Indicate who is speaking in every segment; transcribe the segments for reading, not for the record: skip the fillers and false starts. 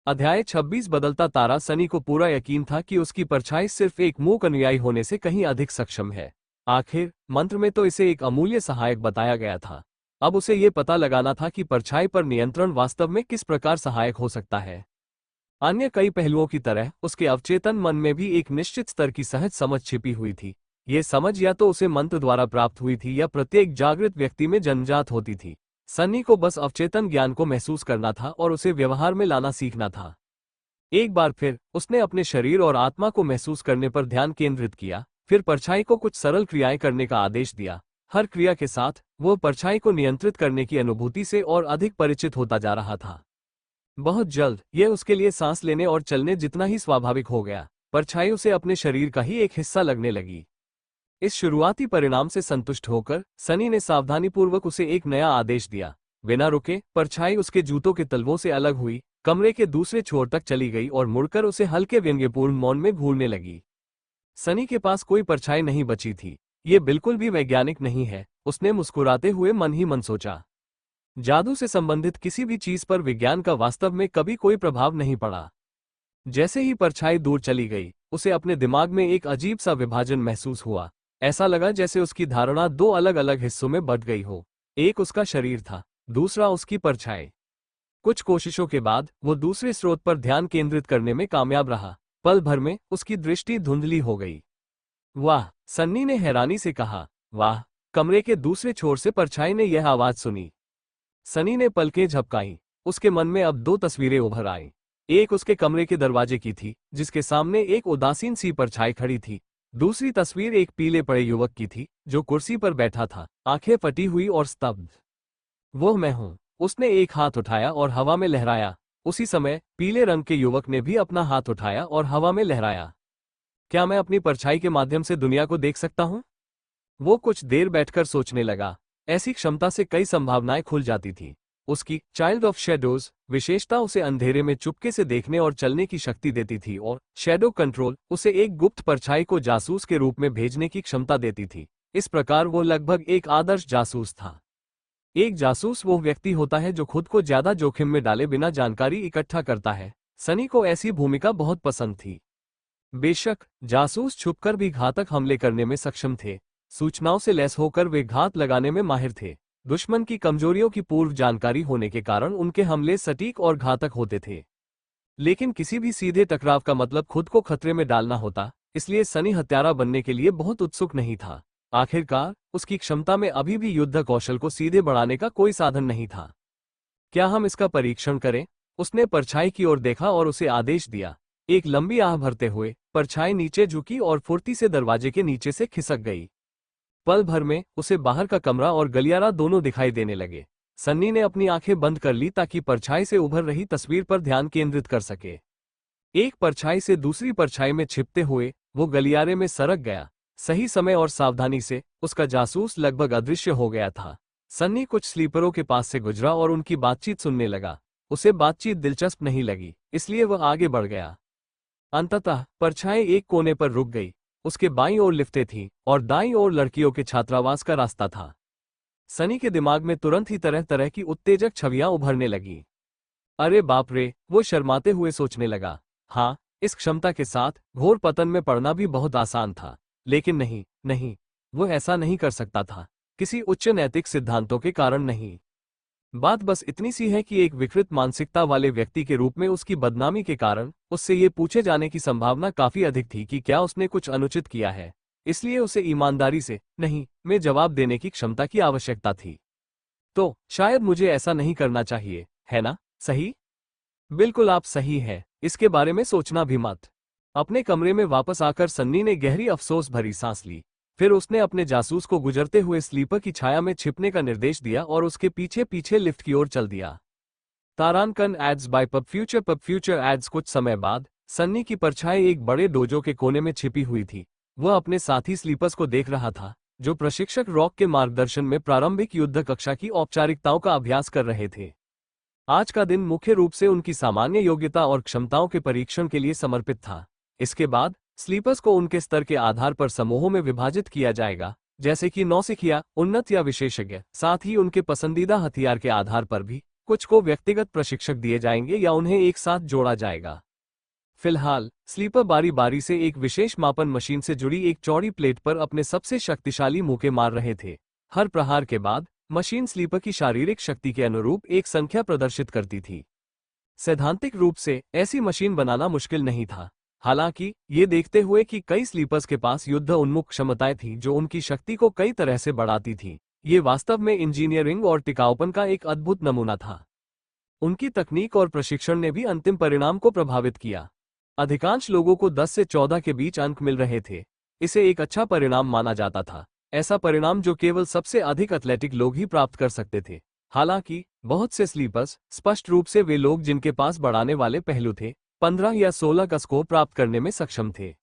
Speaker 1: अध्याय 26 बदलता तारा। सनी को पूरा यकीन था कि उसकी परछाई सिर्फ एक मूक अनुयायी होने से कहीं अधिक सक्षम है। आखिर मंत्र में तो इसे एक अमूल्य सहायक बताया गया था। अब उसे ये पता लगाना था कि परछाई पर नियंत्रण वास्तव में किस प्रकार सहायक हो सकता है। अन्य कई पहलुओं की तरह उसके अवचेतन मन में भी एक निश्चित स्तर की सहज समझ छिपी हुई थी। ये समझ या तो उसे मंत्र द्वारा प्राप्त हुई थी या प्रत्येक जागृत व्यक्ति में जन्मजात होती थी। सन्नी को बस अवचेतन ज्ञान को महसूस करना था और उसे व्यवहार में लाना सीखना था। एक बार फिर उसने अपने शरीर और आत्मा को महसूस करने पर ध्यान केंद्रित किया, फिर परछाई को कुछ सरल क्रियाएं करने का आदेश दिया। हर क्रिया के साथ वह परछाई को नियंत्रित करने की अनुभूति से और अधिक परिचित होता जा रहा था। बहुत जल्द यह उसके लिए सांस लेने और चलने जितना ही स्वाभाविक हो गया। परछाई उसे अपने शरीर का ही एक हिस्सा लगने लगी। इस शुरुआती परिणाम से संतुष्ट होकर सनी ने सावधानीपूर्वक उसे एक नया आदेश दिया। बिना रुके परछाई उसके जूतों के तलवों से अलग हुई, कमरे के दूसरे छोर तक चली गई और मुड़कर उसे हल्के व्यंग्यपूर्ण मौन में घूरने लगी। सनी के पास कोई परछाई नहीं बची थी। ये बिल्कुल भी वैज्ञानिक नहीं है, उसने मुस्कुराते हुए मन ही मन सोचा। जादू से संबंधित किसी भी चीज पर विज्ञान का वास्तव में कभी कोई प्रभाव नहीं पड़ा। जैसे ही परछाई दूर चली गई, उसे अपने दिमाग में एक अजीब सा विभाजन महसूस हुआ। ऐसा लगा जैसे उसकी धारणा दो अलग अलग हिस्सों में बंट गई हो। एक उसका शरीर था, दूसरा उसकी परछाई। कुछ कोशिशों के बाद वो दूसरे स्रोत पर ध्यान केंद्रित करने में कामयाब रहा। पल भर में उसकी दृष्टि धुंधली हो गई। वाह, सन्नी ने हैरानी से कहा। वाह। कमरे के दूसरे छोर से परछाई ने यह आवाज सुनी। सनी ने पलकें झपकाईं। उसके मन में अब दो तस्वीरें उभर आईं। एक उसके कमरे के दरवाजे की थी, जिसके सामने एक उदासीन सी परछाई खड़ी थी। दूसरी तस्वीर एक पीले पड़े युवक की थी, जो कुर्सी पर बैठा था, आंखें फटी हुई और स्तब्ध। वो मैं हूं। उसने एक हाथ उठाया और हवा में लहराया। उसी समय पीले रंग के युवक ने भी अपना हाथ उठाया और हवा में लहराया। क्या मैं अपनी परछाई के माध्यम से दुनिया को देख सकता हूं? वो कुछ देर बैठकर सोचने लगा। ऐसी क्षमता से कई संभावनाएं खुल जाती थी। उसकी चाइल्ड ऑफ शैडोज विशेषता उसे अंधेरे में चुपके से देखने और चलने की शक्ति देती थी, और शैडो कंट्रोल उसे एक गुप्त परछाई को जासूस के रूप में भेजने की क्षमता देती थी। इस प्रकार वो लगभग एक आदर्श जासूस था। एक जासूस वो व्यक्ति होता है जो खुद को ज्यादा जोखिम में डाले बिना जानकारी इकट्ठा करता है। सनी को ऐसी भूमिका बहुत पसंद थी। बेशक जासूस छुपकर भी घातक हमले करने में सक्षम थे। सूचनाओं से लैस होकर वे घात लगाने में माहिर थे। दुश्मन की कमजोरियों की पूर्व जानकारी होने के कारण उनके हमले सटीक और घातक होते थे। लेकिन किसी भी सीधे टकराव का मतलब खुद को खतरे में डालना होता, इसलिए सनी हत्यारा बनने के लिए बहुत उत्सुक नहीं था। आखिरकार उसकी क्षमता में अभी भी युद्ध कौशल को सीधे बढ़ाने का कोई साधन नहीं था। क्या हम इसका परीक्षण करें? उसने परछाई की ओर देखा और उसे आदेश दिया। एक लंबी आह भरते हुए परछाई नीचे झुकी और फुर्ती से दरवाजे के नीचे से खिसक गई। पल भर में उसे बाहर का कमरा और गलियारा दोनों दिखाई देने लगे। सन्नी ने अपनी आंखें बंद कर ली ताकि परछाई से उभर रही तस्वीर पर ध्यान केंद्रित कर सके। एक परछाई से दूसरी परछाई में छिपते हुए वो गलियारे में सरक गया। सही समय और सावधानी से उसका जासूस लगभग अदृश्य हो गया था। सन्नी कुछ स्लीपरों के पास से गुजरा और उनकी बातचीत सुनने लगा। उसे बातचीत दिलचस्प नहीं लगी, इसलिए वह आगे बढ़ गया। अंततः परछाई एक कोने पर रुक गई। उसके बाईं ओर लिफ्टें थीं और दाईं ओर लड़कियों के छात्रावास का रास्ता था। सनी के दिमाग में तुरंत ही तरह तरह की उत्तेजक छवियां उभरने लगीं। अरे बाप रे, वो शर्माते हुए सोचने लगा। हाँ, इस क्षमता के साथ घोर पतन में पड़ना भी बहुत आसान था। लेकिन नहीं नहीं, वो ऐसा नहीं कर सकता था। किसी उच्च नैतिक सिद्धांतों के कारण नहीं। बात बस इतनी सी है कि एक विकृत मानसिकता वाले व्यक्ति के रूप में उसकी बदनामी के कारण उससे ये पूछे जाने की संभावना काफी अधिक थी कि क्या उसने कुछ अनुचित किया है। इसलिए उसे ईमानदारी से नहीं में जवाब देने की क्षमता की आवश्यकता थी। तो शायद मुझे ऐसा नहीं करना चाहिए, है ना? सही? बिल्कुल आप सही है, इसके बारे में सोचना भी मत। अपने कमरे में वापस आकर सन्नी ने गहरी अफसोस भरी सांस ली। फिर उसने अपने जासूस को गुजरते हुए स्लीपर की छाया में छिपने का निर्देश दिया और उसके पीछे पीछे लिफ्ट की ओर चल दिया। तारांकन एड्स बाय पब फ्यूचर एड्स। कुछ समय बाद सन्नी की परछाई एक बड़े डोजो के कोने में छिपी हुई थी। वह अपने साथी स्लीपर्स को देख रहा था, जो प्रशिक्षक रॉक के मार्गदर्शन में प्रारंभिक युद्ध कक्षा की औपचारिकताओं का अभ्यास कर रहे थे। आज का दिन मुख्य रूप से उनकी सामान्य योग्यता और क्षमताओं के परीक्षण के लिए समर्पित था। इसके बाद स्लीपर्स को उनके स्तर के आधार पर समूहों में विभाजित किया जाएगा, जैसे कि नौसिखिया, उन्नत या विशेषज्ञ। साथ ही उनके पसंदीदा हथियार के आधार पर भी कुछ को व्यक्तिगत प्रशिक्षक दिए जाएंगे या उन्हें एक साथ जोड़ा जाएगा। फिलहाल स्लीपर बारी बारी से एक विशेष मापन मशीन से जुड़ी एक चौड़ी प्लेट पर अपने सबसे शक्तिशाली मुक्के मार रहे थे। हर प्रहार के बाद मशीन स्लीपर की शारीरिक शक्ति के अनुरूप एक संख्या प्रदर्शित करती थी। सैद्धांतिक रूप से ऐसी मशीन बनाना मुश्किल नहीं था, हालांकि ये देखते हुए कि कई स्लीपर्स के पास युद्ध उन्मुख क्षमताएं थीं जो उनकी शक्ति को कई तरह से बढ़ाती थीं। ये वास्तव में इंजीनियरिंग और टिकाऊपन का एक अद्भुत नमूना था। उनकी तकनीक और प्रशिक्षण ने भी अंतिम परिणाम को प्रभावित किया। अधिकांश लोगों को 10 से 14 के बीच अंक मिल रहे थे। इसे एक अच्छा परिणाम माना जाता था, ऐसा परिणाम जो केवल सबसे अधिक एथलेटिक लोग ही प्राप्त कर सकते थे। हालांकि बहुत से स्लीपर्स, स्पष्ट रूप से वे लोग जिनके पास बढ़ाने वाले पहलू थे, 15 या 16 का स्कोर प्राप्त करने में सक्षम थे।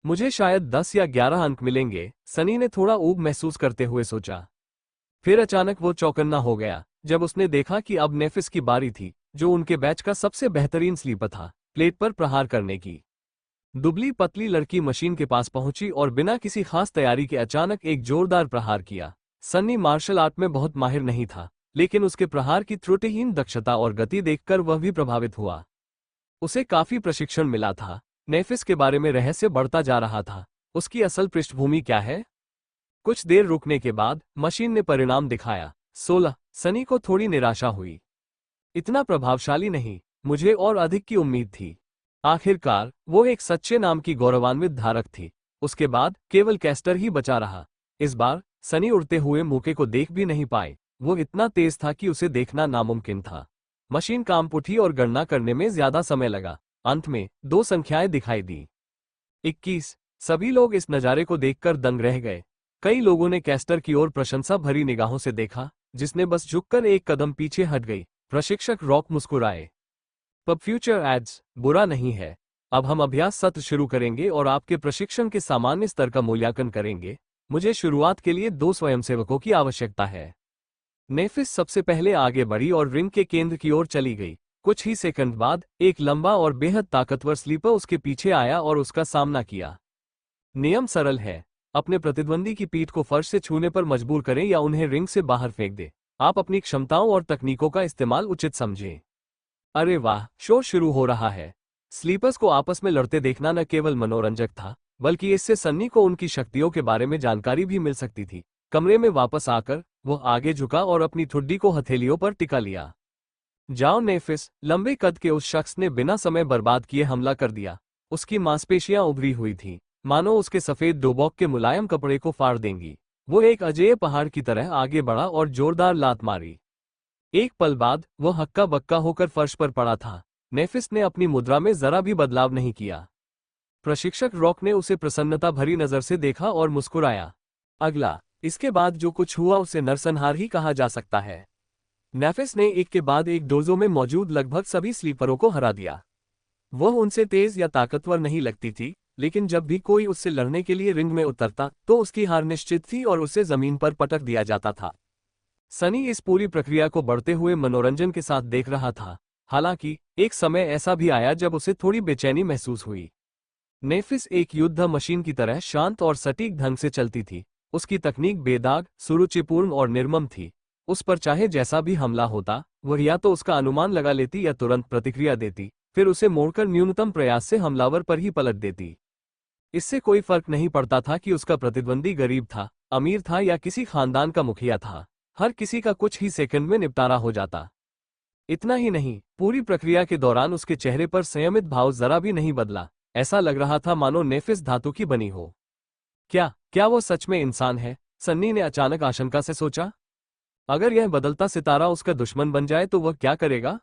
Speaker 1: मुझे शायद 10 या 11 अंक मिलेंगे, सनी ने थोड़ा ऊब महसूस करते हुए सोचा। फिर अचानक वो चौकन्ना हो गया जब उसने देखा कि अब नेफिस की बारी थी, जो उनके बैच का सबसे बेहतरीन स्लीपर था, प्लेट पर प्रहार करने की। दुबली पतली लड़की मशीन के पास पहुंची और बिना किसी खास तैयारी के अचानक एक जोरदार प्रहार किया। सन्नी मार्शल आर्ट में बहुत माहिर नहीं था, लेकिन उसके प्रहार की त्रुटिहीन दक्षता और गति देखकर वह भी प्रभावित हुआ। उसे काफी प्रशिक्षण मिला था। नेफिस के बारे में रहस्य बढ़ता जा रहा था। उसकी असल पृष्ठभूमि क्या है? कुछ देर रुकने के बाद मशीन ने परिणाम दिखाया। 16। सनी को थोड़ी निराशा हुई। इतना प्रभावशाली नहीं, मुझे और अधिक की उम्मीद थी। आखिरकार वो एक सच्चे नाम की गौरवान्वित धारक थी। उसके बाद केवल कैस्टर ही बचा रहा। इस बार सनी उड़ते हुए मौके को देख भी नहीं पाए। वो इतना तेज था कि उसे देखना नामुमकिन था। मशीन काम उठी और गणना करने में ज्यादा समय लगा। अंत में 2 संख्याएं दिखाई दी। 21। सभी लोग इस नजारे को देखकर दंग रह गए। कई लोगों ने कैस्टर की ओर प्रशंसा भरी निगाहों से देखा, जिसने बस झुककर एक कदम पीछे हट गई। प्रशिक्षक रॉक मुस्कुराए। पब फ्यूचर एड्स बुरा नहीं है। अब हम अभ्यास सत्र शुरू करेंगे और आपके प्रशिक्षण के सामान्य स्तर का मूल्यांकन करेंगे। मुझे शुरुआत के लिए 2 स्वयंसेवकों की आवश्यकता है। नेफिस सबसे पहले आगे बढ़ी और रिंग के केंद्र की ओर चली गई। कुछ ही सेकंड बाद एक लंबा और बेहद ताकतवर स्लीपर उसके पीछे आया और उसका सामना किया। नियम सरल है, अपने प्रतिद्वंदी की पीठ को फर्श से छूने पर मजबूर करें या उन्हें रिंग से बाहर फेंक दें। आप अपनी क्षमताओं और तकनीकों का इस्तेमाल उचित समझें। अरे वाह, शो शुरू हो रहा है। स्लीपर्स को आपस में लड़ते देखना न केवल मनोरंजक था, बल्कि इससे सन्नी को उनकी शक्तियों के बारे में जानकारी भी मिल सकती थी। कमरे में वापस आकर वह आगे झुका और अपनी ठुड्डी को हथेलियों पर टिका लिया। जाओ नेफिस, लंबे कद के उस शख्स ने बिना समय बर्बाद किए हमला कर दिया। उसकी मांसपेशियां उभरी हुई थीं, मानो उसके सफेद डोबॉक के मुलायम कपड़े को फाड़ देंगी। वो एक अजेय पहाड़ की तरह आगे बढ़ा और जोरदार लात मारी। एक पल बाद वह हक्का बक्का होकर फर्श पर पड़ा था। नेफिस ने अपनी मुद्रा में जरा भी बदलाव नहीं किया। प्रशिक्षक रॉक ने उसे प्रसन्नता भरी नजर से देखा और मुस्कुराया। अगला, इसके बाद जो कुछ हुआ उसे नरसंहार ही कहा जा सकता है। नेफिस ने एक के बाद एक डोजो में मौजूद लगभग सभी स्लीपरों को हरा दिया। वह उनसे तेज या ताकतवर नहीं लगती थी, लेकिन जब भी कोई उससे लड़ने के लिए रिंग में उतरता तो उसकी हार निश्चित थी और उसे जमीन पर पटक दिया जाता था। सनी इस पूरी प्रक्रिया को बढ़ते हुए मनोरंजन के साथ देख रहा था। हालांकि एक समय ऐसा भी आया जब उसे थोड़ी बेचैनी महसूस हुई। नेफिस एक युद्ध मशीन की तरह शांत और सटीक ढंग से चलती थी। उसकी तकनीक बेदाग, सुरुचिपूर्ण और निर्मम थी। उस पर चाहे जैसा भी हमला होता, वह या तो उसका अनुमान लगा लेती या तुरंत प्रतिक्रिया देती, फिर उसे मोड़कर न्यूनतम प्रयास से हमलावर पर ही पलट देती। इससे कोई फर्क नहीं पड़ता था कि उसका प्रतिद्वंदी गरीब था, अमीर था या किसी खानदान का मुखिया था। हर किसी का कुछ ही सेकंड में निपटारा हो जाता। इतना ही नहीं, पूरी प्रक्रिया के दौरान उसके चेहरे पर संयमित भाव जरा भी नहीं बदला। ऐसा लग रहा था मानो नेफिस धातु की बनी हो। क्या वो सच में इंसान है? सन्नी ने अचानक आशंका से सोचा। अगर यह बदलता सितारा उसका दुश्मन बन जाए तो वह क्या करेगा?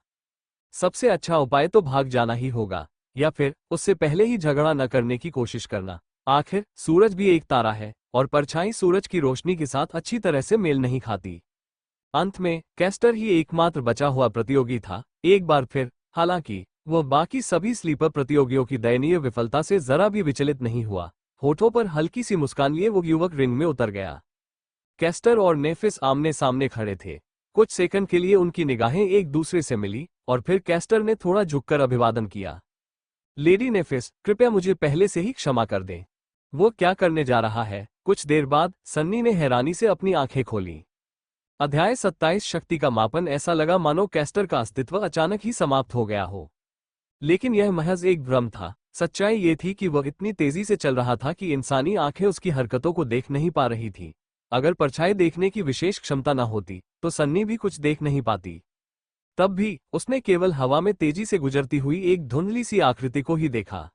Speaker 1: सबसे अच्छा उपाय तो भाग जाना ही होगा, या फिर उससे पहले ही झगड़ा न करने की कोशिश करना। आखिर सूरज भी एक तारा है और परछाई सूरज की रोशनी के साथ अच्छी तरह से मेल नहीं खाती। अंत में कैस्टर ही एकमात्र बचा हुआ प्रतियोगी था। एक बार फिर, हालांकि वह बाकी सभी स्लीपर प्रतियोगियों की दयनीय विफलता से जरा भी विचलित नहीं हुआ। होठों पर हल्की सी मुस्कान लिए वो युवक रिंग में उतर गया। कैस्टर और नेफिस आमने सामने खड़े थे। कुछ सेकंड के लिए उनकी निगाहें एक दूसरे से मिली और फिर कैस्टर ने थोड़ा झुककर अभिवादन किया। लेडी नेफिस, कृपया मुझे पहले से ही क्षमा कर दें। वो क्या करने जा रहा है? कुछ देर बाद सन्नी ने हैरानी से अपनी आंखें खोलीं। अध्याय 27 शक्ति का मापन। ऐसा लगा मानो कैस्टर का अस्तित्व अचानक ही समाप्त हो गया हो। लेकिन यह महज एक भ्रम था। सच्चाई ये थी कि वह इतनी तेजी से चल रहा था कि इंसानी आंखें उसकी हरकतों को देख नहीं पा रही थी। अगर परछाई देखने की विशेष क्षमता न होती तो सन्नी भी कुछ देख नहीं पाती। तब भी उसने केवल हवा में तेजी से गुजरती हुई एक धुंधली सी आकृति को ही देखा।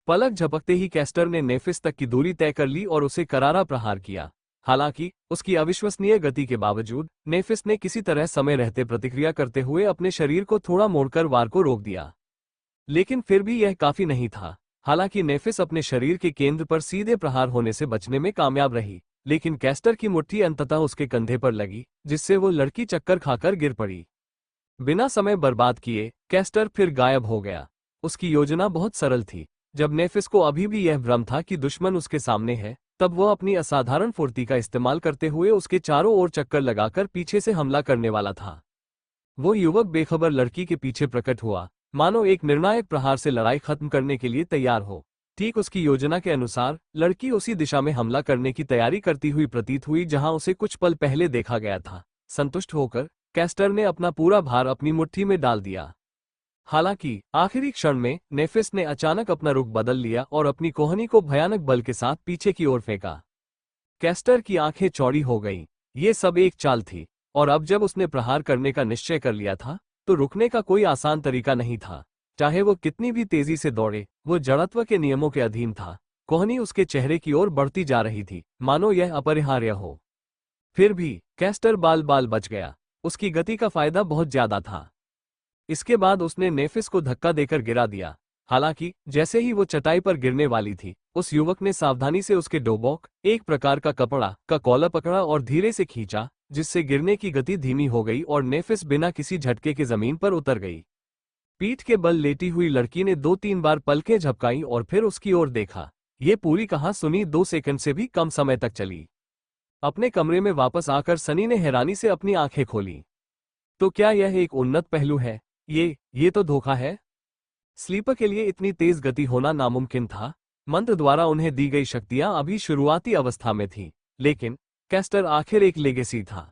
Speaker 1: पलक झपकते ही कैस्टर ने नेफिस तक की दूरी तय कर ली और उसे करारा प्रहार किया। हालांकि उसकी अविश्वसनीय गति के बावजूद नेफिस ने किसी तरह समय रहते प्रतिक्रिया करते हुए अपने शरीर को थोड़ा मोड़कर वार को रोक दिया। लेकिन फिर भी यह काफी नहीं था। हालांकि नेफिस अपने शरीर के केंद्र पर सीधे प्रहार होने से बचने में कामयाब रही, लेकिन कैस्टर की मुट्ठी अंततः उसके कंधे पर लगी, जिससे वो लड़की चक्कर खाकर गिर पड़ी। बिना समय बर्बाद किए कैस्टर फिर गायब हो गया। उसकी योजना बहुत सरल थी। जब नेफिस को अभी भी यह भ्रम था कि दुश्मन उसके सामने है, तब वह अपनी असाधारण फुर्ती का इस्तेमाल करते हुए उसके चारों ओर चक्कर लगाकर पीछे से हमला करने वाला था। वो युवक बेखबर लड़की के पीछे प्रकट हुआ, मानो एक निर्णायक प्रहार से लड़ाई खत्म करने के लिए तैयार हो। ठीक उसकी योजना के अनुसार लड़की उसी दिशा में हमला करने की तैयारी करती हुई प्रतीत हुई जहां उसे कुछ पल पहले देखा गया था। संतुष्ट होकर कैस्टर ने अपना पूरा भार अपनी मुट्ठी में डाल दिया। हालांकि आखिरी क्षण में नेफिस ने अचानक अपना रुख बदल लिया और अपनी कोहनी को भयानक बल के साथ पीछे की ओर फेंका। कैस्टर की आंखें चौड़ी हो गईं। ये सब एक चाल थी, और अब जब उसने प्रहार करने का निश्चय कर लिया था तो रुकने का कोई आसान तरीका नहीं था। चाहे वो कितनी भी तेजी से दौड़े, वो जड़त्व के नियमों के अधीन था। कोहनी उसके चेहरे की ओर बढ़ती जा रही थी, मानो यह अपरिहार्य हो। फिर भी कैस्टर बाल बाल बच गया। उसकी गति का फायदा बहुत ज्यादा था। इसके बाद उसने नेफिस को धक्का देकर गिरा दिया। हालांकि जैसे ही वो चटाई पर गिरने वाली थी, उस युवक ने सावधानी से उसके डोबोक, एक प्रकार का कपड़ा का कॉलर पकड़ा और धीरे से खींचा, जिससे गिरने की गति धीमी हो गई और नेफिस बिना किसी झटके के जमीन पर उतर गई। पीठ के बल लेटी हुई लड़की ने 2-3 बार पलकें झपकाई और फिर उसकी ओर देखा। ये पूरी कहानी 2 सेकंड से भी कम समय तक चली। अपने कमरे में वापस आकर सनी ने हैरानी से अपनी आंखें खोली। तो क्या यह एक उन्नत पहलू है? ये तो धोखा है। स्लीपर के लिए इतनी तेज गति होना नामुमकिन था। मंत्र द्वारा उन्हें दी गई शक्तियां अभी शुरुआती अवस्था में थीं, लेकिन कैस्टर आखिर एक लेगेसी था।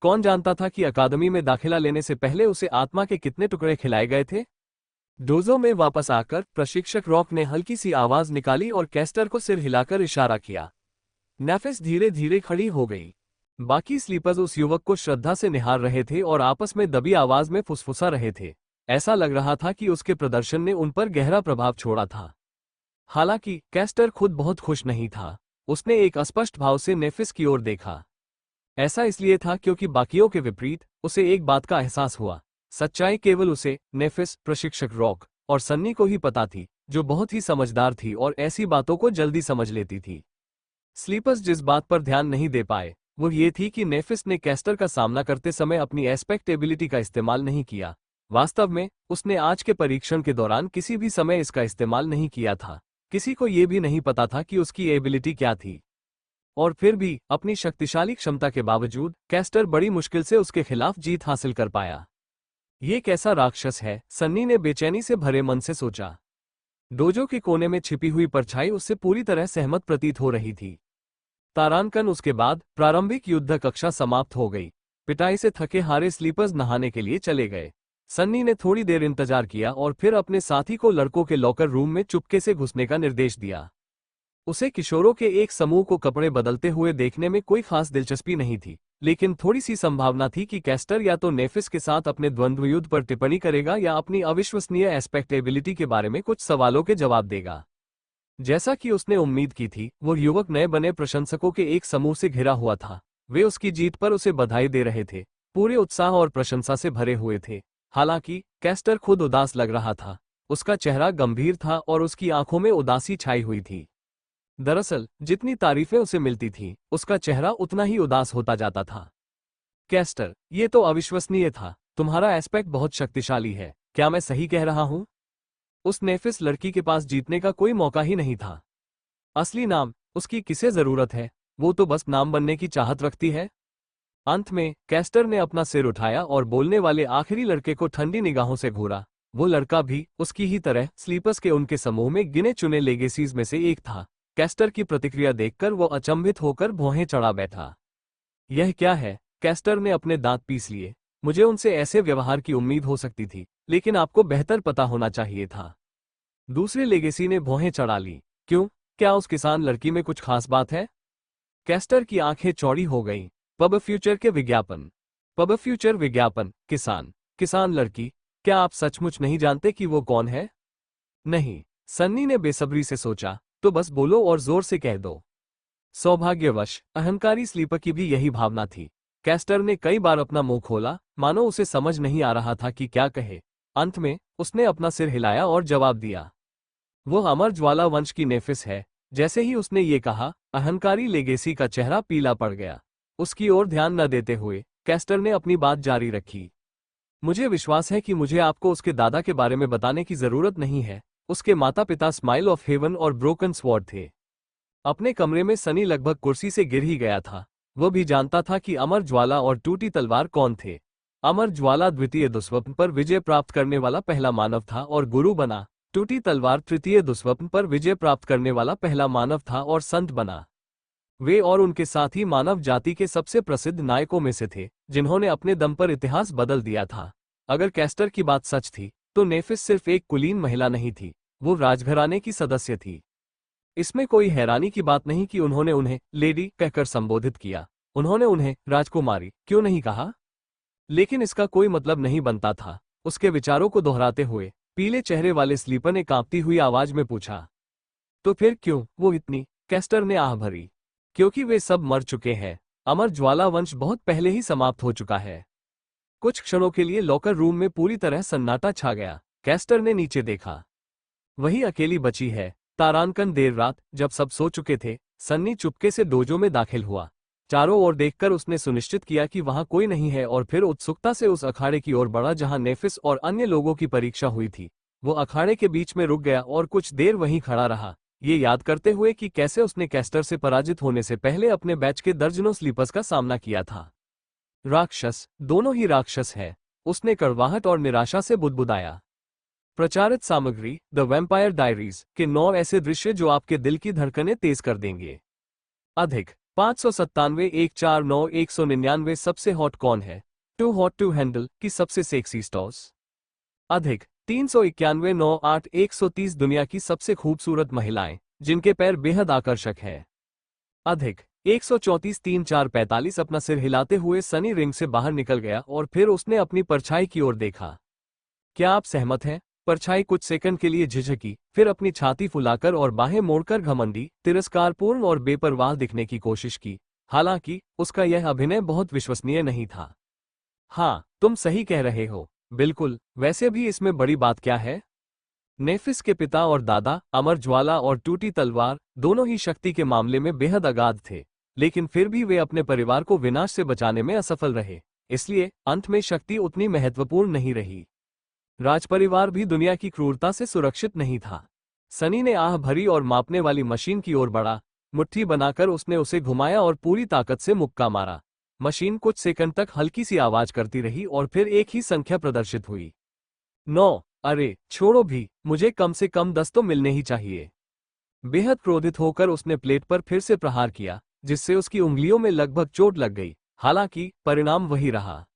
Speaker 1: कौन जानता था कि अकादमी में दाखिला लेने से पहले उसे आत्मा के कितने टुकड़े खिलाए गए थे। डोजो में वापस आकर प्रशिक्षक रॉक ने हल्की सी आवाज निकाली और कैस्टर को सिर हिलाकर इशारा किया। नेफिस धीरे धीरे खड़ी हो गई। बाकी स्लीपर्स उस युवक को श्रद्धा से निहार रहे थे और आपस में दबी आवाज में फुसफुसा रहे थे। ऐसा लग रहा था कि उसके प्रदर्शन ने उन पर गहरा प्रभाव छोड़ा था। हालांकि कैस्टर खुद बहुत खुश नहीं था। उसने एक अस्पष्ट भाव से नेफिस की ओर देखा। ऐसा इसलिए था क्योंकि बाकियों के विपरीत उसे एक बात का एहसास हुआ। सच्चाई केवल उसे, नेफिस, प्रशिक्षक रॉक और सन्नी को ही पता थी, जो बहुत ही समझदार थी और ऐसी बातों को जल्दी समझ लेती थी। स्लीपर्स जिस बात पर ध्यान नहीं दे पाए वो ये थी कि नेफिस ने कैस्टर का सामना करते समय अपनी एस्पेक्ट एबिलिटी का इस्तेमाल नहीं किया। वास्तव में उसने आज के परीक्षण के दौरान किसी भी समय इसका इस्तेमाल नहीं किया था। किसी को यह भी नहीं पता था कि उसकी एबिलिटी क्या थी। और फिर भी अपनी शक्तिशाली क्षमता के बावजूद कैस्टर बड़ी मुश्किल से उसके खिलाफ जीत हासिल कर पाया। ये कैसा राक्षस है, सन्नी ने बेचैनी से भरे मन से सोचा। डोजो के कोने में छिपी हुई परछाई उससे पूरी तरह सहमत प्रतीत हो रही थी। तारांकन उसके बाद प्रारंभिक युद्ध कक्षा समाप्त हो गई। पिटाई से थके हारे स्लीपर्स नहाने के लिए चले गए। सन्नी ने थोड़ी देर इंतजार किया और फिर अपने साथी को लड़कों के लॉकर रूम में चुपके से घुसने का निर्देश दिया। उसे किशोरों के एक समूह को कपड़े बदलते हुए देखने में कोई खास दिलचस्पी नहीं थी, लेकिन थोड़ी सी संभावना थी कि कैस्टर या तो नेफिस के साथ अपने द्वंद्व युद्ध पर टिप्पणी करेगा या अपनी अविश्वसनीय एस्पेक्ट एबिलिटी के बारे में कुछ सवालों के जवाब देगा। जैसा कि उसने उम्मीद की थी, वो युवक नए बने प्रशंसकों के एक समूह से घिरा हुआ था। वे उसकी जीत पर उसे बधाई दे रहे थे, पूरे उत्साह और प्रशंसा से भरे हुए थे। हालांकि कैस्टर खुद उदास लग रहा था। उसका चेहरा गंभीर था और उसकी आंखों में उदासी छाई हुई थी। दरअसल जितनी तारीफें उसे मिलती थीं, उसका चेहरा उतना ही उदास होता जाता था। कैस्टर, ये तो अविश्वसनीय था। तुम्हारा एस्पेक्ट बहुत शक्तिशाली है, क्या मैं सही कह रहा हूं? उस नेफिस लड़की के पास जीतने का कोई मौका ही नहीं था। असली नाम उसकी किसे जरूरत है, वो तो बस नाम बनने की चाहत रखती है। अंत में कैस्टर ने अपना सिर उठाया और बोलने वाले आखिरी लड़के को ठंडी निगाहों से घूरा। वो लड़का भी उसकी ही तरह स्लीपर्स के उनके समूह में गिने चुने लेगेसीज में से एक था। कैस्टर की प्रतिक्रिया देखकर वो अचंभित होकर भौहें चढ़ा बैठा। यह क्या है? कैस्टर ने अपने दांत पीस लिए। मुझे उनसे ऐसे व्यवहार की उम्मीद हो सकती थी, लेकिन आपको बेहतर पता होना चाहिए था। दूसरे लेगेसी ने भौहें चढ़ा ली। क्यों? क्या उस किसान लड़की में कुछ खास बात है? कैस्टर की आंखें चौड़ी हो गईं। पब फ्यूचर के विज्ञापन। पब फ्यूचर विज्ञापन। किसान लड़की। क्या आप सचमुच नहीं जानते कि वो कौन है? नहीं। सन्नी ने बेसब्री से सोचा। तो बस बोलो और जोर से कह दो। सौभाग्यवश अहंकारी स्लीपर की भी यही भावना थी। कैस्टर ने कई बार अपना मुंह खोला, मानो उसे समझ नहीं आ रहा था कि क्या कहे। अंत में उसने अपना सिर हिलाया और जवाब दिया। वो अमर ज्वाला वंश की नेफिस है। जैसे ही उसने ये कहा, अहंकारी लेगेसी का चेहरा पीला पड़ गया। उसकी ओर ध्यान न देते हुए कैस्टर ने अपनी बात जारी रखी। मुझे विश्वास है कि मुझे आपको उसके दादा के बारे में बताने की जरूरत नहीं है। उसके माता पिता स्माइल ऑफ हेवन और ब्रोकन स्वॉर्ड थे। अपने कमरे में सनी लगभग कुर्सी से गिर ही गया था। वह भी जानता था कि अमर ज्वाला और टूटी तलवार कौन थे। अमर ज्वाला द्वितीय दुष्वप्न पर विजय प्राप्त करने वाला पहला मानव था और गुरु बना। टूटी तलवार तृतीय दुष्वप्न पर विजय प्राप्त करने वाला पहला मानव था और संत बना। वे और उनके साथ ही मानव जाति के सबसे प्रसिद्ध नायकों में से थे, जिन्होंने अपने दम पर इतिहास बदल दिया था। अगर कैस्टर की बात सच थी, तो नेफिस सिर्फ एक कुलीन महिला नहीं थी, वो राजघराने की सदस्य थी। इसमें कोई हैरानी की बात नहीं कि उन्होंने उन्हें लेडी कहकर संबोधित किया। उन्होंने उन्हें राजकुमारी क्यों नहीं कहा? लेकिन इसका कोई मतलब नहीं बनता था। उसके विचारों को दोहराते हुए पीले चेहरे वाले स्लीपर ने कांपती हुई आवाज में पूछा। तो फिर क्यों वो इतनी? कैस्टर ने आह भरी। क्योंकि वे सब मर चुके हैं। अमर ज्वाला वंश बहुत पहले ही समाप्त हो चुका है। कुछ क्षणों के लिए लॉकर रूम में पूरी तरह सन्नाटा छा गया। कैस्टर ने नीचे देखा। वही अकेली बची है। तारांकन देर रात, जब सब सो चुके थे, सन्नी चुपके से डोजो में दाखिल हुआ। चारों ओर देखकर उसने सुनिश्चित किया कि वहां कोई नहीं है और फिर उत्सुकता से उस अखाड़े की ओर बढ़ा जहां नेफिस और अन्य लोगों की परीक्षा हुई थी। वो अखाड़े के बीच में रुक गया और कुछ देर वहीं खड़ा रहा, ये याद करते हुए कि कैसे उसने कैस्टर से पराजित होने से पहले अपने बैच के दर्जनों स्लीपर्स का सामना किया था। राक्षस, दोनों ही राक्षस है। उसने कड़वाहट और निराशा से बुदबुदाया। प्रचारित सामग्री द वैम्पायर डायरीज के 9 ऐसे दृश्य जो आपके दिल की धड़कनें तेज कर देंगे। अधिक 597 149 199 सबसे हॉट कौन है? टू हॉट टू हैंडल की सबसे सेक्सी स्टॉर्स। अधिक 391 98 130 दुनिया की सबसे खूबसूरत महिलाएं जिनके पैर बेहद आकर्षक है। अधिक 134 3 4 45 अपना सिर हिलाते हुए सनी रिंग से बाहर निकल गया और फिर उसने अपनी परछाई की ओर देखा। क्या आप सहमत हैं? परछाई कुछ सेकंड के लिए झिझकी, फिर अपनी छाती फुलाकर और बाहें मोड़कर घमंडी, तिरस्कारपूर्ण और बेपरवाह दिखने की कोशिश की। हालांकि उसका यह अभिनय बहुत विश्वसनीय नहीं था। हाँ, तुम सही कह रहे हो। बिल्कुल, वैसे भी इसमें बड़ी बात क्या है? नेफिस के पिता और दादा, अमर ज्वाला और टूटी तलवार, दोनों ही शक्ति के मामले में बेहद अगाध थे, लेकिन फिर भी वे अपने परिवार को विनाश से बचाने में असफल रहे। इसलिए अंत में शक्ति उतनी महत्वपूर्ण नहीं रही। राजपरिवार भी दुनिया की क्रूरता से सुरक्षित नहीं था। सनी ने आह भरी और मापने वाली मशीन की ओर बढ़ा। मुट्ठी बनाकर उसने उसे घुमाया और पूरी ताकत से मुक्का मारा। मशीन कुछ सेकंड तक हल्की सी आवाज करती रही और फिर एक ही संख्या प्रदर्शित हुई। 9। अरे छोड़ो भी, मुझे कम से कम 10 तो मिलने ही चाहिए। बेहद क्रोधित होकर उसने प्लेट पर फिर से प्रहार किया, जिससे उसकी उंगलियों में लगभग चोट लग गई। हालांकि परिणाम वही रहा।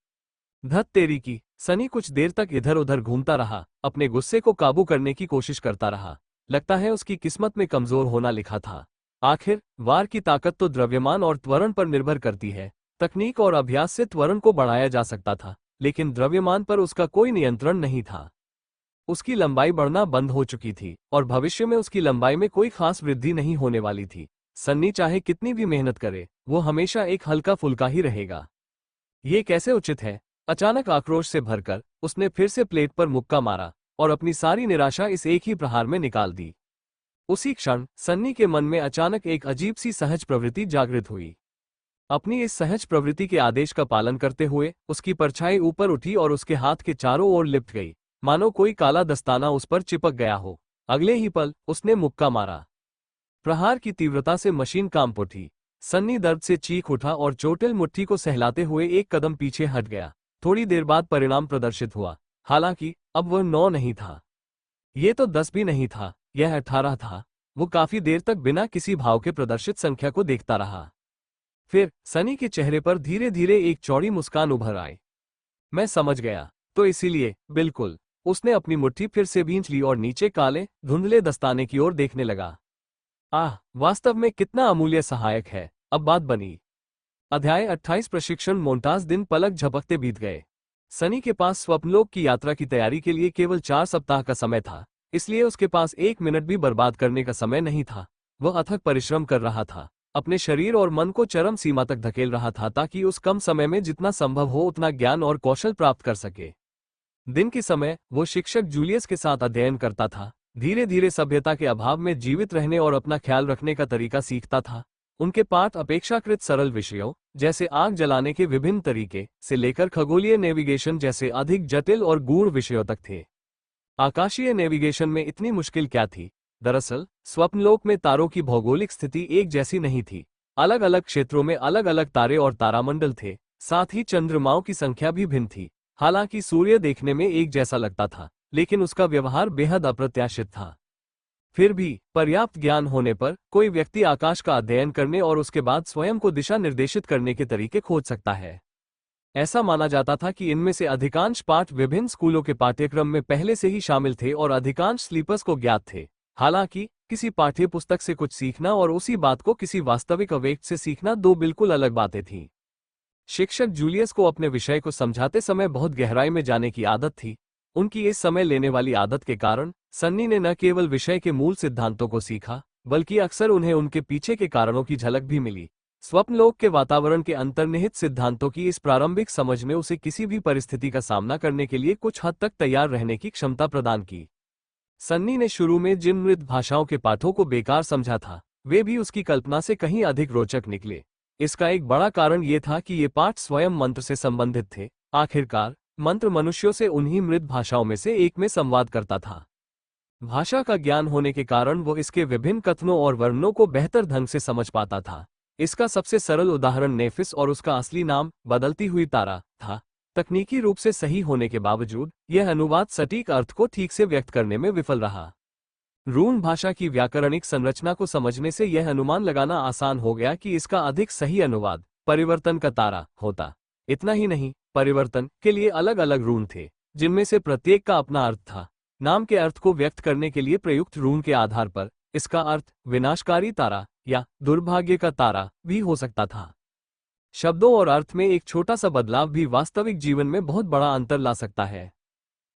Speaker 1: धत तेरी की। सनी कुछ देर तक इधर उधर घूमता रहा, अपने गुस्से को काबू करने की कोशिश करता रहा। लगता है उसकी किस्मत में कमजोर होना लिखा था। आखिर वार की ताकत तो द्रव्यमान और त्वरण पर निर्भर करती है। तकनीक और अभ्यास से त्वरण को बढ़ाया जा सकता था, लेकिन द्रव्यमान पर उसका कोई नियंत्रण नहीं था। उसकी लंबाई बढ़ना बंद हो चुकी थी और भविष्य में उसकी लंबाई में कोई खास वृद्धि नहीं होने वाली थी। सन्नी चाहे कितनी भी मेहनत करे, वो हमेशा एक हल्का फुल्का ही रहेगा। ये कैसे उचित है? अचानक आक्रोश से भरकर उसने फिर से प्लेट पर मुक्का मारा और अपनी सारी निराशा इस एक ही प्रहार में निकाल दी। उसी क्षण सन्नी के मन में अचानक एक अजीब सी सहज प्रवृत्ति जागृत हुई। अपनी इस सहज प्रवृत्ति के आदेश का पालन करते हुए उसकी परछाई ऊपर उठी और उसके हाथ के चारों ओर लिपट गई, मानो कोई काला दस्ताना उस पर चिपक गया हो। अगले ही पल उसने मुक्का मारा। प्रहार की तीव्रता से मशीन कांप उठी। सन्नी दर्द से चीख उठा और चोटिल मुट्ठी को सहलाते हुए एक कदम पीछे हट गया। थोड़ी देर बाद परिणाम प्रदर्शित हुआ। हालांकि अब वह 9 नहीं था। ये तो 10 भी नहीं था, यह 18 था। वो काफी देर तक बिना किसी भाव के प्रदर्शित संख्या को देखता रहा। फिर सनी के चेहरे पर धीरे धीरे एक चौड़ी मुस्कान उभर आई। मैं समझ गया, तो इसीलिए, बिल्कुल। उसने अपनी मुट्ठी फिर से भींच ली और नीचे काले धुंधले दस्ताने की ओर देखने लगा। आह, वास्तव में कितना अमूल्य सहायक है। अब बात बनी। अध्याय 28 प्रशिक्षण मोन्टाज। दिन पलक झपकते बीत गए। सनी के पास स्वप्नलोक की यात्रा की तैयारी के लिए केवल 4 सप्ताह का समय था, इसलिए उसके पास 1 मिनट भी बर्बाद करने का समय नहीं था। वह अथक परिश्रम कर रहा था, अपने शरीर और मन को चरम सीमा तक धकेल रहा था ताकि उस कम समय में जितना संभव हो उतना ज्ञान और कौशल प्राप्त कर सके। दिन के समय वो शिक्षक जूलियस के साथ अध्ययन करता था, धीरे धीरे सभ्यता के अभाव में जीवित रहने और अपना ख्याल रखने का तरीका सीखता था। उनके पाठ अपेक्षाकृत सरल विषयों जैसे आग जलाने के विभिन्न तरीके से लेकर खगोलीय नेविगेशन जैसे अधिक जटिल और गूढ़ विषयों तक थे। आकाशीय नेविगेशन में इतनी मुश्किल क्या थी? दरअसल स्वप्नलोक में तारों की भौगोलिक स्थिति एक जैसी नहीं थी। अलग अलग क्षेत्रों में अलग अलग तारे और तारामंडल थे, साथ ही चंद्रमाओं की संख्या भी भिन्न थी। हालांकि सूर्य देखने में एक जैसा लगता था, लेकिन उसका व्यवहार बेहद अप्रत्याशित था। फिर भी पर्याप्त ज्ञान होने पर कोई व्यक्ति आकाश का अध्ययन करने और उसके बाद स्वयं को दिशा निर्देशित करने के तरीके खोज सकता है। ऐसा माना जाता था कि इनमें से अधिकांश पाठ विभिन्न स्कूलों के पाठ्यक्रम में पहले से ही शामिल थे और अधिकांश स्लीपर्स को ज्ञात थे। हालांकि किसी पाठ्य पुस्तक से कुछ सीखना और उसी बात को किसी वास्तविक अवेक्त से सीखना दो बिल्कुल अलग बातें थीं। शिक्षक जूलियस को अपने विषय को समझाते समय बहुत गहराई में जाने की आदत थी। उनकी इस समय लेने वाली आदत के कारण सन्नी ने न केवल विषय के मूल सिद्धांतों को सीखा, बल्कि अक्सर उन्हें उनके पीछे के कारणों की झलक भी मिली। स्वप्नलोक के वातावरण के अंतर्निहित सिद्धांतों की इस प्रारंभिक समझ ने उसे किसी भी परिस्थिति का सामना करने के लिए कुछ हद तक तैयार रहने की क्षमता प्रदान की। सन्नी ने शुरू में जिन मृत भाषाओं के पाठों को बेकार समझा था, वे भी उसकी कल्पना से कहीं अधिक रोचक निकले। इसका एक बड़ा कारण ये था कि ये पाठ स्वयं मंत्र से संबंधित थे। आखिरकार मंत्र मनुष्यों से उन्हीं मृत भाषाओं में से एक में संवाद करता था। भाषा का ज्ञान होने के कारण वो इसके विभिन्न कथनों और वर्णनों को बेहतर ढंग से समझ पाता था। इसका सबसे सरल उदाहरण नेफिस और उसका असली नाम बदलती हुई तारा था। तकनीकी रूप से सही होने के बावजूद यह अनुवाद सटीक अर्थ को ठीक से व्यक्त करने में विफल रहा। रून भाषा की व्याकरणिक संरचना को समझने से यह अनुमान लगाना आसान हो गया कि इसका अधिक सही अनुवाद परिवर्तन का तारा होता। इतना ही नहीं, परिवर्तन के लिए अलग अलग रून थे, जिनमें से प्रत्येक का अपना अर्थ था। नाम के अर्थ को व्यक्त करने के लिए प्रयुक्त रून के आधार पर इसका अर्थ विनाशकारी तारा या दुर्भाग्य का तारा भी हो सकता था। शब्दों और अर्थ में एक छोटा सा बदलाव भी वास्तविक जीवन में बहुत बड़ा अंतर ला सकता है।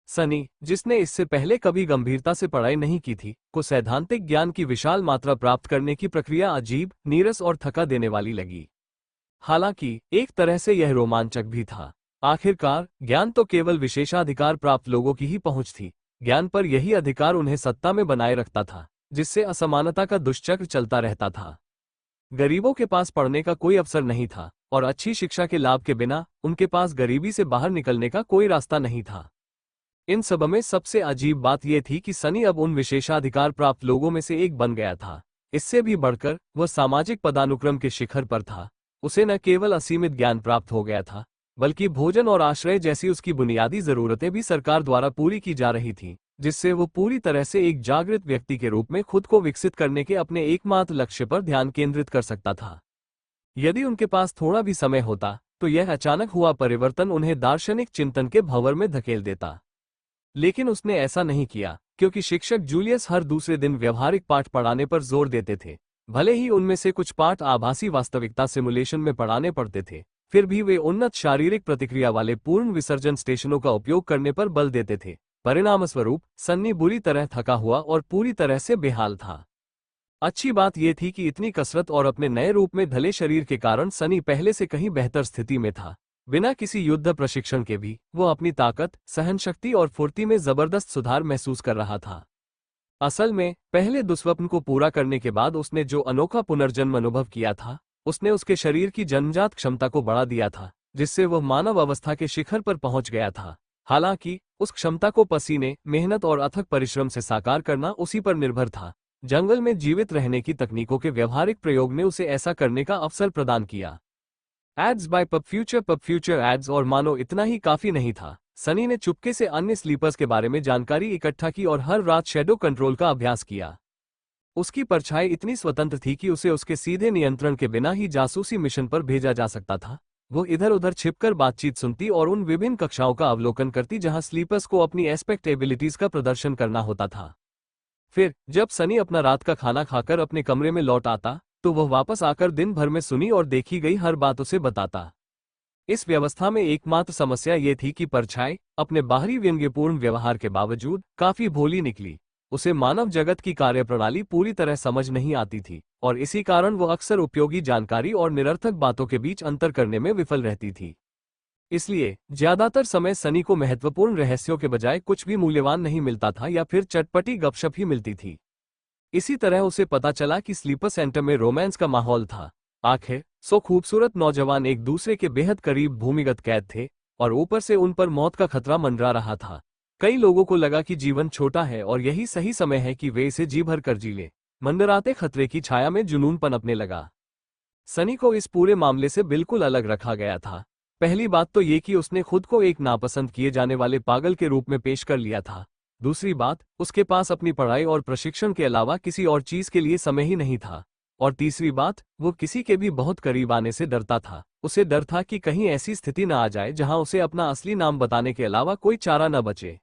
Speaker 1: सनी, जिसने इससे पहले कभी गंभीरता से पढ़ाई नहीं की थी, को सैद्धांतिक ज्ञान की विशाल मात्रा प्राप्त करने की प्रक्रिया अजीब, नीरस और थका देने वाली लगी। हालांकि एक तरह से यह रोमांचक भी था। आखिरकार ज्ञान तो केवल विशेषाधिकार प्राप्त लोगों की ही पहुंच थी। ज्ञान पर यही अधिकार उन्हें सत्ता में बनाए रखता था, जिससे असमानता का दुष्चक्र चलता रहता था। गरीबों के पास पढ़ने का कोई अवसर नहीं था और अच्छी शिक्षा के लाभ के बिना उनके पास गरीबी से बाहर निकलने का कोई रास्ता नहीं था। इन सब में सबसे अजीब बात यह थी कि सनी अब उन विशेषाधिकार प्राप्त लोगों में से एक बन गया था। इससे भी बढ़कर वह सामाजिक पदानुक्रम के शिखर पर था। उसे न केवल असीमित ज्ञान प्राप्त हो गया था, बल्कि भोजन और आश्रय जैसी उसकी बुनियादी जरूरतें भी सरकार द्वारा पूरी की जा रही थीं, जिससे वो पूरी तरह से एक जागृत व्यक्ति के रूप में खुद को विकसित करने के अपने एकमात्र लक्ष्य पर ध्यान केंद्रित कर सकता था। यदि उनके पास थोड़ा भी समय होता तो यह अचानक हुआ परिवर्तन उन्हें दार्शनिक चिंतन के भंवर में धकेल देता। लेकिन उसने ऐसा नहीं किया, क्योंकि शिक्षक जूलियस हर दूसरे दिन व्यवहारिक पाठ पढ़ाने पर जोर देते थे। भले ही उनमें से कुछ पाठ आभासी वास्तविकता सिमुलेशन में पढ़ाने पड़ते थे, फिर भी वे उन्नत शारीरिक प्रतिक्रिया वाले पूर्ण विसर्जन स्टेशनों का उपयोग करने पर बल देते थे। परिणामस्वरूप सन्नी बुरी तरह थका हुआ और पूरी तरह से बेहाल था। अच्छी बात यह थी कि इतनी कसरत और अपने नए रूप में ढले शरीर के कारण सनी पहले से कहीं बेहतर स्थिति में था। बिना किसी युद्ध प्रशिक्षण के भी वो अपनी ताकत, सहनशक्ति और फुर्ती में जबरदस्त सुधार महसूस कर रहा था। असल में पहले दुस्वप्न को पूरा करने के बाद उसने जो अनोखा पुनर्जन्म अनुभव किया था, उसने उसके शरीर की जन्मजात क्षमता को बढ़ा दिया था, जिससे वह मानव अवस्था के शिखर पर पहुंच गया था। हालांकि उस क्षमता को पसीने, मेहनत और अथक परिश्रम से साकार करना उसी पर निर्भर था। जंगल में जीवित रहने की तकनीकों के व्यवहारिक प्रयोग ने उसे ऐसा करने का अवसर प्रदान किया। Ads bye pub future ads, और मानो इतना ही काफी नहीं था, सनी ने चुपके से अन्य स्लीपर्स के बारे में जानकारी इकट्ठा की और हर रात शैडो कंट्रोल का अभ्यास किया। उसकी परछाई इतनी स्वतंत्र थी कि उसे उसके सीधे नियंत्रण के बिना ही जासूसी मिशन पर भेजा जा सकता था। वो इधर उधर छिपकर बातचीत सुनती और उन विभिन्न कक्षाओं का अवलोकन करती जहां स्लीपर्स को अपनी एस्पेक्ट एबिलिटीज का प्रदर्शन करना होता था। फिर जब सनी अपना रात का खाना खाकर अपने कमरे में लौट आता तो वह वापस आकर दिन भर में सुनी और देखी गई हर बात उसे बताता। इस व्यवस्था में एकमात्र समस्या ये थी कि परछाई अपने बाहरी व्यंग्यपूर्ण व्यवहार के बावजूद काफी भोली निकली। उसे मानव जगत की कार्यप्रणाली पूरी तरह समझ नहीं आती थी और इसी कारण वो अक्सर उपयोगी जानकारी और निरर्थक बातों के बीच अंतर करने में विफल रहती थी। इसलिए ज्यादातर समय सनी को महत्वपूर्ण रहस्यों के बजाय कुछ भी मूल्यवान नहीं मिलता था या फिर चटपटी गपशप ही मिलती थी। इसी तरह उसे पता चला कि स्लीपर सेंटर में रोमांस का माहौल था। आखिर सो खूबसूरत नौजवान एक दूसरे के बेहद करीब भूमिगत कैद थे और ऊपर से उन पर मौत का खतरा मंडरा रहा था। कई लोगों को लगा कि जीवन छोटा है और यही सही समय है कि वे इसे जी भर कर जी ले। मंडराते खतरे की छाया में जुनून पनपने लगा। सनी को इस पूरे मामले से बिल्कुल अलग रखा गया था। पहली बात तो ये कि उसने खुद को एक नापसंद किए जाने वाले पागल के रूप में पेश कर लिया था। दूसरी बात, उसके पास अपनी पढ़ाई और प्रशिक्षण के अलावा किसी और चीज के लिए समय ही नहीं था। और तीसरी बात, वो किसी के भी बहुत करीब आने से डरता था। उसे डर था कि कहीं ऐसी स्थिति न आ जाए जहां उसे अपना असली नाम बताने के अलावा कोई चारा न बचे।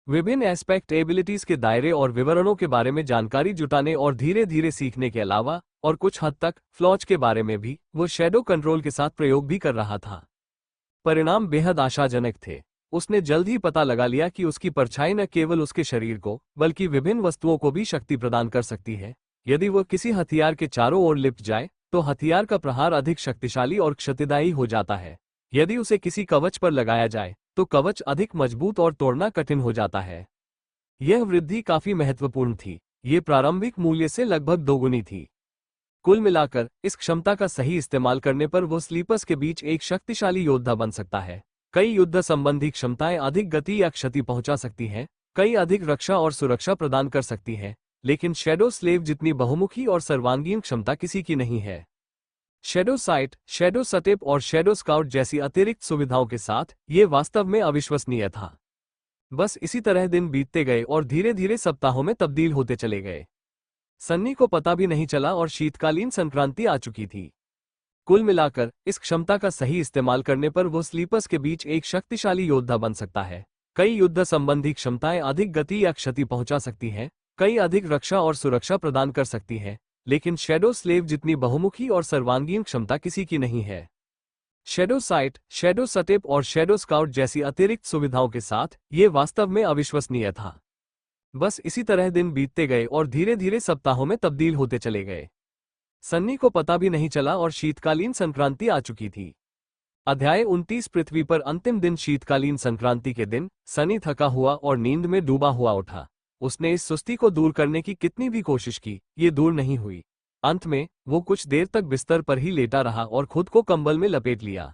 Speaker 1: विभिन्न एस्पेक्ट एबिलिटीज के दायरे और विवरणों के बारे में जानकारी जुटाने और धीरे धीरे सीखने के अलावा और कुछ हद तक फ्लॉज के बारे में भी वो शैडो कंट्रोल के साथ प्रयोग भी कर रहा था। परिणाम बेहद आशाजनक थे। उसने जल्द ही पता लगा लिया कि उसकी परछाई न केवल उसके शरीर को बल्कि विभिन्न वस्तुओं को भी शक्ति प्रदान कर सकती है। यदि वह किसी हथियार के चारों ओर लिपट जाए तो हथियार का प्रहार अधिक शक्तिशाली और क्षतिदायी हो जाता है। यदि उसे किसी कवच पर लगाया जाए तो कवच अधिक मजबूत और तोड़ना कठिन हो जाता है। यह वृद्धि काफी महत्वपूर्ण थी। ये प्रारंभिक मूल्य से लगभग दोगुनी थी। कुल मिलाकर इस क्षमता का सही इस्तेमाल करने पर वो स्लीपर्स के बीच एक शक्तिशाली योद्धा बन सकता है। कई युद्ध संबंधी क्षमताएं अधिक गति या क्षति पहुंचा सकती हैं, कई अधिक रक्षा और सुरक्षा प्रदान कर सकती हैं, लेकिन शैडो स्लेव जितनी बहुमुखी और सर्वांगीण क्षमता किसी की नहीं है। शैडो साइट, शैडो सटेप और शैडो स्काउट जैसी अतिरिक्त सुविधाओं के साथ ये वास्तव में अविश्वसनीय था। बस इसी तरह दिन बीतते गए और धीरे धीरे सप्ताहों में तब्दील होते चले गए। सन्नी को पता भी नहीं चला और शीतकालीन संक्रांति आ चुकी थी। कुल मिलाकर इस क्षमता का सही इस्तेमाल करने पर वो स्लीपर्स के बीच एक शक्तिशाली योद्धा बन सकता है। कई युद्ध संबंधी क्षमताएं अधिक गति या क्षति पहुंचा सकती हैं, कई अधिक रक्षा और सुरक्षा प्रदान कर सकती हैं, लेकिन शैडो स्लेव जितनी बहुमुखी और सर्वांगीण क्षमता किसी की नहीं है। शैडो साइट, शैडो सटेप और शैडो स्काउट जैसी अतिरिक्त सुविधाओं के साथ ये वास्तव में अविश्वसनीय था। बस इसी तरह दिन बीतते गए और धीरे धीरे सप्ताहों में तब्दील होते चले गए। सन्नी को पता भी नहीं चला और शीतकालीन संक्रांति आ चुकी थी। अध्याय 29 पृथ्वी पर अंतिम दिन शीतकालीन संक्रांति के दिन सनी थका हुआ और नींद में डूबा हुआ उठा। उसने इस सुस्ती को दूर करने की कितनी भी कोशिश की, ये दूर नहीं हुई। अंत में वो कुछ देर तक बिस्तर पर ही लेटा रहा और खुद को कंबल में लपेट लिया।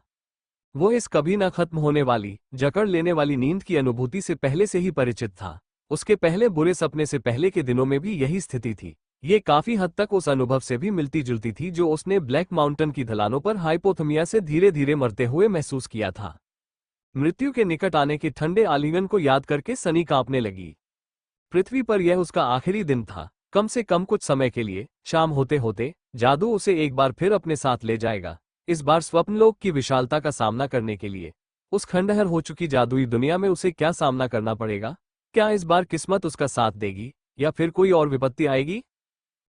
Speaker 1: वो इस कभी न खत्म होने वाली, जकड़ लेने वाली नींद की अनुभूति से पहले से ही परिचित था। उसके पहले बुरे सपने से पहले के दिनों में भी यही स्थिति थी। ये काफी हद तक उस अनुभव से भी मिलती जुलती थी जो उसने ब्लैक माउंटेन की ढलानों पर हाइपोथर्मिया से धीरे धीरे मरते हुए महसूस किया था। मृत्यु के निकट आने के ठंडे आलिंगन को याद करके सनी कांपने लगी। पृथ्वी पर यह उसका आखिरी दिन था, कम से कम कुछ समय के लिए। शाम होते होते जादू उसे एक बार फिर अपने साथ ले जाएगा, इस बार स्वप्नलोक की विशालता का सामना करने के लिए। उस खंडहर हो चुकी जादुई दुनिया में उसे क्या सामना करना पड़ेगा? क्या इस बार किस्मत उसका साथ देगी या फिर कोई और विपत्ति आएगी?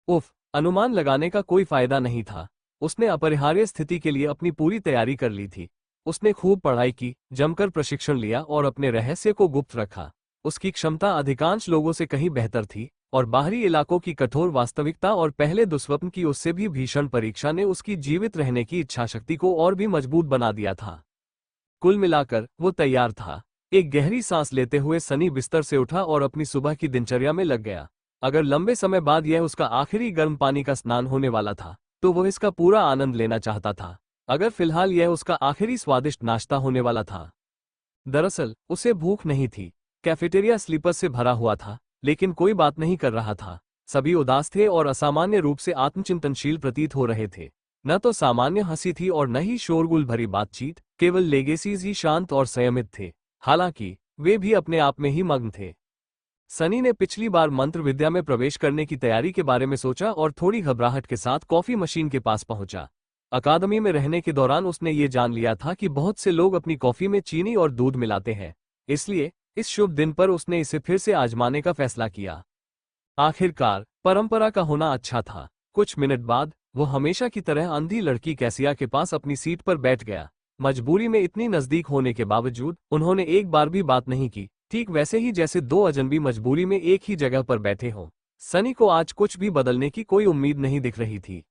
Speaker 1: उफ, अनुमान लगाने का कोई फायदा नहीं था। उसने अपरिहार्य स्थिति के लिए अपनी पूरी तैयारी कर ली थी। उसने खूब पढ़ाई की, जमकर प्रशिक्षण लिया और अपने रहस्य को गुप्त रखा। उसकी क्षमता अधिकांश लोगों से कहीं बेहतर थी और बाहरी इलाकों की कठोर वास्तविकता और पहले दुस्वप्न की उससे भी भीषण परीक्षा ने उसकी जीवित रहने की इच्छाशक्ति को और भी मजबूत बना दिया था। कुल मिलाकर वो तैयार था। एक गहरी सांस लेते हुए सनी बिस्तर से उठा और अपनी सुबह की दिनचर्या में लग गया। अगर लंबे समय बाद यह उसका आखिरी गर्म पानी का स्नान होने वाला था तो वह इसका पूरा आनंद लेना चाहता था। अगर फिलहाल यह उसका आखिरी स्वादिष्ट नाश्ता होने वाला था। दरअसल उसे भूख नहीं थी। कैफेटेरिया स्लीपर्स से भरा हुआ था, लेकिन कोई बात नहीं कर रहा था। सभी उदास थे और असामान्य रूप से आत्मचिंतनशील प्रतीत हो रहे थे। न तो सामान्य हंसी थी और न ही शोरगुल भरी बातचीत, केवल लेगेसीज ही शांत और संयमित थे। हालांकि वे भी अपने आप में ही मग्न थे। सनी ने पिछली बार मंत्र विद्या में प्रवेश करने की तैयारी के बारे में सोचा और थोड़ी घबराहट के साथ कॉफी मशीन के पास पहुंचा। अकादमी में रहने के दौरान उसने ये जान लिया था कि बहुत से लोग अपनी कॉफी में चीनी और दूध मिलाते हैं, इसलिए इस शुभ दिन पर उसने इसे फिर से आजमाने का फैसला किया। आखिरकार परंपरा का होना अच्छा था। कुछ मिनट बाद वो हमेशा की तरह अंधी लड़की कैसिया के पास अपनी सीट पर बैठ गया। मजबूरी में इतनी नजदीक होने के बावजूद उन्होंने एक बार भी बात नहीं की, ठीक वैसे ही जैसे दो अजनबी मजबूरी में एक ही जगह पर बैठे हों। सनी को आज कुछ भी बदलने की कोई उम्मीद नहीं दिख रही थी।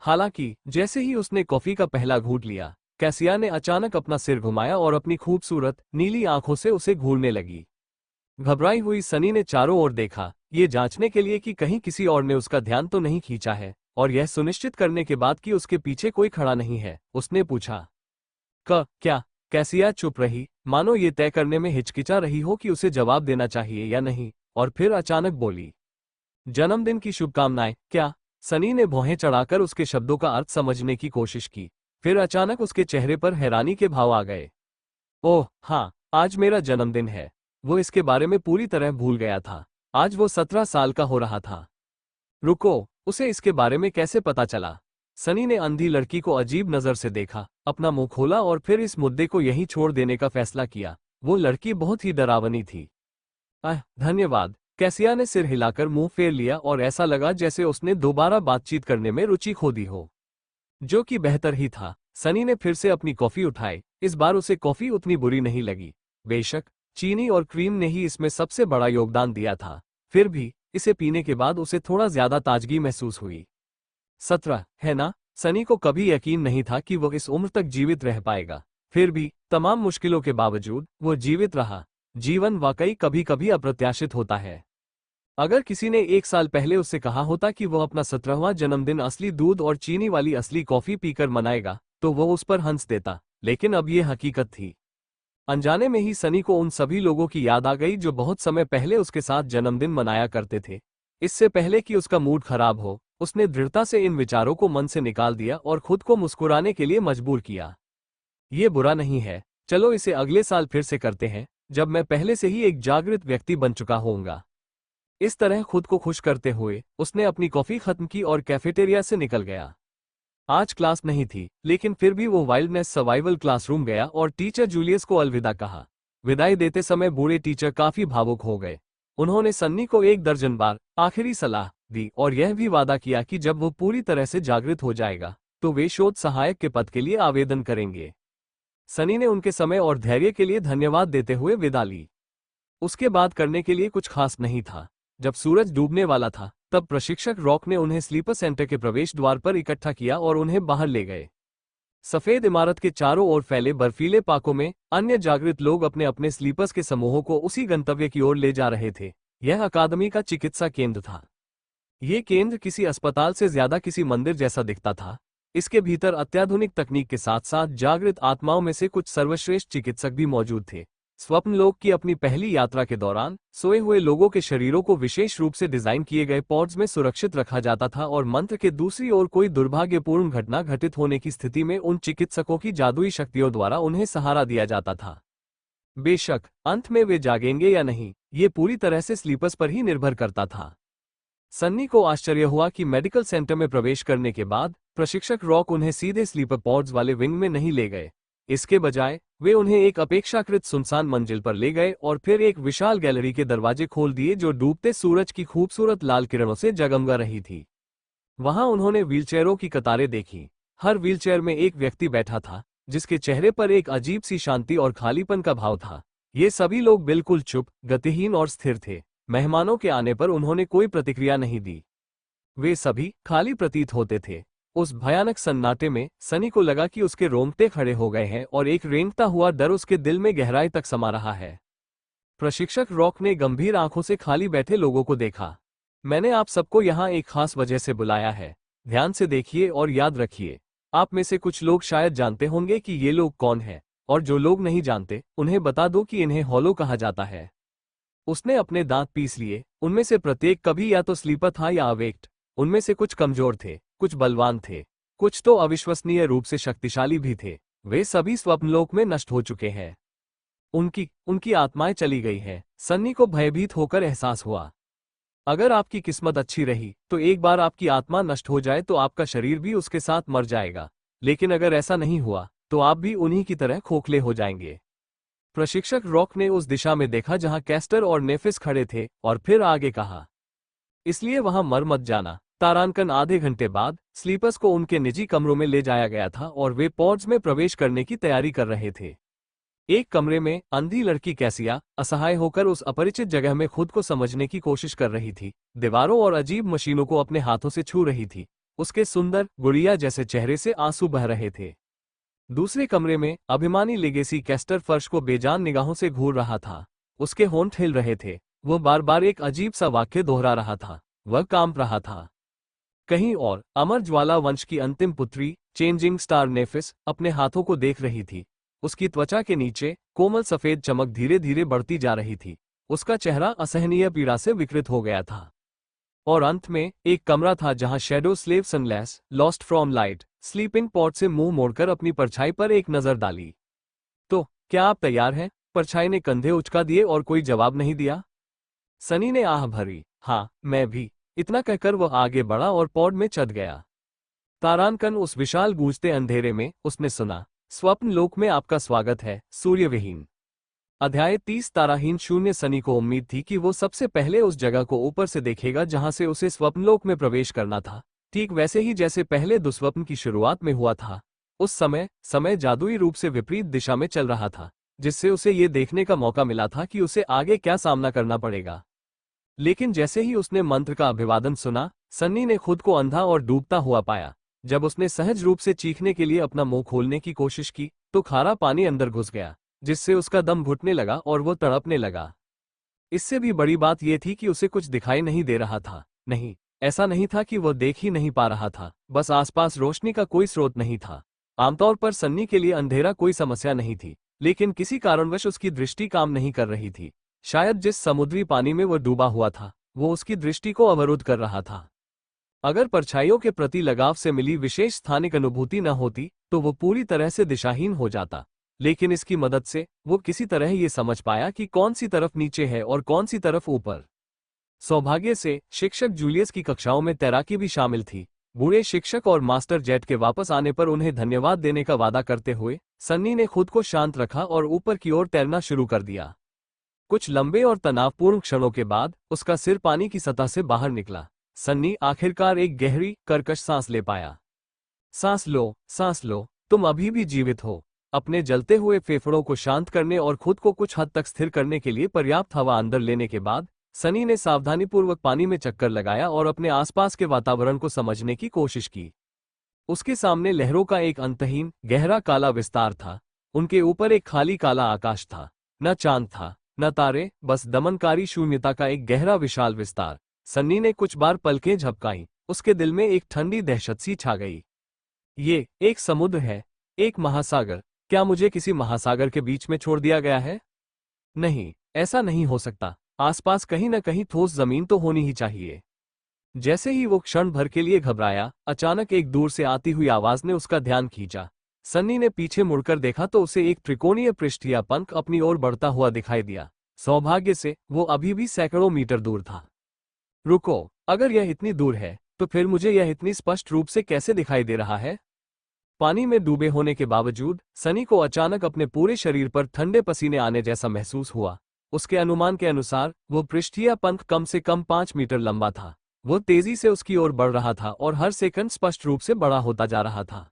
Speaker 1: हालांकि जैसे ही उसने कॉफी का पहला घूंट लिया, कैसिया ने अचानक अपना सिर घुमाया और अपनी खूबसूरत नीली आंखों से उसे घूरने लगी। घबराई हुई सनी ने चारों ओर देखा, ये जांचने के लिए कि कहीं किसी और ने उसका ध्यान तो नहीं खींचा है, और यह सुनिश्चित करने के बाद कि उसके पीछे कोई खड़ा नहीं है, उसने पूछा, क्या? कैसिया चुप रही, मानो ये तय करने में हिचकिचा रही हो कि उसे जवाब देना चाहिए या नहीं, और फिर अचानक बोली, जन्मदिन की शुभकामनाएं। क्या? सनी ने भौहें चढ़ाकर उसके शब्दों का अर्थ समझने की कोशिश की, फिर अचानक उसके चेहरे पर हैरानी के भाव आ गए। ओह हाँ, आज मेरा जन्मदिन है। वो इसके बारे में पूरी तरह भूल गया था। आज वो 17 साल का हो रहा था। रुको, उसे इसके बारे में कैसे पता चला? सनी ने अंधी लड़की को अजीब नजर से देखा, अपना मुंह खोला और फिर इस मुद्दे को यहीं छोड़ देने का फैसला किया। वो लड़की बहुत ही डरावनी थी। धन्यवाद। कैसिया ने सिर हिलाकर मुंह फेर लिया और ऐसा लगा जैसे उसने दोबारा बातचीत करने में रुचि खो दी हो, जो कि बेहतर ही था। सनी ने फिर से अपनी कॉफी उठाई। इस बार उसे कॉफी उतनी बुरी नहीं लगी। बेशक चीनी और क्रीम ने ही इसमें सबसे बड़ा योगदान दिया था, फिर भी इसे पीने के बाद उसे थोड़ा ज्यादा ताजगी महसूस हुई। 17 है ना? सनी को कभी यकीन नहीं था कि वो इस उम्र तक जीवित रह पाएगा। फिर भी तमाम मुश्किलों के बावजूद वो जीवित रहा। जीवन वाकई कभी कभी अप्रत्याशित होता है। अगर किसी ने 1 साल पहले उससे कहा होता कि वह अपना 17वां जन्मदिन असली दूध और चीनी वाली असली कॉफी पीकर मनाएगा, तो वो उस पर हंस देता, लेकिन अब ये हकीकत थी। अनजाने में ही सनी को उन सभी लोगों की याद आ गई जो बहुत समय पहले उसके साथ जन्मदिन मनाया करते थे। इससे पहले कि उसका मूड खराब हो, उसने दृढ़ता से इन विचारों को मन से निकाल दिया और खुद को मुस्कुराने के लिए मजबूर किया। ये बुरा नहीं है, चलो इसे अगले साल फिर से करते हैं, जब मैं पहले से ही एक जागृत व्यक्ति बन चुका होऊंगा। इस तरह खुद को खुश करते हुए उसने अपनी कॉफी खत्म की और कैफेटेरिया से निकल गया। आज क्लास नहीं थी, लेकिन फिर भी वो वाइल्डनेस सर्वाइवल क्लासरूम गया और टीचर जूलियस को अलविदा कहा। विदाई देते समय बूढ़े टीचर काफी भावुक हो गए। उन्होंने सन्नी को 1 दर्जन बार आखिरी सलाह दी और यह भी वादा किया कि जब वो पूरी तरह से जागृत हो जाएगा तो वे शोध सहायक के पद के लिए आवेदन करेंगे। सनी ने उनके समय और धैर्य के लिए धन्यवाद देते हुए विदा ली। उसके बाद करने के लिए कुछ खास नहीं था। जब सूरज डूबने वाला था, तब प्रशिक्षक रॉक ने उन्हें स्लीपर सेंटर के प्रवेश द्वार पर इकट्ठा किया और उन्हें बाहर ले गए। सफेद इमारत के चारों ओर फैले बर्फीले पाकों में अन्य जागृत लोग अपने अपने स्लीपर्स के समूहों को उसी गंतव्य की ओर ले जा रहे थे। यह अकादमी का चिकित्सा केंद्र था। ये केंद्र किसी अस्पताल से ज्यादा किसी मंदिर जैसा दिखता था। इसके भीतर अत्याधुनिक तकनीक के साथ साथ जागृत आत्माओं में से कुछ सर्वश्रेष्ठ चिकित्सक भी मौजूद थे। स्वप्नलोक की अपनी पहली यात्रा के दौरान सोए हुए लोगों के शरीरों को विशेष रूप से डिजाइन किए गए पॉड्स में सुरक्षित रखा जाता था और मंत्र के दूसरी ओर कोई दुर्भाग्यपूर्ण घटना घटित होने की स्थिति में उन चिकित्सकों की जादुई शक्तियों द्वारा उन्हें सहारा दिया जाता था। बेशक अंत में वे जागेंगे या नहीं, ये पूरी तरह से स्लीपर्स पर ही निर्भर करता था। सन्नी को आश्चर्य हुआ कि मेडिकल सेंटर में प्रवेश करने के बाद प्रशिक्षक रॉक उन्हें सीधे स्लीपर पॉड्स वाले विंग में नहीं ले गए। इसके बजाय वे उन्हें एक अपेक्षाकृत सुनसान मंजिल पर ले गए और फिर एक विशाल गैलरी के दरवाजे खोल दिए जो डूबते सूरज की खूबसूरत लाल किरणों से जगमगा रही थी। वहां उन्होंने व्हीलचेयरों की कतारें देखी। हर व्हीलचेयर में एक व्यक्ति बैठा था, जिसके चेहरे पर एक अजीब सी शांति और खालीपन का भाव था। ये सभी लोग बिल्कुल चुप, गतिहीन और स्थिर थे। मेहमानों के आने पर उन्होंने कोई प्रतिक्रिया नहीं दी। वे सभी खाली प्रतीत होते थे। उस भयानक सन्नाटे में सनी को लगा कि उसके रोंगटे खड़े हो गए हैं और एक रेंगता हुआ डर उसके दिल में गहराई तक समा रहा है। प्रशिक्षक रॉक ने गंभीर आंखों से खाली बैठे लोगों को देखा। मैंने आप सबको यहाँ एक खास वजह से बुलाया है। ध्यान से देखिए और याद रखिए, आप में से कुछ लोग शायद जानते होंगे कि ये लोग कौन हैं, और जो लोग नहीं जानते उन्हें बता दो कि इन्हें हॉलो कहा जाता है। उसने अपने दांत पीस लिए। उनमें से प्रत्येक कभी या तो स्लीपर था या अवेक्ट। उनमें से कुछ कमजोर थे, कुछ बलवान थे, कुछ तो अविश्वसनीय रूप से शक्तिशाली भी थे। वे सभी स्वप्नलोक में नष्ट हो चुके हैं। उनकी उनकी आत्माएं चली गई हैं। सन्नी को भयभीत होकर एहसास हुआ। अगर आपकी किस्मत अच्छी रही तो एक बार आपकी आत्मा नष्ट हो जाए तो आपका शरीर भी उसके साथ मर जाएगा, लेकिन अगर ऐसा नहीं हुआ तो आप भी उन्हीं की तरह खोखले हो जाएंगे। प्रशिक्षक रॉक ने उस दिशा में देखा जहां कैस्टर और नेफिस खड़े थे और फिर आगे कहा, इसलिए वहां मर मत जाना। तारांकन आधे घंटे बाद स्लीपर्स को उनके निजी कमरों में ले जाया गया था और वे पॉड्स में प्रवेश करने की तैयारी कर रहे थे। एक कमरे में अंधी लड़की कैसिया असहाय होकर उस अपरिचित जगह में खुद को समझने की कोशिश कर रही थी, दीवारों और अजीब मशीनों को अपने हाथों से छू रही थी। उसके सुंदर गुड़िया जैसे चेहरे से आंसू बह रहे थे। दूसरे कमरे में अभिमानी लेगेसी कैस्टर फर्श को बेजान निगाहों से घूर रहा था। उसके होंठ हिल रहे थे, वो बार बार एक अजीब सा वाक्य दोहरा रहा था, वह कांप रहा था। कहीं और अमर ज्वाला वंश की अंतिम पुत्री चेंजिंग स्टार नेफिस अपने हाथों को देख रही थी। उसकी त्वचा के नीचे कोमल सफेद चमक धीरे धीरे बढ़ती जा रही थी। उसका चेहरा असहनीय पीड़ा से विकृत हो गया था। और अंत में एक कमरा था जहां shadow slave sunless lost from light sleeping pod से मुंह मोड़कर अपनी परछाई पर एक नजर डाली। तो क्या आप तैयार हैं? परछाई ने कंधे उचका दिए और कोई जवाब नहीं दिया। सनी ने आह भरी, हाँ मैं भी। इतना कहकर वह आगे बढ़ा और पॉड में चढ़ गया। तारांकन उस विशाल गूंजते अंधेरे में उसने सुना, स्वप्न लोक में आपका स्वागत है सूर्यविहीन। अध्याय 30 ताराहीन शून्य। सनी को उम्मीद थी कि वो सबसे पहले उस जगह को ऊपर से देखेगा जहां से उसे स्वप्नलोक में प्रवेश करना था, ठीक वैसे ही जैसे पहले दुस्वप्न की शुरुआत में हुआ था। उस समय जादुई रूप से विपरीत दिशा में चल रहा था, जिससे उसे ये देखने का मौका मिला था कि उसे आगे क्या सामना करना पड़ेगा। लेकिन जैसे ही उसने मंत्र का अभिवादन सुना, सन्नी ने खुद को अंधा और डूबता हुआ पाया। जब उसने सहज रूप से चीखने के लिए अपना मुंह खोलने की कोशिश की तो खारा पानी अंदर घुस गया, जिससे उसका दम घुटने लगा और वो तड़पने लगा। इससे भी बड़ी बात यह थी कि उसे कुछ दिखाई नहीं दे रहा था। नहीं, ऐसा नहीं था कि वह देख ही नहीं पा रहा था, बस आसपास रोशनी का कोई स्रोत नहीं था। आमतौर पर सन्नी के लिए अंधेरा कोई समस्या नहीं थी, लेकिन किसी कारणवश उसकी दृष्टि काम नहीं कर रही थी। शायद जिस समुद्री पानी में वह डूबा हुआ था वो उसकी दृष्टि को अवरुद्ध कर रहा था। अगर परछाइयों के प्रति लगाव से मिली विशेष स्थानिक अनुभूति न होती तो वो पूरी तरह से दिशाहीन हो जाता, लेकिन इसकी मदद से वो किसी तरह ये समझ पाया कि कौन सी तरफ नीचे है और कौन सी तरफ ऊपर। सौभाग्य से शिक्षक जूलियस की कक्षाओं में तैराकी भी शामिल थी। बूढ़े शिक्षक और मास्टर जेट के वापस आने पर उन्हें धन्यवाद देने का वादा करते हुए सन्नी ने खुद को शांत रखा और ऊपर की ओर तैरना शुरू कर दिया। कुछ लंबे और तनावपूर्ण क्षणों के बाद उसका सिर पानी की सतह से बाहर निकला। सन्नी आखिरकार एक गहरी कर्कश सांस ले पाया। सांस लो, तुम अभी भी जीवित हो। अपने जलते हुए फेफड़ों को शांत करने और खुद को कुछ हद तक स्थिर करने के लिए पर्याप्त हवा अंदर लेने के बाद सनी ने सावधानीपूर्वक पानी में चक्कर लगाया और अपने आसपास के वातावरण को समझने की कोशिश की। उसके सामने लहरों का एक अंतहीन गहरा काला विस्तार था। उनके ऊपर एक खाली काला आकाश था, न चांद था न तारे, बस दमनकारी शून्यता का एक गहरा विशाल विस्तार। सन्नी ने कुछ बार पलकें झपकाईं, उसके दिल में एक ठंडी दहशत सी छा गई। ये एक समुद्र है, एक महासागर। क्या मुझे किसी महासागर के बीच में छोड़ दिया गया है? नहीं, ऐसा नहीं हो सकता। आसपास कहीं न कहीं ठोस जमीन तो होनी ही चाहिए। जैसे ही वो क्षण भर के लिए घबराया, अचानक एक दूर से आती हुई आवाज ने उसका ध्यान खींचा। सन्नी ने पीछे मुड़कर देखा तो उसे एक त्रिकोणीय पृष्ठ या पंख अपनी ओर बढ़ता हुआ दिखाई दिया। सौभाग्य से वो अभी भी सैकड़ों मीटर दूर था। रुको, अगर यह इतनी दूर है तो फिर मुझे यह इतनी स्पष्ट रूप से कैसे दिखाई दे रहा है? पानी में डूबे होने के बावजूद सनी को अचानक अपने पूरे शरीर पर ठंडे पसीने आने जैसा महसूस हुआ। उसके अनुमान के अनुसार वो पृष्ठीय पंख कम से कम 5 मीटर लंबा था। वो तेजी से उसकी ओर बढ़ रहा था और हर सेकंड स्पष्ट रूप से बड़ा होता जा रहा था।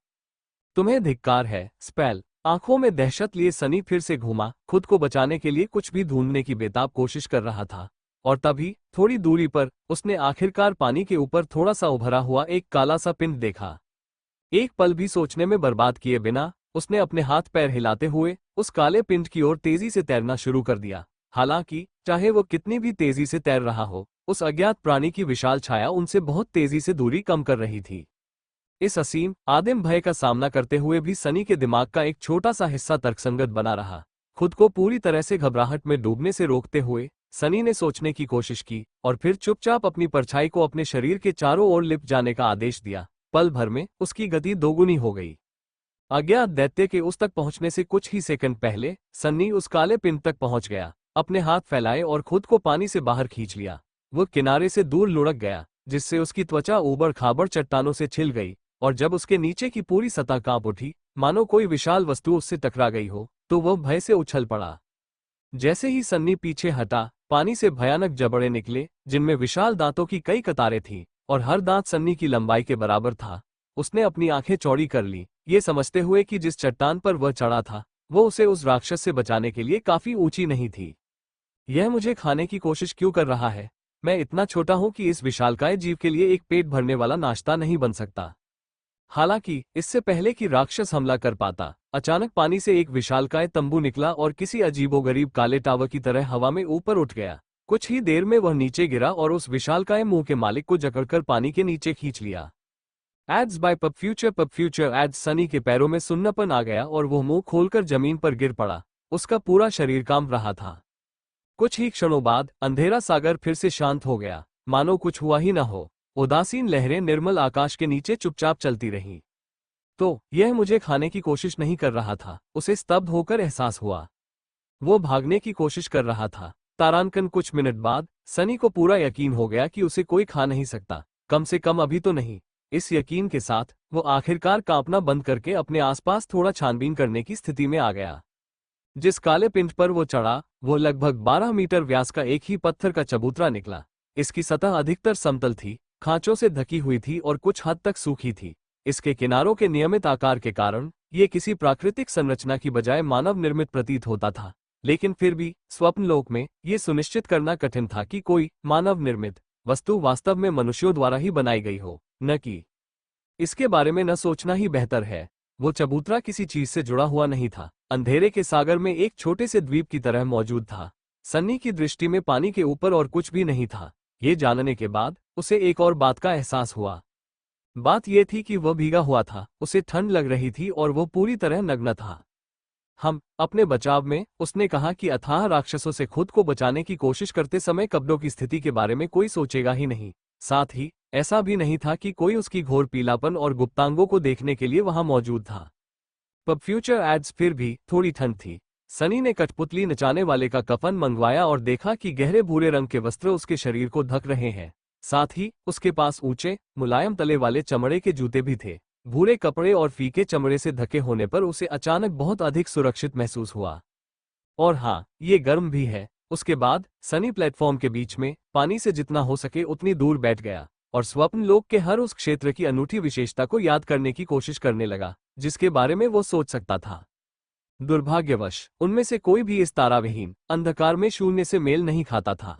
Speaker 1: तुम्हें धिक्कार है, स्पेल। आंखों में दहशत लिए सनी फिर से घूमा, खुद को बचाने के लिए कुछ भी ढूंढने की बेताब कोशिश कर रहा था। और तभी थोड़ी दूरी पर उसने आखिरकार पानी के ऊपर थोड़ा सा उभरा हुआ एक काला सा पिंड देखा। एक पल भी सोचने में बर्बाद किए बिना उसने अपने हाथ पैर हिलाते हुए उस काले पिंड की ओर तेजी से तैरना शुरू कर दिया। हालांकि चाहे वो कितनी भी तेजी से तैर रहा हो, उस अज्ञात प्राणी की विशाल छाया उनसे बहुत तेजी से दूरी कम कर रही थी। इस असीम आदिम भय का सामना करते हुए भी सनी के दिमाग का एक छोटा सा हिस्सा तर्कसंगत बना रहा। खुद को पूरी तरह से घबराहट में डूबने से रोकते हुए सनी ने सोचने की कोशिश की और फिर चुपचाप अपनी परछाई को अपने शरीर के चारों ओर लिपट जाने का आदेश दिया। पल भर में उसकी गति दोगुनी हो गई। अज्ञात दैत्य के उस तक पहुंचने से कुछ ही सेकंड पहले सन्नी उस काले पिंड तक पहुंच गया, अपने हाथ फैलाए और खुद को पानी से बाहर खींच लिया। वो किनारे से दूर लुढ़क गया, जिससे उसकी त्वचा ऊबड़ खाबड़ चट्टानों से छिल गई, और जब उसके नीचे की पूरी सतह कांप उठी, मानो कोई विशाल वस्तु उससे टकरा गई हो, तो वह भय से उछल पड़ा। जैसे ही सन्नी पीछे हटा, पानी से भयानक जबड़े निकले, जिनमें विशाल दांतों की कई कतारें थीं, और हर दांत सन्नी की लंबाई के बराबर था। उसने अपनी आंखें चौड़ी कर ली, ये समझते हुए कि जिस चट्टान पर वह चढ़ा था, वो उसे उस राक्षस से बचाने के लिए काफी ऊंची नहीं थी। यह मुझे खाने की कोशिश क्यों कर रहा है? मैं इतना छोटा हूं कि इस विशालकाय जीव के लिए एक पेट भरने वाला नाश्ता नहीं बन सकता। हालांकि इससे पहले कि राक्षस हमला कर पाता, अचानक पानी से एक विशालकाय तंबू निकला और किसी अजीबोगरीब काले टावर की तरह हवा में ऊपर उठ गया। कुछ ही देर में वह नीचे गिरा और उस विशालकाय मुंह के मालिक को जकड़कर पानी के नीचे खींच लिया। Ads bye pub future ads. Sunny के पैरों में सुन्नापन आ गया और वह मुंह खोलकर जमीन पर गिर पड़ा। उसका पूरा शरीर कांप रहा था। कुछ ही क्षणों बाद अंधेरा सागर फिर से शांत हो गया, मानो कुछ हुआ ही न हो। उदासीन लहरें निर्मल आकाश के नीचे चुपचाप चलती रहीं। तो यह मुझे खाने की कोशिश नहीं कर रहा था, उसे स्तब्ध होकर एहसास हुआ। वो भागने की कोशिश कर रहा था। तारांकन कुछ मिनट बाद सनी को पूरा यकीन हो गया कि उसे कोई खा नहीं सकता, कम से कम अभी तो नहीं। इस यकीन के साथ वो आखिरकार कांपना बंद करके अपने आसपास थोड़ा छानबीन करने की स्थिति में आ गया। जिस काले पिंड पर वो चढ़ा, वो लगभग 12 मीटर व्यास का एक ही पत्थर का चबूतरा निकला। इसकी सतह अधिकतर समतल थी, खांचों से ढकी हुई थी और कुछ हद तक सूखी थी। इसके किनारों के नियमित आकार के कारण ये किसी प्राकृतिक संरचना की बजाय मानव निर्मित प्रतीत होता था। लेकिन फिर भी स्वप्नलोक में ये सुनिश्चित करना कठिन था कि कोई मानव निर्मित वस्तु वास्तव में मनुष्यों द्वारा ही बनाई गई हो, न कि इसके बारे में न सोचना ही बेहतर है। वो चबूतरा किसी चीज से जुड़ा हुआ नहीं था, अंधेरे के सागर में एक छोटे से द्वीप की तरह मौजूद था। सन्नी की दृष्टि में पानी के ऊपर और कुछ भी नहीं था। ये जानने के बाद उसे एक और बात का एहसास हुआ। बात यह थी कि वह भीगा हुआ था, उसे ठंड लग रही थी और वो पूरी तरह नग्न था। हम अपने बचाव में, उसने कहा कि अथाह राक्षसों से खुद को बचाने की कोशिश करते समय कपड़ों की स्थिति के बारे में कोई सोचेगा ही नहीं। साथ ही ऐसा भी नहीं था कि कोई उसकी घोर पीलापन और गुप्तांगों को देखने के लिए वहां मौजूद था। Pub future ads. फिर भी थोड़ी ठंड थी। सनी ने कठपुतली नचाने वाले का कफन मंगवाया और देखा कि गहरे भूरे रंग के वस्त्र उसके शरीर को ढक रहे हैं। साथ ही उसके पास ऊंचे मुलायम तले वाले चमड़े के जूते भी थे। भूरे कपड़े और फीके चमड़े से ढके होने पर उसे अचानक बहुत अधिक सुरक्षित महसूस हुआ। और हाँ, ये गर्म भी है। उसके बाद सनी प्लेटफॉर्म के बीच में पानी से जितना हो सके उतनी दूर बैठ गया और स्वप्न लोक के हर उस क्षेत्र की अनूठी विशेषता को याद करने की कोशिश करने लगा जिसके बारे में वो सोच सकता था। दुर्भाग्यवश उनमें से कोई भी इस ताराविहीन अंधकार में शून्य से मेल नहीं खाता था।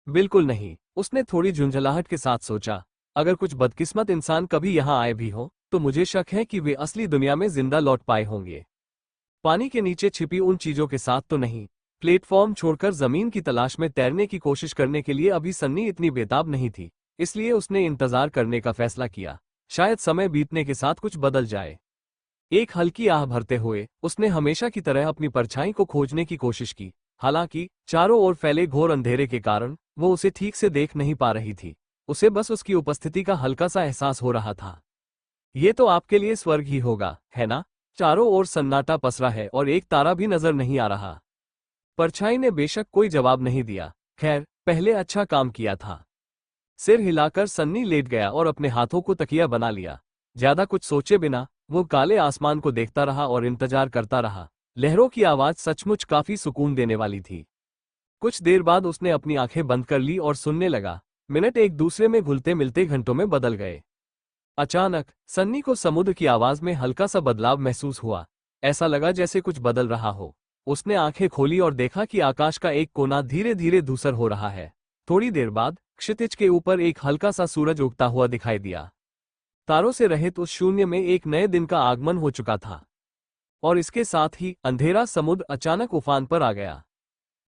Speaker 1: बिल्कुल नहीं, उसने थोड़ी झुंझलाहट के साथ सोचा। अगर कुछ बदकिस्मत इंसान कभी यहाँ आए भी हो, तो मुझे शक है कि वे असली दुनिया में जिंदा लौट पाए होंगे। पानी के नीचे छिपी उन चीजों के साथ तो नहीं। प्लेटफॉर्म छोड़कर जमीन की तलाश में तैरने की कोशिश करने के लिए अभी सन्नी इतनी बेताब नहीं थी, इसलिए उसने इंतजार करने का फैसला किया। शायद समय बीतने के साथ कुछ बदल जाए। एक हल्की आह भरते हुए उसने हमेशा की तरह अपनी परछाई को खोजने की कोशिश की। हालांकि चारों ओर फैले घोर अंधेरे के कारण वो उसे ठीक से देख नहीं पा रही थी। उसे बस उसकी उपस्थिति का हल्का सा एहसास हो रहा था। ये तो आपके लिए स्वर्ग ही होगा, है ना? चारों ओर सन्नाटा पसरा है और एक तारा भी नजर नहीं आ रहा। परछाई ने बेशक कोई जवाब नहीं दिया। खैर, पहले अच्छा काम किया था। सिर हिलाकर सन्नी लेट गया और अपने हाथों को तकिया बना लिया। ज्यादा कुछ सोचे बिना वो काले आसमान को देखता रहा और इंतजार करता रहा। लहरों की आवाज सचमुच काफी सुकून देने वाली थी। कुछ देर बाद उसने अपनी आंखें बंद कर ली और सुनने लगा। मिनट एक दूसरे में घुलते मिलते घंटों में बदल गए। अचानक सन्नी को समुद्र की आवाज में हल्का सा बदलाव महसूस हुआ। ऐसा लगा जैसे कुछ बदल रहा हो। उसने आंखें खोली और देखा कि आकाश का एक कोना धीरे धीरे धूसर हो रहा है। थोड़ी देर बाद क्षितिज के ऊपर एक हल्का सा सूरज उगता हुआ दिखाई दिया। तारों से रहित उस शून्य में एक नए दिन का आगमन हो चुका था। और इसके साथ ही अंधेरा समुद्र अचानक उफान पर आ गया।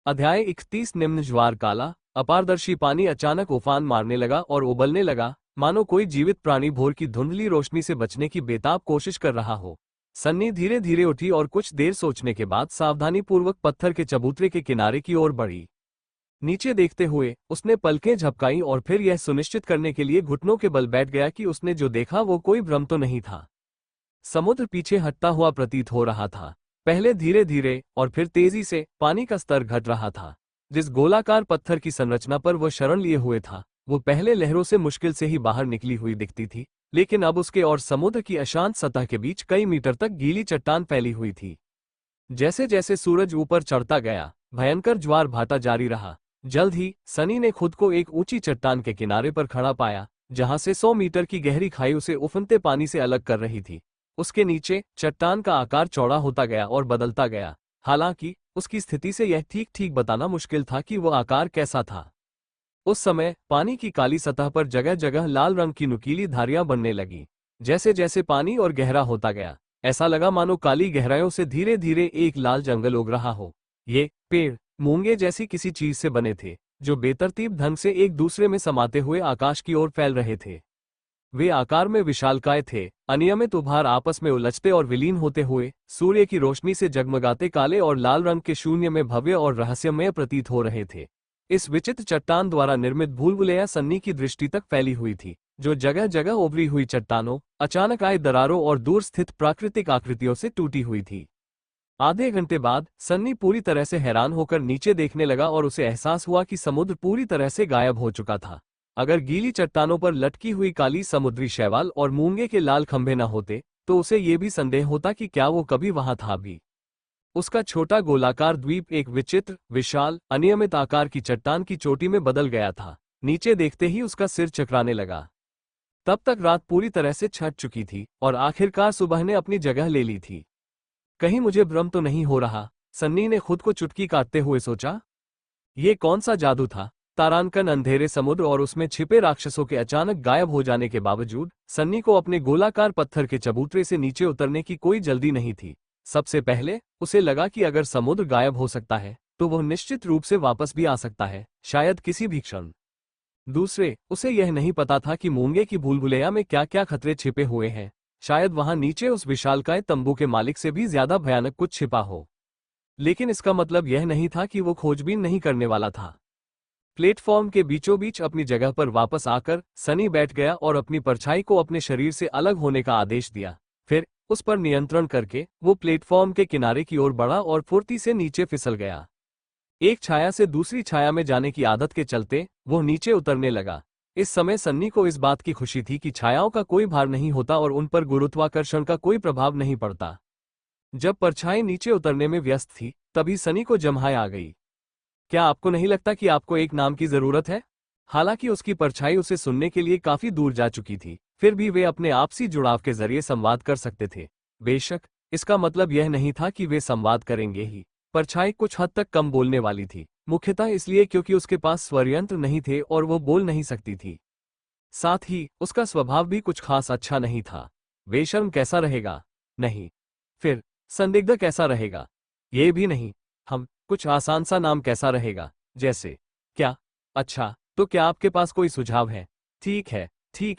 Speaker 1: अध्याय 31। निम्न ज्वार। काला अपारदर्शी पानी अचानक उफान मारने लगा और उबलने लगा, मानो कोई जीवित प्राणी भोर की धुंधली रोशनी से बचने की बेताब कोशिश कर रहा हो। सन्नी धीरे धीरे उठी और कुछ देर सोचने के बाद सावधानीपूर्वक पत्थर के चबूतरे के किनारे की ओर बढ़ी। नीचे देखते हुए उसने पलकें झपकाई और फिर यह सुनिश्चित करने के लिए घुटनों के बल बैठ गया कि उसने जो देखा वो कोई भ्रम तो नहीं था। समुद्र पीछे हटता हुआ प्रतीत हो रहा था। पहले धीरे धीरे और फिर तेजी से पानी का स्तर घट रहा था। जिस गोलाकार पत्थर की संरचना पर वह शरण लिए हुए था, वो पहले लहरों से मुश्किल से ही बाहर निकली हुई दिखती थी, लेकिन अब उसके और समुद्र की अशांत सतह के बीच कई मीटर तक गीली चट्टान फैली हुई थी। जैसे जैसे सूरज ऊपर चढ़ता गया, भयंकर ज्वार भाटा जारी रहा। जल्द ही सनी ने खुद को एक ऊंची चट्टान के किनारे पर खड़ा पाया, जहां से 100 मीटर की गहरी खाई उसे उफनते पानी से अलग कर रही थी। उसके नीचे चट्टान का आकार चौड़ा होता गया और बदलता गया। हालांकि उसकी स्थिति से यह ठीक ठीक बताना मुश्किल था कि वह आकार कैसा था। उस समय पानी की काली सतह पर जगह जगह लाल रंग की नुकीली धारियां बनने लगी। जैसे जैसे पानी और गहरा होता गया, ऐसा लगा मानो काली गहराइयों से धीरे धीरे एक लाल जंगल उग रहा हो। ये पेड़ मूंगे जैसी किसी चीज से बने थे, जो बेतरतीब ढंग से एक दूसरे में समाते हुए आकाश की ओर फैल रहे थे। वे आकार में विशालकाय थे, अनियमित उभार आपस में उलझते और विलीन होते हुए सूर्य की रोशनी से जगमगाते काले और लाल रंग के शून्य में भव्य और रहस्यमय प्रतीत हो रहे थे। इस विचित्र चट्टान द्वारा निर्मित भूलभुलैया सन्नी की दृष्टि तक फैली हुई थी, जो जगह जगह उभरी हुई चट्टानों, अचानक आए दरारों और दूर स्थित प्राकृतिक आकृतियों से टूटी हुई थी। आधे घंटे बाद सन्नी पूरी तरह से हैरान होकर नीचे देखने लगा और उसे एहसास हुआ कि समुद्र पूरी तरह से गायब हो चुका था। अगर गीली चट्टानों पर लटकी हुई काली समुद्री शैवाल और मूंगे के लाल खंभे न होते, तो उसे ये भी संदेह होता कि क्या वो कभी वहां था भी। उसका छोटा गोलाकार द्वीप एक विचित्र, विशाल, अनियमित आकार की चट्टान की चोटी में बदल गया था। नीचे देखते ही उसका सिर चकराने लगा। तब तक रात पूरी तरह से छट चुकी थी और आखिरकार सुबह ने अपनी जगह ले ली थी। कहीं मुझे भ्रम तो नहीं हो रहा, सन्नी ने खुद को चुटकी काटते हुए सोचा। ये कौन सा जादू था? तारांकन, अंधेरे समुद्र और उसमें छिपे राक्षसों के अचानक गायब हो जाने के बावजूद सन्नी को अपने गोलाकार पत्थर के चबूतरे से नीचे उतरने की कोई जल्दी नहीं थी। सबसे पहले उसे लगा कि अगर समुद्र गायब हो सकता है, तो वह निश्चित रूप से वापस भी आ सकता है, शायद किसी भी क्षण। दूसरे, उसे यह नहीं पता था कि मूंगे की भूलभुलैया में क्या क्या खतरे छिपे हुए हैं। शायद वहां नीचे उस विशालकाय तंबू के मालिक से भी ज्यादा भयानक कुछ छिपा हो। लेकिन इसका मतलब यह नहीं था कि वो खोजबीन नहीं करने वाला था। प्लेटफॉर्म के बीचों बीच अपनी जगह पर वापस आकर सनी बैठ गया और अपनी परछाई को अपने शरीर से अलग होने का आदेश दिया। फिर उस पर नियंत्रण करके वो प्लेटफॉर्म के किनारे की ओर बढ़ा और फुर्ती से नीचे फिसल गया। एक छाया से दूसरी छाया में जाने की आदत के चलते वो नीचे उतरने लगा। इस समय सन्नी को इस बात की खुशी थी कि छायाओं का कोई भार नहीं होता और उन पर गुरुत्वाकर्षण का कोई प्रभाव नहीं पड़ता। जब परछाई नीचे उतरने में व्यस्त थी, तभी सनी को जम्हाई आ गई। क्या आपको नहीं लगता कि आपको एक नाम की जरूरत है? हालांकि उसकी परछाई उसे सुनने के लिए काफी दूर जा चुकी थी, फिर भी वे अपने आपसी जुड़ाव के जरिए संवाद कर सकते थे। बेशक इसका मतलब यह नहीं था कि वे संवाद करेंगे ही। परछाई कुछ हद तक कम बोलने वाली थी, मुख्यतः इसलिए क्योंकि उसके पास स्वरयंत्र नहीं थे और वो बोल नहीं सकती थी। साथ ही उसका स्वभाव भी कुछ खास अच्छा नहीं था। बेशर्म कैसा रहेगा? नहीं। फिर संदिग्ध कैसा रहेगा? ये भी नहीं। हम कुछ आसान सा नाम कैसा रहेगा? जैसे क्या? अच्छा, तो क्या आपके पास कोई सुझाव है? ठीक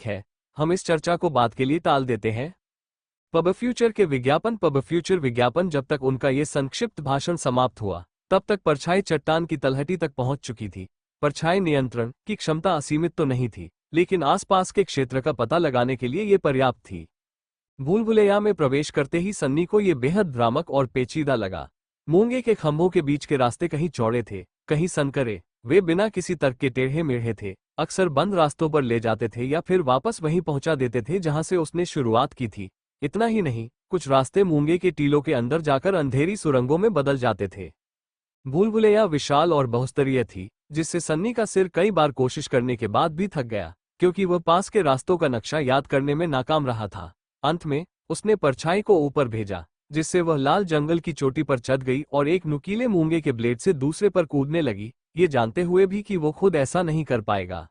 Speaker 1: है, हम इस चर्चा को बात के लिए टाल देते हैं। पब फ्यूचर के विज्ञापन। पब फ्यूचर विज्ञापन। जब तक उनका ये संक्षिप्त भाषण समाप्त हुआ, तब तक परछाई चट्टान की तलहटी तक पहुंच चुकी थी। परछाई नियंत्रण की क्षमता असीमित तो नहीं थी, लेकिन आसपास के क्षेत्र का पता लगाने के लिए ये पर्याप्त थी। भूलभुलैया में प्रवेश करते ही सन्नी को ये बेहद भ्रामक और पेचीदा लगा। मूंगे के खंभों के बीच के रास्ते कहीं चौड़े थे, कहीं संकरे। वे बिना किसी तर्क के टेढ़े मेढ़े थे, अक्सर बंद रास्तों पर ले जाते थे या फिर वापस वहीं पहुंचा देते थे जहां से उसने शुरुआत की थी। इतना ही नहीं, कुछ रास्ते मूंगे के टीलों के अंदर जाकर अंधेरी सुरंगों में बदल जाते थे। भूलभुलैया विशाल और बहुस्तरीय थी, जिससे सन्नी का सिर कई बार कोशिश करने के बाद भी थक गया, क्योंकि वह पास के रास्तों का नक्शा याद करने में नाकाम रहा था। अंत में उसने परछाई को ऊपर भेजा, जिससे वह लाल जंगल की चोटी पर चढ़ गई और एक नुकीले मूंगे के ब्लेड से दूसरे पर कूदने लगी, ये जानते हुए भी कि वो खुद ऐसा नहीं कर पाएगा।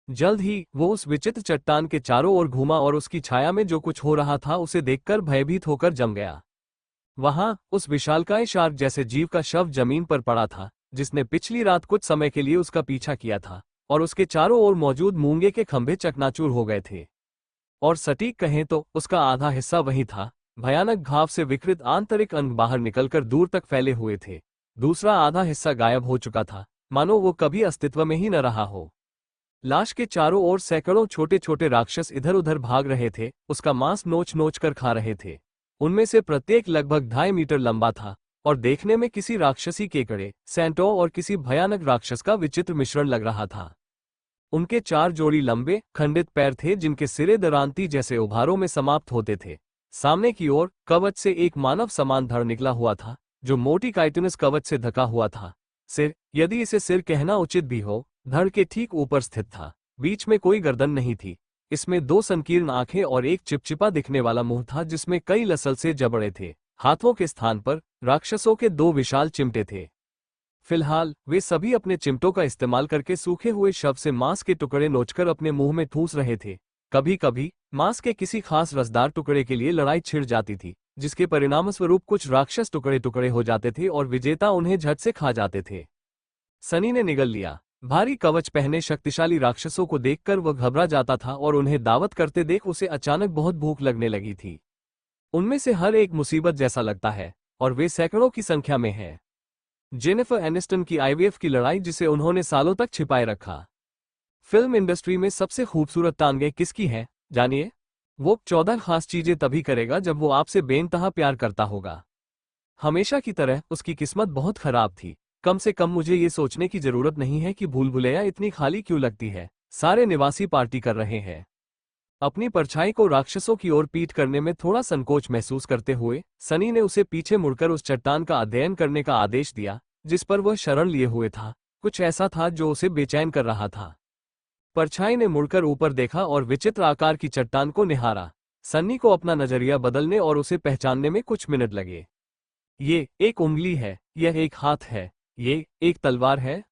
Speaker 1: जल्द ही वो उस विचित्र चट्टान के चारों ओर घूमा और उसकी छाया में जो कुछ हो रहा था उसे देखकर भयभीत होकर जम गया। वहां उस विशालकाय शार्क जैसे जीव का शव जमीन पर पड़ा था, जिसने पिछली रात कुछ समय के लिए उसका पीछा किया था, और उसके चारों ओर मौजूद मूंगे के खंभे चकनाचूर हो गए थे। और सटीक कहें तो उसका आधा हिस्सा वही था। भयानक घाव से विकृत आंतरिक अंग बाहर निकलकर दूर तक फैले हुए थे। दूसरा आधा हिस्सा गायब हो चुका था, मानो वो कभी अस्तित्व में ही न रहा हो। लाश के चारों ओर सैकड़ों छोटे छोटे राक्षस इधर उधर भाग रहे थे, उसका मांस नोच नोच कर खा रहे थे। उनमें से प्रत्येक लगभग 2.5 मीटर लंबा था और देखने में किसी राक्षसी केकड़े, सैंटो और किसी भयानक राक्षस का विचित्र मिश्रण लग रहा था। उनके 4 जोड़ी लंबे खंडित पैर थे जिनके सिरे दरांती जैसे उभारों में समाप्त होते थे। सामने की ओर कवच से एक मानव समान धड़ निकला हुआ था जो मोटी काइटिनस कवच से ढका हुआ था। सिर, यदि इसे सिर कहना उचित भी हो, धड़ के ठीक ऊपर स्थित था। बीच में कोई गर्दन नहीं थी। इसमें 2 संकीर्ण आंखें और एक चिपचिपा दिखने वाला मुंह था जिसमें कई लसल से जबड़े थे। हाथों के स्थान पर राक्षसों के 2 विशाल चिमटे थे। फिलहाल वे सभी अपने चिमटों का इस्तेमाल करके सूखे हुए शव से मांस के टुकड़े नोचकर अपने मुंह में ठूंस रहे थे। कभी कभी मांस के किसी खास रसदार टुकड़े के लिए लड़ाई छिड़ जाती थी, जिसके परिणामस्वरूप कुछ राक्षस टुकड़े टुकड़े हो जाते थे और विजेता उन्हें झट से खा जाते थे। सनी ने निगल लिया। भारी कवच पहने शक्तिशाली राक्षसों को देखकर वह घबरा जाता था और उन्हें दावत करते देख उसे अचानक बहुत भूख लगने लगी थी। उनमें से हर एक मुसीबत जैसा लगता है और वे सैकड़ों की संख्या में हैं। जेनिफर एनिस्टन की आईवीएफ की लड़ाई जिसे उन्होंने सालों तक छिपाए रखा। फिल्म इंडस्ट्री में सबसे खूबसूरत टांगें किसकी हैं, जानिए। वो 14 खास चीजें तभी करेगा जब वो आपसे बेइंतहा प्यार करता होगा। हमेशा की तरह उसकी किस्मत बहुत खराब थी। कम से कम मुझे ये सोचने की जरूरत नहीं है कि भूल भुलैया इतनी खाली क्यों लगती है। सारे निवासी पार्टी कर रहे हैं। अपनी परछाई को राक्षसों की ओर पीठ करने में थोड़ा संकोच महसूस करते हुए सनी ने उसे पीछे मुड़कर उस चट्टान का अध्ययन करने का आदेश दिया जिस पर वह शरण लिए हुए था। कुछ ऐसा था जो उसे बेचैन कर रहा था। परछाई ने मुड़कर ऊपर देखा और विचित्र आकार की चट्टान को निहारा। सन्नी को अपना नजरिया बदलने और उसे पहचानने में कुछ मिनट लगे। ये एक उंगली है, यह एक हाथ है, ये एक तलवार है।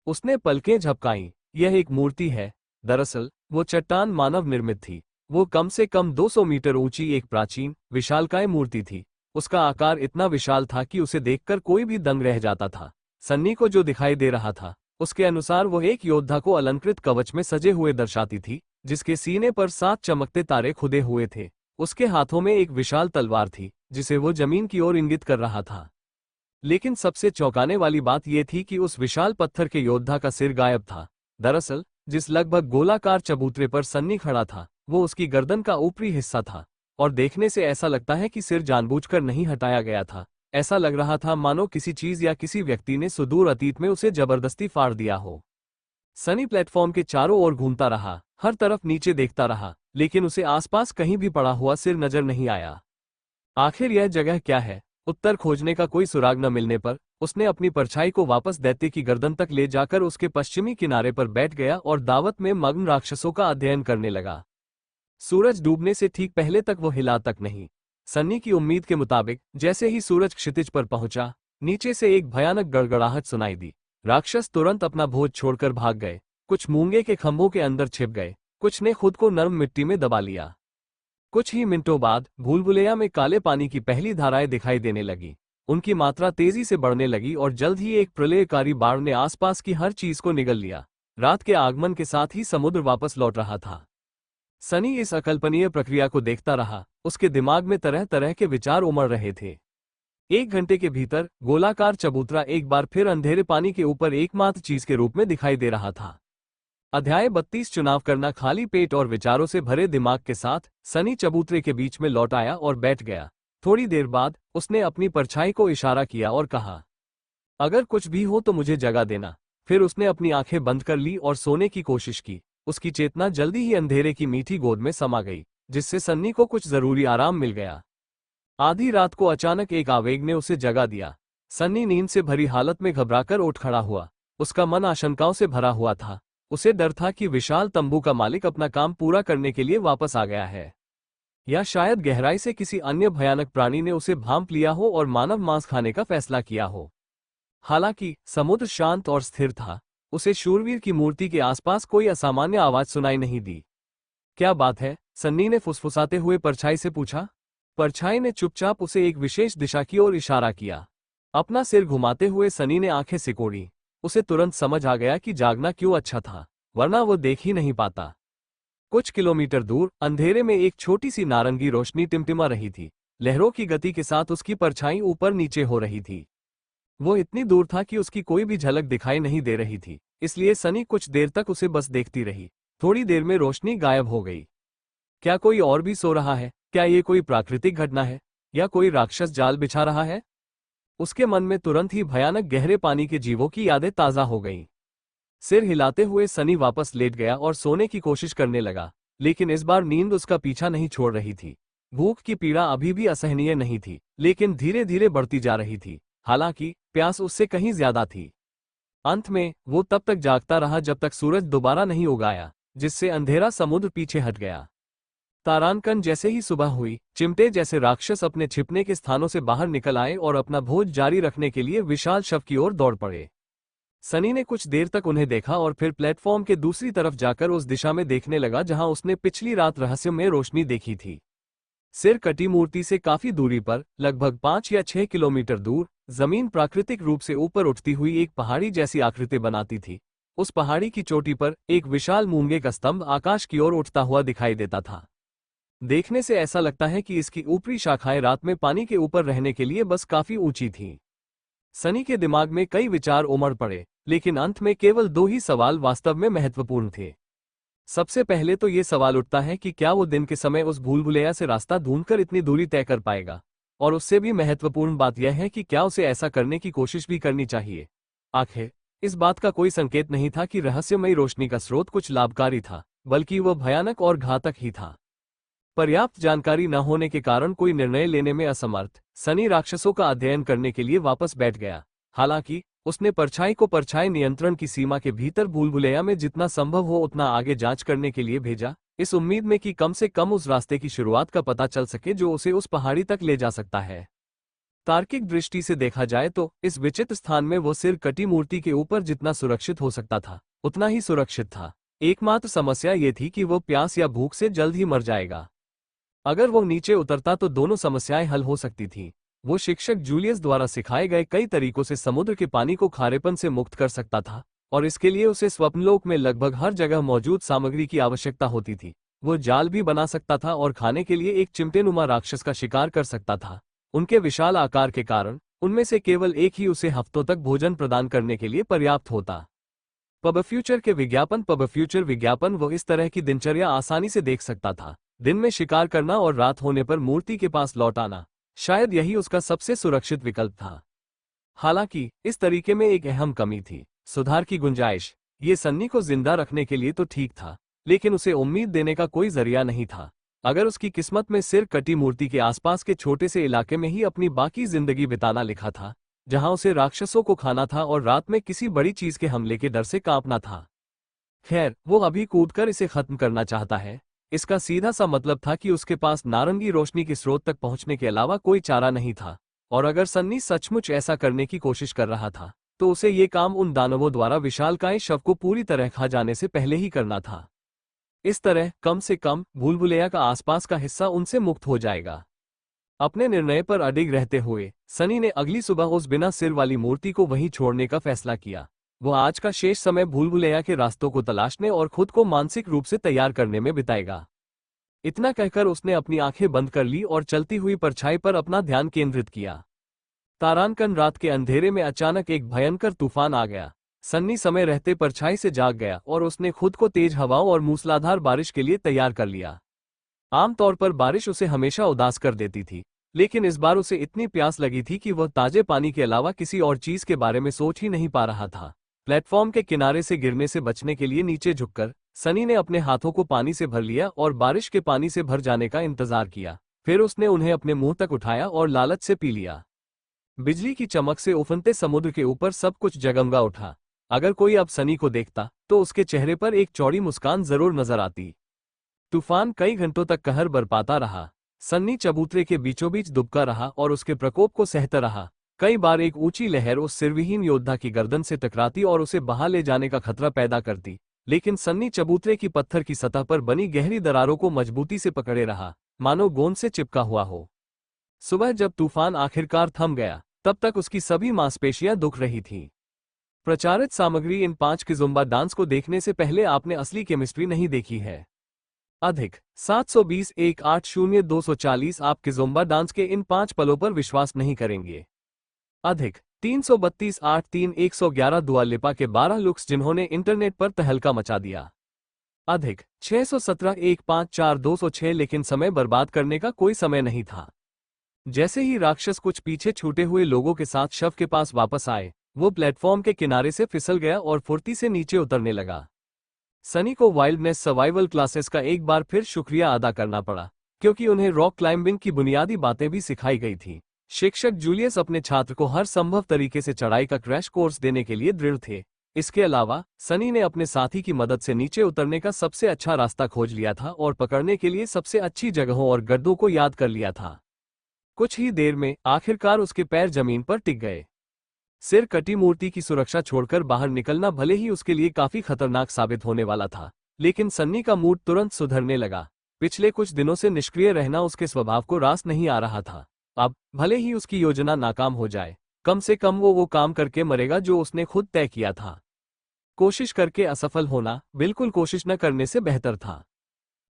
Speaker 1: उसने पलकें झपकाईं। यह एक मूर्ति है। दरअसल वो चट्टान मानव निर्मित थी। वो कम से कम 200 मीटर ऊंची एक प्राचीन विशालकाय मूर्ति थी। उसका आकार इतना विशाल था कि उसे देखकर कोई भी दंग रह जाता था। सन्नी को जो दिखाई दे रहा था उसके अनुसार वो एक योद्धा को अलंकृत कवच में सजे हुए दर्शाती थी जिसके सीने पर 7 चमकते तारे खुदे हुए थे। उसके हाथों में एक विशाल तलवार थी जिसे वो जमीन की ओर इंगित कर रहा था। लेकिन सबसे चौंकाने वाली बात यह थी कि उस विशाल पत्थर के योद्धा का सिर गायब था। दरअसल जिस लगभग गोलाकार चबूतरे पर सन्नी खड़ा था वो उसकी गर्दन का ऊपरी हिस्सा था और देखने से ऐसा लगता है कि सिर जानबूझकर नहीं हटाया गया था। ऐसा लग रहा था मानो किसी चीज या किसी व्यक्ति ने सुदूर अतीत में उसे जबरदस्ती फाड़ दिया हो। सनी प्लेटफॉर्म के चारों ओर घूमता रहा, हर तरफ नीचे देखता रहा, लेकिन उसे आसपास कहीं भी पड़ा हुआ सिर नजर नहीं आया। आखिर यह जगह क्या है? उत्तर खोजने का कोई सुराग न मिलने पर उसने अपनी परछाई को वापस दैत्य की गर्दन तक ले जाकर उसके पश्चिमी किनारे पर बैठ गया और दावत में मग्न राक्षसों का अध्ययन करने लगा। सूरज डूबने से ठीक पहले तक वो हिला तक नहीं। सन्नी की उम्मीद के मुताबिक जैसे ही सूरज क्षितिज पर पहुंचा, नीचे से एक भयानक गड़गड़ाहट सुनाई दी। राक्षस तुरंत अपना भोज छोड़कर भाग गए। कुछ मूंगे के खंभों के अंदर छिप गए, कुछ ने खुद को नर्म मिट्टी में दबा लिया। कुछ ही मिनटों बाद भूलभुलैया में काले पानी की पहली धाराएं दिखाई देने लगी। उनकी मात्रा तेजी से बढ़ने लगी और जल्द ही एक प्रलयकारी बाढ़ ने आसपास की हर चीज को निगल लिया। रात के आगमन के साथ ही समुद्र वापस लौट रहा था। सनी इस अकल्पनीय प्रक्रिया को देखता रहा। उसके दिमाग में तरह तरह के विचार उमड़ रहे थे। 1 घंटे के भीतर गोलाकार चबूतरा एक बार फिर अंधेरे पानी के ऊपर एकमात्र चीज के रूप में दिखाई दे रहा था। अध्याय 32 चुनाव करना। खाली पेट और विचारों से भरे दिमाग के साथ सनी चबूतरे के बीच में लौट आया और बैठ गया। थोड़ी देर बाद उसने अपनी परछाई को इशारा किया और कहा, अगर कुछ भी हो तो मुझे जगा देना। फिर उसने अपनी आंखें बंद कर ली और सोने की कोशिश की। उसकी चेतना जल्दी ही अंधेरे की मीठी गोद में समा गई, जिससे सन्नी को कुछ जरूरी आराम मिल गया। आधी रात को अचानक एक आवेग ने उसे जगा दिया। सन्नी नींद से भरी हालत में घबराकर उठ खड़ा हुआ। उसका मन आशंकाओं से भरा हुआ था। उसे डर था कि विशाल तंबू का मालिक अपना काम पूरा करने के लिए वापस आ गया है, या शायद गहराई से किसी अन्य भयानक प्राणी ने उसे भांप लिया हो और मानव मांस खाने का फैसला किया हो। हालांकि समुद्र शांत और स्थिर था। उसे शूरवीर की मूर्ति के आसपास कोई असामान्य आवाज सुनाई नहीं दी। क्या बात है? सन्नी ने फुसफुसाते हुए परछाई से पूछा। परछाई ने चुपचाप उसे एक विशेष दिशा की ओर इशारा किया। अपना सिर घुमाते हुए सनी ने आंखें सिकोड़ी। उसे तुरंत समझ आ गया कि जागना क्यों अच्छा था, वरना वो देख ही नहीं पाता। कुछ किलोमीटर दूर अंधेरे में एक छोटी सी नारंगी रोशनी टिमटिमा रही थी। लहरों की गति के साथ उसकी परछाई ऊपर नीचे हो रही थी। वो इतनी दूर था कि उसकी कोई भी झलक दिखाई नहीं दे रही थी, इसलिए सनी कुछ देर तक उसे बस देखती रही। थोड़ी देर में रोशनी गायब हो गई। क्या कोई और भी सो रहा है? क्या ये कोई प्राकृतिक घटना है या कोई राक्षस जाल बिछा रहा है? उसके मन में तुरंत ही भयानक गहरे पानी के जीवों की यादें ताजा हो गईं। सिर हिलाते हुए सनी वापस लेट गया और सोने की कोशिश करने लगा, लेकिन इस बार नींद उसका पीछा नहीं छोड़ रही थी। भूख की पीड़ा अभी भी असहनीय नहीं थी, लेकिन धीरे धीरे बढ़ती जा रही थी। हालांकि प्यास उससे कहीं ज्यादा थी। अंत में वो तब तक जागता रहा जब तक सूरज दोबारा नहीं उगाया, जिससे अंधेरा समुद्र पीछे हट गया। तारांकन जैसे ही सुबह हुई, चिमटे जैसे राक्षस अपने छिपने के स्थानों से बाहर निकल आए और अपना भोज जारी रखने के लिए विशाल शव की ओर दौड़ पड़े। सनी ने कुछ देर तक उन्हें देखा और फिर प्लेटफॉर्म के दूसरी तरफ जाकर उस दिशा में देखने लगा जहां उसने पिछली रात रहस्यमय रोशनी देखी थी। सिर कटी मूर्ति से काफी दूरी पर, लगभग 5 या 6 किलोमीटर दूर, जमीन प्राकृतिक रूप से ऊपर उठती हुई एक पहाड़ी जैसी आकृति बनाती थी। उस पहाड़ी की चोटी पर एक विशाल मूंगे का स्तंभ आकाश की ओर उठता हुआ दिखाई देता था। देखने से ऐसा लगता है कि इसकी ऊपरी शाखाएं रात में पानी के ऊपर रहने के लिए बस काफी ऊंची थीं। सनी के दिमाग में कई विचार उमड़ पड़े, लेकिन अंत में केवल 2 ही सवाल वास्तव में महत्वपूर्ण थे। सबसे पहले तो ये सवाल उठता है कि क्या वो दिन के समय उस भूल-भुलैया से रास्ता ढूंढकर इतनी दूरी तय कर पाएगा, और उससे भी महत्वपूर्ण बात यह है कि क्या उसे ऐसा करने की कोशिश भी करनी चाहिए। आखिर इस बात का कोई संकेत नहीं था कि रहस्यमयी रोशनी का स्रोत कुछ लाभकारी था, बल्कि वह भयानक और घातक ही था। पर्याप्त जानकारी न होने के कारण कोई निर्णय लेने में असमर्थ, सनी राक्षसों का अध्ययन करने के लिए वापस बैठ गया। हालांकि उसने परछाई को परछाई नियंत्रण की सीमा के भीतर भूलभुलैया में जितना संभव हो उतना आगे जांच करने के लिए भेजा, इस उम्मीद में कि कम से कम उस रास्ते की शुरुआत का पता चल सके जो उसे उस पहाड़ी तक ले जा सकता है। तार्किक दृष्टि से देखा जाए तो इस विचित्र स्थान में वो सिर कटी मूर्ति के ऊपर जितना सुरक्षित हो सकता था, उतना ही सुरक्षित था। एकमात्र समस्या ये थी कि वो प्यास या भूख से जल्द ही मर जाएगा। अगर वो नीचे उतरता तो दोनों समस्याएं हल हो सकती थीं। वो शिक्षक जूलियस द्वारा सिखाए गए कई तरीकों से समुद्र के पानी को खारेपन से मुक्त कर सकता था, और इसके लिए उसे स्वप्नलोक में लगभग हर जगह मौजूद सामग्री की आवश्यकता होती थी। वो जाल भी बना सकता था और खाने के लिए एक चिमटेनुमा राक्षस का शिकार कर सकता था। उनके विशाल आकार के कारण उनमें से केवल एक ही उसे हफ्तों तक भोजन प्रदान करने के लिए पर्याप्त होता। पब फ्यूचर के विज्ञापन। पब फ्यूचर विज्ञापन वो इस तरह की दिनचर्या आसानी से देख सकता था। दिन में शिकार करना और रात होने पर मूर्ति के पास लौट आना, शायद यही उसका सबसे सुरक्षित विकल्प था। हालांकि इस तरीके में एक अहम कमी थी, सुधार की गुंजाइश। ये सन्नी को जिंदा रखने के लिए तो ठीक था, लेकिन उसे उम्मीद देने का कोई जरिया नहीं था। अगर उसकी किस्मत में सिर कटी मूर्ति के आसपास के छोटे से इलाके में ही अपनी बाकी जिंदगी बिताना लिखा था, जहां उसे राक्षसों को खाना था और रात में किसी बड़ी चीज के हमले के डर से कांपना था। खैर, वो अभी कूदकर इसे खत्म करना चाहता है। इसका सीधा सा मतलब था कि उसके पास नारंगी रोशनी के स्रोत तक पहुंचने के अलावा कोई चारा नहीं था, और अगर सन्नी सचमुच ऐसा करने की कोशिश कर रहा था, तो उसे ये काम उन दानवों द्वारा विशालकाय शव को पूरी तरह खा जाने से पहले ही करना था। इस तरह कम से कम भूलभुलैया का आसपास का हिस्सा उनसे मुक्त हो जाएगा। अपने निर्णय पर अडिग रहते हुए सनी ने अगली सुबह उस बिना सिर वाली मूर्ति को वहीं छोड़ने का फैसला किया। वो आज का शेष समय भूलभुलैया के रास्तों को तलाशने और खुद को मानसिक रूप से तैयार करने में बिताएगा। इतना कहकर उसने अपनी आंखें बंद कर ली और चलती हुई परछाई पर अपना ध्यान केंद्रित किया। तारांकन रात के अंधेरे में अचानक एक भयंकर तूफान आ गया। सन्नी समय रहते परछाई से जाग गया और उसने खुद को तेज हवाओं और मूसलाधार बारिश के लिए तैयार कर लिया। आमतौर पर बारिश उसे हमेशा उदास कर देती थी, लेकिन इस बार उसे इतनी प्यास लगी थी कि वह ताजे पानी के अलावा किसी और चीज के बारे में सोच ही नहीं पा रहा था। प्लेटफॉर्म के किनारे से गिरने से बचने के लिए नीचे झुककर सनी ने अपने हाथों को पानी से भर लिया और बारिश के पानी से भर जाने का इंतजार किया। फिर उसने उन्हें अपने मुंह तक उठाया और लालच से पी लिया। बिजली की चमक से उफनते समुद्र के ऊपर सब कुछ जगमगा उठा। अगर कोई अब सनी को देखता तो उसके चेहरे पर एक चौड़ी मुस्कान जरूर नजर आती। तूफान कई घंटों तक कहर बरपाता रहा। सन्नी चबूतरे के बीचों बीच दुबका रहा और उसके प्रकोप को सहता रहा। कई बार एक ऊंची लहर उस सिरविहीन योद्धा की गर्दन से टकराती और उसे बहा ले जाने का खतरा पैदा करती, लेकिन सन्नी चबूतरे की पत्थर की सतह पर बनी गहरी दरारों को मजबूती से पकड़े रहा, मानो गोंद से चिपका हुआ हो। सुबह जब तूफान आखिरकार थम गया, तब तक उसकी सभी मांसपेशियां दुख रही थीं। प्रचारित सामग्री। इन 5 किज़ुम्बा डांस को देखने से पहले आपने असली केमिस्ट्री नहीं देखी है। अधिक 720-180-240। आप किज़ुम्बा डांस के इन 5 पलों पर विश्वास नहीं करेंगे। अधिक 332-83111 दुआ लिपा के 12 लुक्स जिन्होंने इंटरनेट पर तहलका मचा दिया। अधिक 617-154-206 लेकिन समय बर्बाद करने का कोई समय नहीं था। जैसे ही राक्षस कुछ पीछे छूटे हुए लोगों के साथ शव के पास वापस आए, वो प्लेटफॉर्म के किनारे से फिसल गया और फुर्ती से नीचे उतरने लगा। सनी को वाइल्डनेस सर्वाइवल क्लासेस का एक बार फिर शुक्रिया अदा करना पड़ा, क्योंकि उन्हें रॉक क्लाइंबिंग की बुनियादी बातें भी सिखाई गई थीं। शिक्षक जूलियस अपने छात्र को हर संभव तरीके से चढ़ाई का क्रैश कोर्स देने के लिए दृढ़ थे। इसके अलावा सनी ने अपने साथी की मदद से नीचे उतरने का सबसे अच्छा रास्ता खोज लिया था और पकड़ने के लिए सबसे अच्छी जगहों और गड्ढों को याद कर लिया था। कुछ ही देर में आखिरकार उसके पैर जमीन पर टिक गए। सिर कटी मूर्ति की सुरक्षा छोड़कर बाहर निकलना भले ही उसके लिए काफी खतरनाक साबित होने वाला था, लेकिन सन्नी का मूड तुरंत सुधरने लगा। पिछले कुछ दिनों से निष्क्रिय रहना उसके स्वभाव को रास नहीं आ रहा था। अब भले ही उसकी योजना नाकाम हो जाए, कम से कम वो काम करके मरेगा जो उसने खुद तय किया था। कोशिश करके असफल होना बिल्कुल कोशिश न करने से बेहतर था।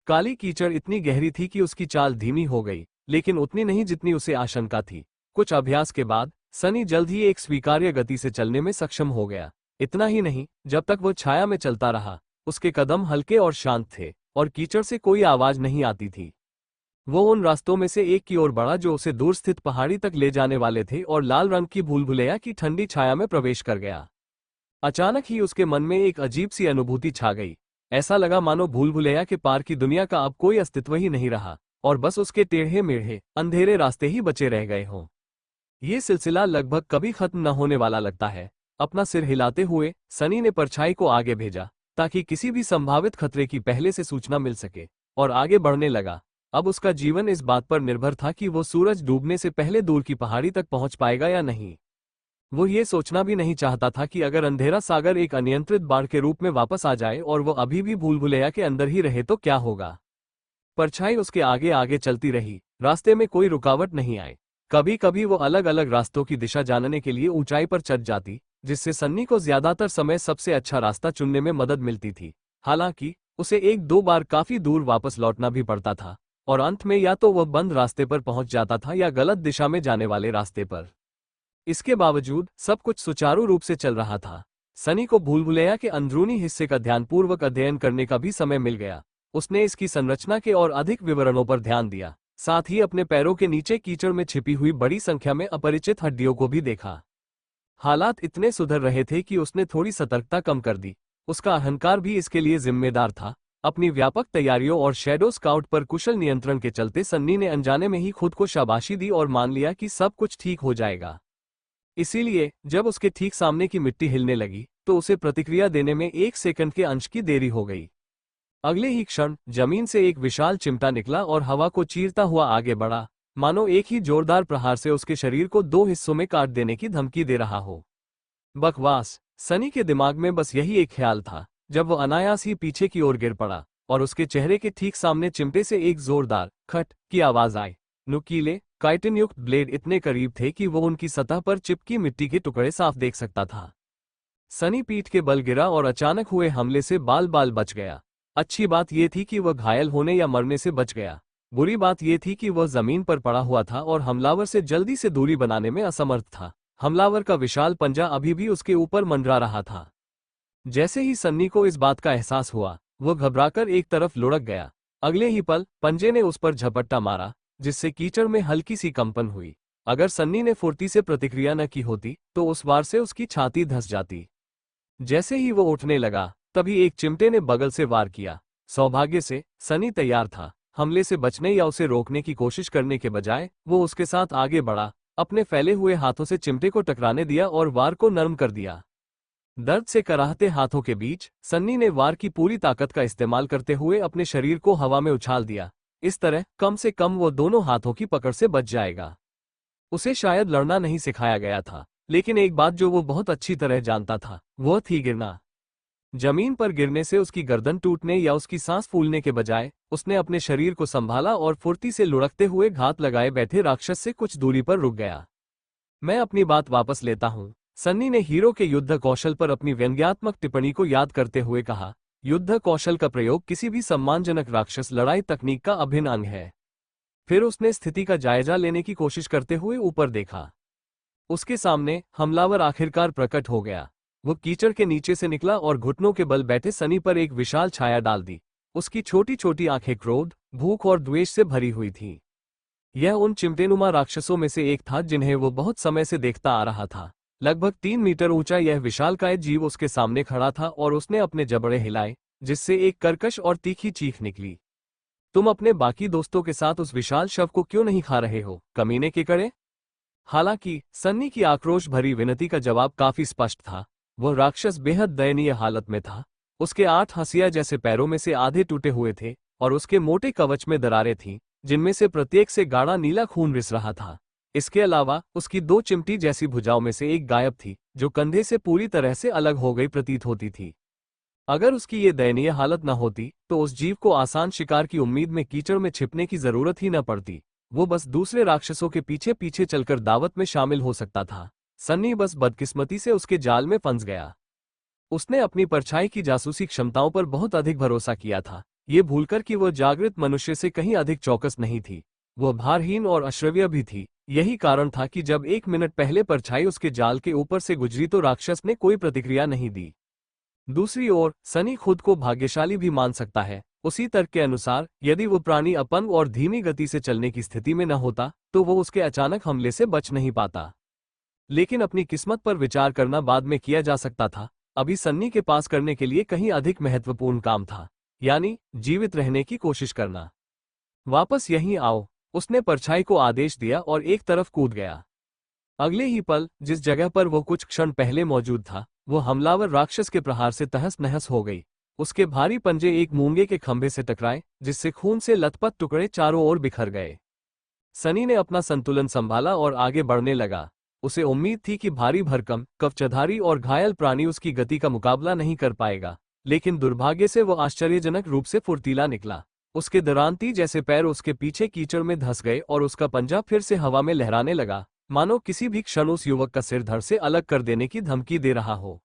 Speaker 1: काली कीचड़ इतनी गहरी थी कि उसकी चाल धीमी हो गई, लेकिन उतनी नहीं जितनी उसे आशंका थी। कुछ अभ्यास के बाद सनी जल्द ही एक स्वीकार्य गति से चलने में सक्षम हो गया। इतना ही नहीं, जब तक वो छाया में चलता रहा, उसके कदम हल्के और शांत थे और कीचड़ से कोई आवाज नहीं आती थी। वो उन रास्तों में से एक की ओर बढ़ा जो उसे दूर स्थित पहाड़ी तक ले जाने वाले थे और लाल रंग की भूलभुलैया की ठंडी छाया में प्रवेश कर गया। अचानक ही उसके मन में एक अजीब सी अनुभूति छा गई। ऐसा लगा मानो भूलभुलैया के पार की दुनिया का अब कोई अस्तित्व ही नहीं रहा और बस उसके टेढ़े मेढ़े अंधेरे रास्ते ही बचे रह गए हों। ये सिलसिला लगभग कभी खत्म न होने वाला लगता है। अपना सिर हिलाते हुए सनी ने परछाई को आगे भेजा ताकि किसी भी संभावित खतरे की पहले से सूचना मिल सके, और आगे बढ़ने लगा। अब उसका जीवन इस बात पर निर्भर था कि वो सूरज डूबने से पहले दूर की पहाड़ी तक पहुंच पाएगा या नहीं। वो ये सोचना भी नहीं चाहता था कि अगर अंधेरा सागर एक अनियंत्रित बाढ़ के रूप में वापस आ जाए और वो अभी भी भूलभुलैया के अंदर ही रहे तो क्या होगा। परछाई उसके आगे आगे चलती रही। रास्ते में कोई रुकावट नहीं आई। कभी कभी वो अलग अलग रास्तों की दिशा जानने के लिए ऊंचाई पर चढ़ जाती, जिससे सन्नी को ज्यादातर समय सबसे अच्छा रास्ता चुनने में मदद मिलती थी। हालांकि उसे एक दो बार काफी दूर वापस लौटना भी पड़ता था और अंत में या तो वह बंद रास्ते पर पहुंच जाता था या गलत दिशा में जाने वाले रास्ते पर। इसके बावजूद सब कुछ सुचारू रूप से चल रहा था। सनी को भूलभुलैया के अंदरूनी हिस्से का ध्यानपूर्वक अध्ययन करने का भी समय मिल गया। उसने इसकी संरचना के और अधिक विवरणों पर ध्यान दिया, साथ ही अपने पैरों के नीचे कीचड़ में छिपी हुई बड़ी संख्या में अपरिचित हड्डियों को भी देखा। हालात इतने सुधर रहे थे कि उसने थोड़ी सतर्कता कम कर दी। उसका अहंकार भी इसके लिए जिम्मेदार था। अपनी व्यापक तैयारियों और शैडो स्काउट पर कुशल नियंत्रण के चलते सन्नी ने अनजाने में ही खुद को शाबाशी दी और मान लिया कि सब कुछ ठीक हो जाएगा। इसीलिए जब उसके ठीक सामने की मिट्टी हिलने लगी तो उसे प्रतिक्रिया देने में 1 सेकंड के अंश की देरी हो गई। अगले ही क्षण जमीन से एक विशाल चिमटा निकला और हवा को चीरता हुआ आगे बढ़ा, मानो एक ही जोरदार प्रहार से उसके शरीर को 2 हिस्सों में काट देने की धमकी दे रहा हो। बकवास। सनी के दिमाग में बस यही एक ख्याल था जब वो अनायास ही पीछे की ओर गिर पड़ा और उसके चेहरे के ठीक सामने चिमटे से एक जोरदार खट की आवाज आई। नुकीले काइटिन युक्त ब्लेड इतने करीब थे कि वो उनकी सतह पर चिपकी मिट्टी के टुकड़े साफ देख सकता था। सनी पीठ के बल गिरा और अचानक हुए हमले से बाल बाल बच गया। अच्छी बात यह थी कि वह घायल होने या मरने से बच गया। बुरी बात यह थी कि वह जमीन पर पड़ा हुआ था और हमलावर से जल्दी से दूरी बनाने में असमर्थ था। हमलावर का विशाल पंजा अभी भी उसके ऊपर मंडरा रहा था। जैसे ही सन्नी को इस बात का एहसास हुआ, वह घबराकर एक तरफ लुढ़क गया। अगले ही पल पंजे ने उस पर झपट्टा मारा, जिससे कीचड़ में हल्की सी कंपन हुई। अगर सन्नी ने फुर्ती से प्रतिक्रिया न की होती तो उस वार से उसकी छाती धंस जाती। जैसे ही वो उठने लगा, तभी एक चिमटे ने बगल से वार किया। सौभाग्य से सनी तैयार था। हमले से बचने या उसे रोकने की कोशिश करने के बजाय वो उसके साथ आगे बढ़ा, अपने फैले हुए हाथों से चिमटे को टकराने दिया और वार को नरम कर दिया। दर्द से कराहते हाथों के बीच सन्नी ने वार की पूरी ताकत का इस्तेमाल करते हुए अपने शरीर को हवा में उछाल दिया। इस तरह कम से कम वो दोनों हाथों की पकड़ से बच जाएगा। उसे शायद लड़ना नहीं सिखाया गया था, लेकिन एक बात जो वो बहुत अच्छी तरह जानता था वह थी गिरना। जमीन पर गिरने से उसकी गर्दन टूटने या उसकी सांस फूलने के बजाय उसने अपने शरीर को संभाला और फुर्ती से लुढ़कते हुए घात लगाए बैठे राक्षस से कुछ दूरी पर रुक गया। मैं अपनी बात वापस लेता हूं, सन्नी ने हीरो के युद्ध कौशल पर अपनी व्यंग्यात्मक टिप्पणी को याद करते हुए कहा। युद्ध कौशल का प्रयोग किसी भी सम्मानजनक राक्षस लड़ाई तकनीक का अभिन्न अंग है। फिर उसने स्थिति का जायजा लेने की कोशिश करते हुए ऊपर देखा। उसके सामने हमलावर आखिरकार प्रकट हो गया। वो कीचड़ के नीचे से निकला और घुटनों के बल बैठे सनी पर एक विशाल छाया डाल दी। उसकी छोटी छोटी आंखें क्रोध, भूख और द्वेष से भरी हुई थीं। यह उन चिमटेनुमा राक्षसों में से एक था जिन्हें वो बहुत समय से देखता आ रहा था। लगभग 3 मीटर ऊंचा यह विशालकाय जीव उसके सामने खड़ा था और उसने अपने जबड़े हिलाए, जिससे एक कर्कश और तीखी चीख निकली। तुम अपने बाकी दोस्तों के साथ उस विशाल शव को क्यों नहीं खा रहे हो, कमीने केकड़े? हालांकि सन्नी की आक्रोश भरी विनती का जवाब काफी स्पष्ट था। वह राक्षस बेहद दयनीय हालत में था। उसके 8 हंसिया जैसे पैरों में से आधे टूटे हुए थे और उसके मोटे कवच में दरारें थीं, जिनमें से प्रत्येक से गाढ़ा नीला खून रिस रहा था। इसके अलावा उसकी 2 चिमटी जैसी भुजाओं में से एक गायब थी, जो कंधे से पूरी तरह से अलग हो गई प्रतीत होती थी। अगर उसकी ये दयनीय हालत न होती तो उस जीव को आसान शिकार की उम्मीद में कीचड़ में छिपने की जरूरत ही न पड़ती। वो बस दूसरे राक्षसों के पीछे पीछे चलकर दावत में शामिल हो सकता था। सन्नी बस बदकिस्मती से उसके जाल में फंस गया। उसने अपनी परछाई की जासूसी क्षमताओं पर बहुत अधिक भरोसा किया था, ये भूलकर कि वह जागृत मनुष्य से कहीं अधिक चौकस नहीं थी। वह भारहीन और अश्रव्य भी थी। यही कारण था कि जब 1 मिनट पहले परछाई उसके जाल के ऊपर से गुजरी तो राक्षस ने कोई प्रतिक्रिया नहीं दी। दूसरी ओर सनी खुद को भाग्यशाली भी मान सकता है। उसी तर्क के अनुसार यदि वो प्राणी अपंग और धीमी गति से चलने की स्थिति में न होता तो वो उसके अचानक हमले से बच नहीं पाता। लेकिन अपनी किस्मत पर विचार करना बाद में किया जा सकता था। अभी सन्नी के पास करने के लिए कहीं अधिक महत्वपूर्ण काम था, यानी जीवित रहने की कोशिश करना। वापस यहीं आओ, उसने परछाई को आदेश दिया और एक तरफ कूद गया। अगले ही पल जिस जगह पर वो कुछ क्षण पहले मौजूद था, वो हमलावर राक्षस के प्रहार से तहस नहस हो गई। उसके भारी पंजे एक मूंगे के खंभे से टकराए, जिससे खून से लथपथ टुकड़े चारों ओर बिखर गए। सनी ने अपना संतुलन संभाला और आगे बढ़ने लगा। उसे उम्मीद थी कि भारी भरकम, कवचधारी और घायल प्राणी उसकी गति का मुकाबला नहीं कर पाएगा, लेकिन दुर्भाग्य से वो आश्चर्यजनक रूप से फुर्तीला निकला। उसके दरांती जैसे पैर उसके पीछे कीचड़ में धंस गए और उसका पंजा फिर से हवा में लहराने लगा, मानो किसी भी क्षण उस युवक का सिर धड़ से अलग कर देने की धमकी दे रहा हो।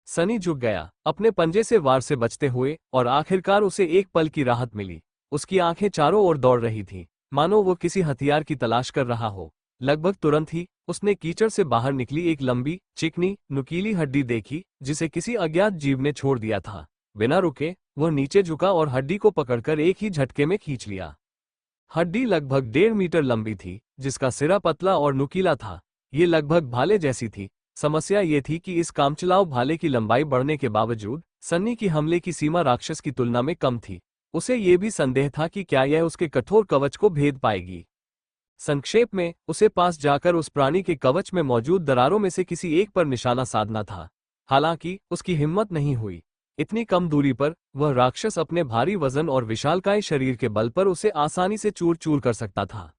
Speaker 1: सनी झुक गया, अपने पंजे से वार से बचते हुए, और आखिरकार उसे एक पल की राहत मिली। उसकी आंखें चारों ओर दौड़ रही थीं, मानो वो किसी हथियार की तलाश कर रहा हो। लगभग तुरंत ही उसने कीचड़ से बाहर निकली एक लंबी, चिकनी, नुकीली हड्डी देखी, जिसे किसी अज्ञात जीव ने छोड़ दिया था। बिना रुके वह नीचे झुका और हड्डी को पकड़कर एक ही झटके में खींच लिया। हड्डी लगभग 1.5 मीटर लंबी थी, जिसका सिरा पतला और नुकीला था। ये लगभग भाले जैसी थी। समस्या ये थी कि इस कामचलाऊ भाले की लंबाई बढ़ने के बावजूद सन्नी की हमले की सीमा राक्षस की तुलना में कम थी। उसे ये भी संदेह था कि क्या यह उसके कठोर कवच को भेद पाएगी। संक्षेप में, उसे पास जाकर उस प्राणी के कवच में मौजूद दरारों में से किसी एक पर निशाना साधना था। हालांकि उसकी हिम्मत नहीं हुई। इतनी कम दूरी पर वह राक्षस अपने भारी वजन और विशालकाय शरीर के बल पर उसे आसानी से चूर चूर कर सकता था।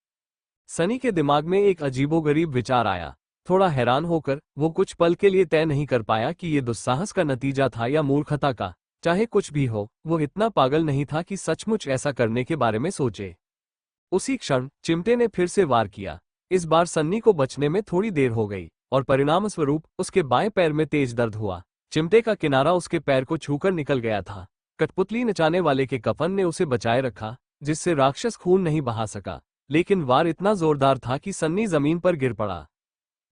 Speaker 1: सनी के दिमाग में एक अजीबोगरीब विचार आया। थोड़ा हैरान होकर वो कुछ पल के लिए तय नहीं कर पाया कि ये दुस्साहस का नतीजा था या मूर्खता का। चाहे कुछ भी हो, वो इतना पागल नहीं था कि सचमुच ऐसा करने के बारे में सोचे। उसी क्षण चिमटे ने फिर से वार किया। इस बार सन्नी को बचने में थोड़ी देर हो गई और परिणामस्वरूप उसके बाएं पैर में तेज दर्द हुआ। चिमटे का किनारा उसके पैर को छूकर निकल गया था। कठपुतली नचाने वाले के कफन ने उसे बचाए रखा, जिससे राक्षस खून नहीं बहा सका, लेकिन वार इतना जोरदार था कि सन्नी जमीन पर गिर पड़ा।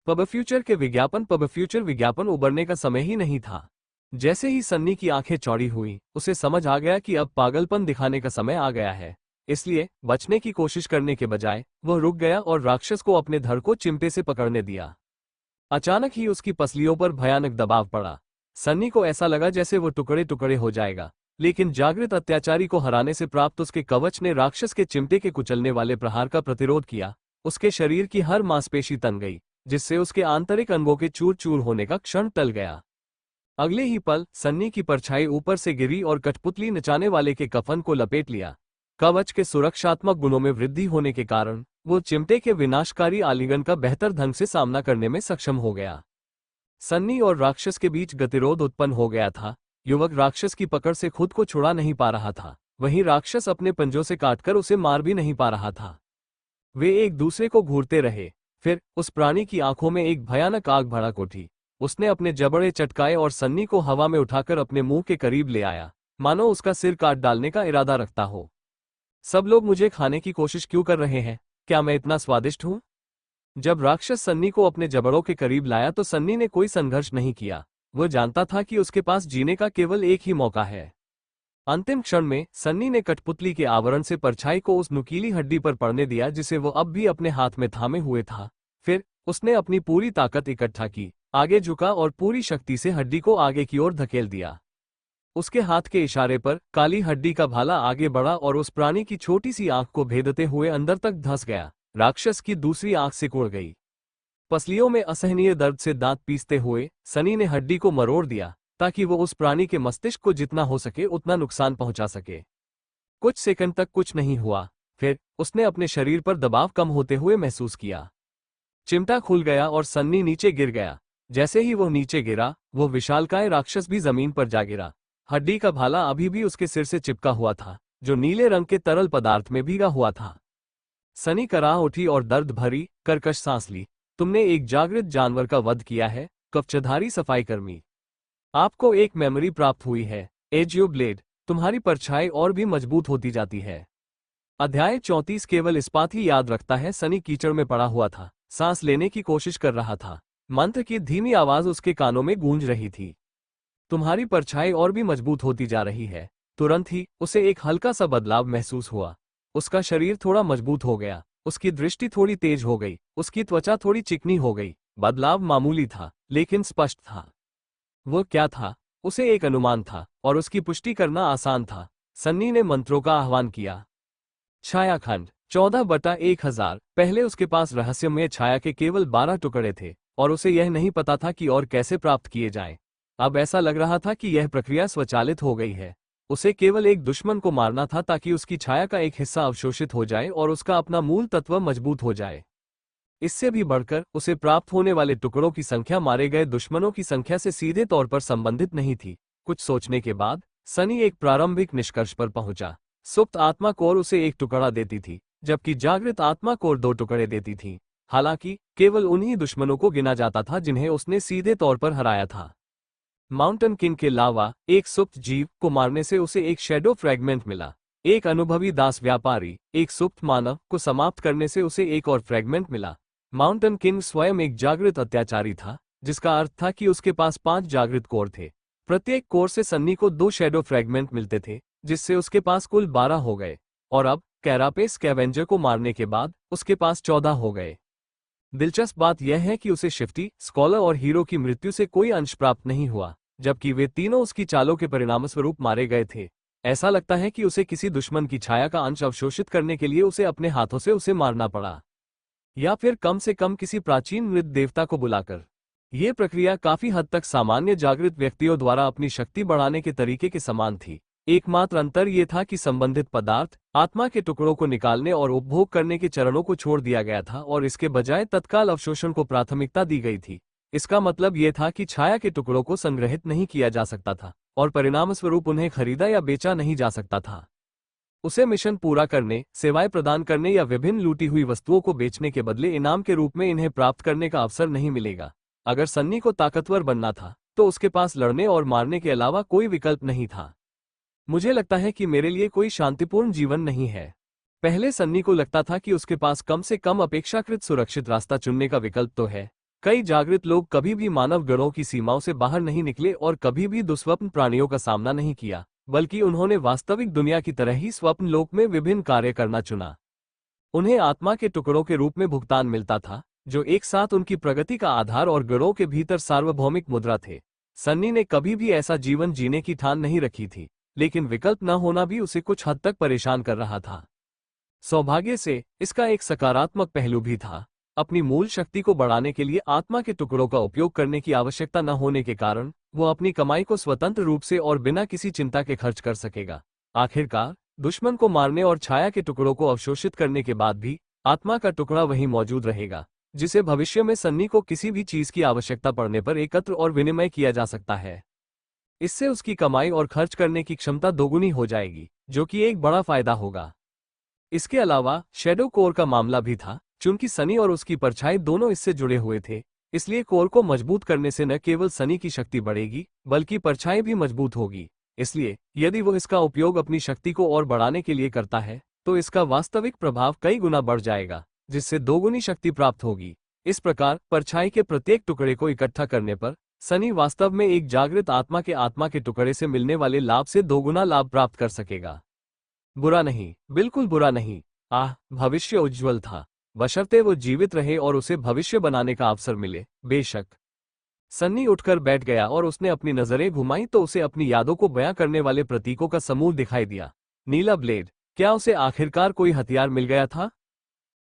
Speaker 1: पब फ्यूचर विज्ञापन उबरने का समय ही नहीं था। जैसे ही सन्नी की आंखें चौड़ी हुई, उसे समझ आ गया कि अब पागलपन दिखाने का समय आ गया है। इसलिए बचने की कोशिश करने के बजाय वह रुक गया और राक्षस को अपने धड़ को चिमटे से पकड़ने दिया। अचानक ही उसकी पसलियों पर भयानक दबाव पड़ा। सन्नी को ऐसा लगा जैसे वो टुकड़े टुकड़े हो जाएगा, लेकिन जागृत अत्याचारी को हराने से प्राप्त उसके कवच ने राक्षस के चिमटे के कुचलने वाले प्रहार का प्रतिरोध किया। उसके शरीर की हर मांसपेशी तन गई, जिससे उसके आंतरिक अंगों के चूर चूर होने का क्षण टल गया। अगले ही पल सन्नी की परछाई ऊपर से गिरी और कठपुतली नचाने वाले के कफन को लपेट लिया। कवच के सुरक्षात्मक गुणों में वृद्धि होने के कारण वो चिमटे के विनाशकारी आलिंगन का बेहतर ढंग से सामना करने में सक्षम हो गया। सन्नी और राक्षस के बीच गतिरोध उत्पन्न हो गया था। युवक राक्षस की पकड़ से खुद को छुड़ा नहीं पा रहा था, वहीं राक्षस अपने पंजों से काटकर उसे मार भी नहीं पा रहा था। वे एक दूसरे को घूरते रहे। फिर उस प्राणी की आंखों में एक भयानक आग भड़क उठी। उसने अपने जबड़े चटकाए और सन्नी को हवा में उठाकर अपने मुंह के करीब ले आया, मानो उसका सिर काट डालने का इरादा रखता हो। सब लोग मुझे खाने की कोशिश क्यों कर रहे हैं? क्या मैं इतना स्वादिष्ट हूं? जब राक्षस सन्नी को अपने जबड़ों के करीब लाया तो सन्नी ने कोई संघर्ष नहीं किया। वो जानता था कि उसके पास जीने का केवल एक ही मौका है। अंतिम क्षण में सन्नी ने कठपुतली के आवरण से परछाई को उस नुकीली हड्डी पर पड़ने दिया जिसे वो अब भी अपने हाथ में थामे हुए था। फिर उसने अपनी पूरी ताकत इकट्ठा की, आगे झुका और पूरी शक्ति से हड्डी को आगे की ओर धकेल दिया। उसके हाथ के इशारे पर काली हड्डी का भाला आगे बढ़ा और उस प्राणी की छोटी सी आंख को भेदते हुए अंदर तक धंस गया। राक्षस की दूसरी आंख सिकुड़ गई। पसलियों में असहनीय दर्द से दांत पीसते हुए सनी ने हड्डी को मरोड़ दिया ताकि वो उस प्राणी के मस्तिष्क को जितना हो सके उतना नुकसान पहुंचा सके। कुछ सेकंड तक कुछ नहीं हुआ। फिर उसने अपने शरीर पर दबाव कम होते हुए महसूस किया। चिमटा खुल गया और सन्नी नीचे गिर गया। जैसे ही वो नीचे गिरा, वो विशालकाय राक्षस भी जमीन पर जा गिरा। हड्डी का भाला अभी भी उसके सिर से चिपका हुआ था, जो नीले रंग के तरल पदार्थ में भीगा हुआ था। सनी कराह उठी और दर्द भरी कर्कश सांस ली। तुमने एक जागृत जानवर का वध किया है, कवचधारी सफाईकर्मी। आपको एक मेमोरी प्राप्त हुई है, एजियो ब्लेड। तुम्हारी परछाई और भी मजबूत होती जाती है। अध्याय 34 केवल इस्पात ही याद रखता है। सनी कीचड़ में पड़ा हुआ था, सांस लेने की कोशिश कर रहा था। मंत्र की धीमी आवाज उसके कानों में गूंज रही थी। तुम्हारी परछाई और भी मजबूत होती जा रही है। तुरंत ही उसे एक हल्का सा बदलाव महसूस हुआ। उसका शरीर थोड़ा मजबूत हो गया, उसकी दृष्टि थोड़ी तेज हो गई, उसकी त्वचा थोड़ी चिकनी हो गई। बदलाव मामूली था लेकिन स्पष्ट था। वो क्या था? उसे एक अनुमान था और उसकी पुष्टि करना आसान था। सन्नी ने मंत्रों का आह्वान किया। छायाखंड 14/1000। पहले उसके पास रहस्यमय छाया के केवल 12 टुकड़े थे और उसे यह नहीं पता था कि और कैसे प्राप्त किए जाएं। अब ऐसा लग रहा था कि यह प्रक्रिया स्वचालित हो गई है। उसे केवल एक दुश्मन को मारना था ताकि उसकी छाया का एक हिस्सा अवशोषित हो जाए और उसका अपना मूल तत्व मजबूत हो जाए। इससे भी बढ़कर उसे प्राप्त होने वाले टुकड़ों की संख्या मारे गए दुश्मनों की संख्या से सीधे तौर पर संबंधित नहीं थी। कुछ सोचने के बाद सनी एक प्रारंभिक निष्कर्ष पर पहुंचा। सुप्त आत्मा कोर उसे एक टुकड़ा देती थी, जबकि जागृत आत्मा कोर 2 टुकड़े देती थी। हालांकि केवल उन्हीं दुश्मनों को गिना जाता था जिन्हें उसने सीधे तौर पर हराया था। माउंटेन किंग के अलावा एक सुप्त जीव को मारने से उसे एक शैडो फ्रैगमेंट मिला। एक अनुभवी दास व्यापारी एक सुप्त मानव को समाप्त करने से उसे एक और फ्रैगमेंट मिला। माउंटेन किंग स्वयं एक जागृत अत्याचारी था, जिसका अर्थ था कि उसके पास 5 जागृत कोर थे। प्रत्येक कोर से सन्नी को 2 शैडो फ्रैगमेंट मिलते थे, जिससे उसके पास कुल 12 हो गए। और अब कैरापेस स्कैवेंजर को मारने के बाद उसके पास 14 हो गए। दिलचस्प बात यह है कि उसे शिफ्टी, स्कॉलर और हीरो की मृत्यु से कोई अंश प्राप्त नहीं हुआ, जबकि वे तीनों उसकी चालों के परिणामस्वरूप मारे गए थे। ऐसा लगता है कि उसे किसी दुश्मन की छाया का अंश अवशोषित करने के लिए उसे अपने हाथों से उसे मारना पड़ा, या फिर कम से कम किसी प्राचीन मृत देवता को बुलाकर। यह प्रक्रिया काफी हद तक सामान्य जागृत व्यक्तियों द्वारा अपनी शक्ति बढ़ाने के तरीके के समान थी। एकमात्र अंतर यह था कि संबंधित पदार्थ आत्मा के टुकड़ों को निकालने और उपभोग करने के चरणों को छोड़ दिया गया था और इसके बजाय तत्काल अवशोषण को प्राथमिकता दी गई थी। इसका मतलब यह था कि छाया के टुकड़ों को संग्रहित नहीं किया जा सकता था और परिणामस्वरूप उन्हें खरीदा या बेचा नहीं जा सकता था। उसे मिशन पूरा करने, सेवाएं प्रदान करने या विभिन्न लूटी हुई वस्तुओं को बेचने के बदले इनाम के रूप में इन्हें प्राप्त करने का अवसर नहीं मिलेगा। अगर सन्नी को ताकतवर बनना था तो उसके पास लड़ने और मारने के अलावा कोई विकल्प नहीं था। मुझे लगता है कि मेरे लिए कोई शांतिपूर्ण जीवन नहीं है। पहले सन्नी को लगता था कि उसके पास कम से कम अपेक्षाकृत सुरक्षित रास्ता चुनने का विकल्प तो है। कई जागृत लोग कभी भी मानव गणों की सीमाओं से बाहर नहीं निकले और कभी भी दुस्वप्न प्राणियों का सामना नहीं किया, बल्कि उन्होंने वास्तविक दुनिया की तरह ही स्वप्न लोक में विभिन्न कार्य करना चुना। उन्हें आत्मा के टुकड़ों के रूप में भुगतान मिलता था, जो एक साथ उनकी प्रगति का आधार और गणों के भीतर सार्वभौमिक मुद्रा थे। सन्नी ने कभी भी ऐसा जीवन जीने की ठान नहीं रखी थी, लेकिन विकल्प न होना भी उसे कुछ हद तक परेशान कर रहा था। सौभाग्य से इसका एक सकारात्मक पहलू भी था। अपनी मूल शक्ति को बढ़ाने के लिए आत्मा के टुकड़ों का उपयोग करने की आवश्यकता न होने के कारण वो अपनी कमाई को स्वतंत्र रूप से और बिना किसी चिंता के खर्च कर सकेगा। आखिरकार दुश्मन को मारने और छाया के टुकड़ों को अवशोषित करने के बाद भी आत्मा का टुकड़ा वहीं मौजूद रहेगा, जिसे भविष्य में सन्नी को किसी भी चीज की आवश्यकता पड़ने पर एकत्र और विनिमय किया जा सकता है। इससे उसकी कमाई और खर्च करने की क्षमता दोगुनी हो जाएगी, जो कि एक बड़ा फायदा होगा। इसके अलावा शैडो कोर का मामला भी था। चूंकि सनी और उसकी परछाई दोनों इससे जुड़े हुए थे, इसलिए कोर को मजबूत करने से न केवल सनी की शक्ति बढ़ेगी बल्कि परछाई भी मजबूत होगी। इसलिए यदि वो इसका उपयोग अपनी शक्ति को और बढ़ाने के लिए करता है तो इसका वास्तविक प्रभाव कई गुना बढ़ जाएगा, जिससे दोगुनी शक्ति प्राप्त होगी। इस प्रकार परछाई के प्रत्येक टुकड़े को इकट्ठा करने पर सनी वास्तव में एक जागृत आत्मा के टुकड़े से मिलने वाले लाभ से दोगुना लाभ प्राप्त कर सकेगा। बुरा नहीं, बिल्कुल बुरा नहीं। भविष्य उज्ज्वल था, बशर्ते वो जीवित रहे और उसे भविष्य बनाने का अवसर मिले। बेशक। सन्नी उठकर बैठ गया और उसने अपनी नजरें घुमाई तो उसे अपनी यादों को बयां करने वाले प्रतीकों का समूह दिखाई दिया। नीला ब्लेड, क्या उसे आखिरकार कोई हथियार मिल गया था?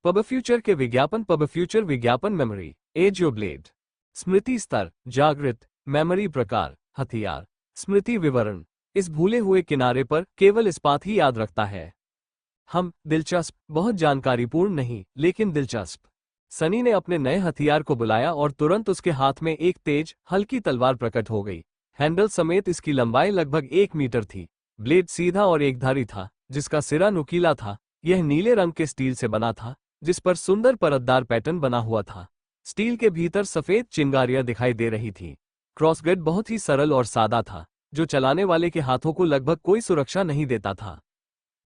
Speaker 1: पब फ्यूचर के विज्ञापन, पब फ्यूचर विज्ञापन, मेमोरी एज ब्लेड, स्मृति स्तर, जागृत, मेमोरी प्रकार, हथियार, स्मृति विवरण। इस भूले हुए किनारे पर केवल इस्पात ही याद रखता है। दिलचस्प, बहुत जानकारीपूर्ण नहीं, लेकिन दिलचस्प। सनी ने अपने नए हथियार को बुलाया और तुरंत उसके हाथ में एक तेज, हल्की तलवार प्रकट हो गई। हैंडल समेत इसकी लंबाई लगभग 1 मीटर थी। ब्लेड सीधा और एकधारी था, जिसका सिरा नुकीला था। यह नीले रंग के स्टील से बना था, जिस पर सुंदर परतदार पैटर्न बना हुआ था। स्टील के भीतर सफेद चिंगारियां दिखाई दे रही थी। क्रॉसगेट बहुत ही सरल और सादा था, जो चलाने वाले के हाथों को लगभग कोई सुरक्षा नहीं देता था।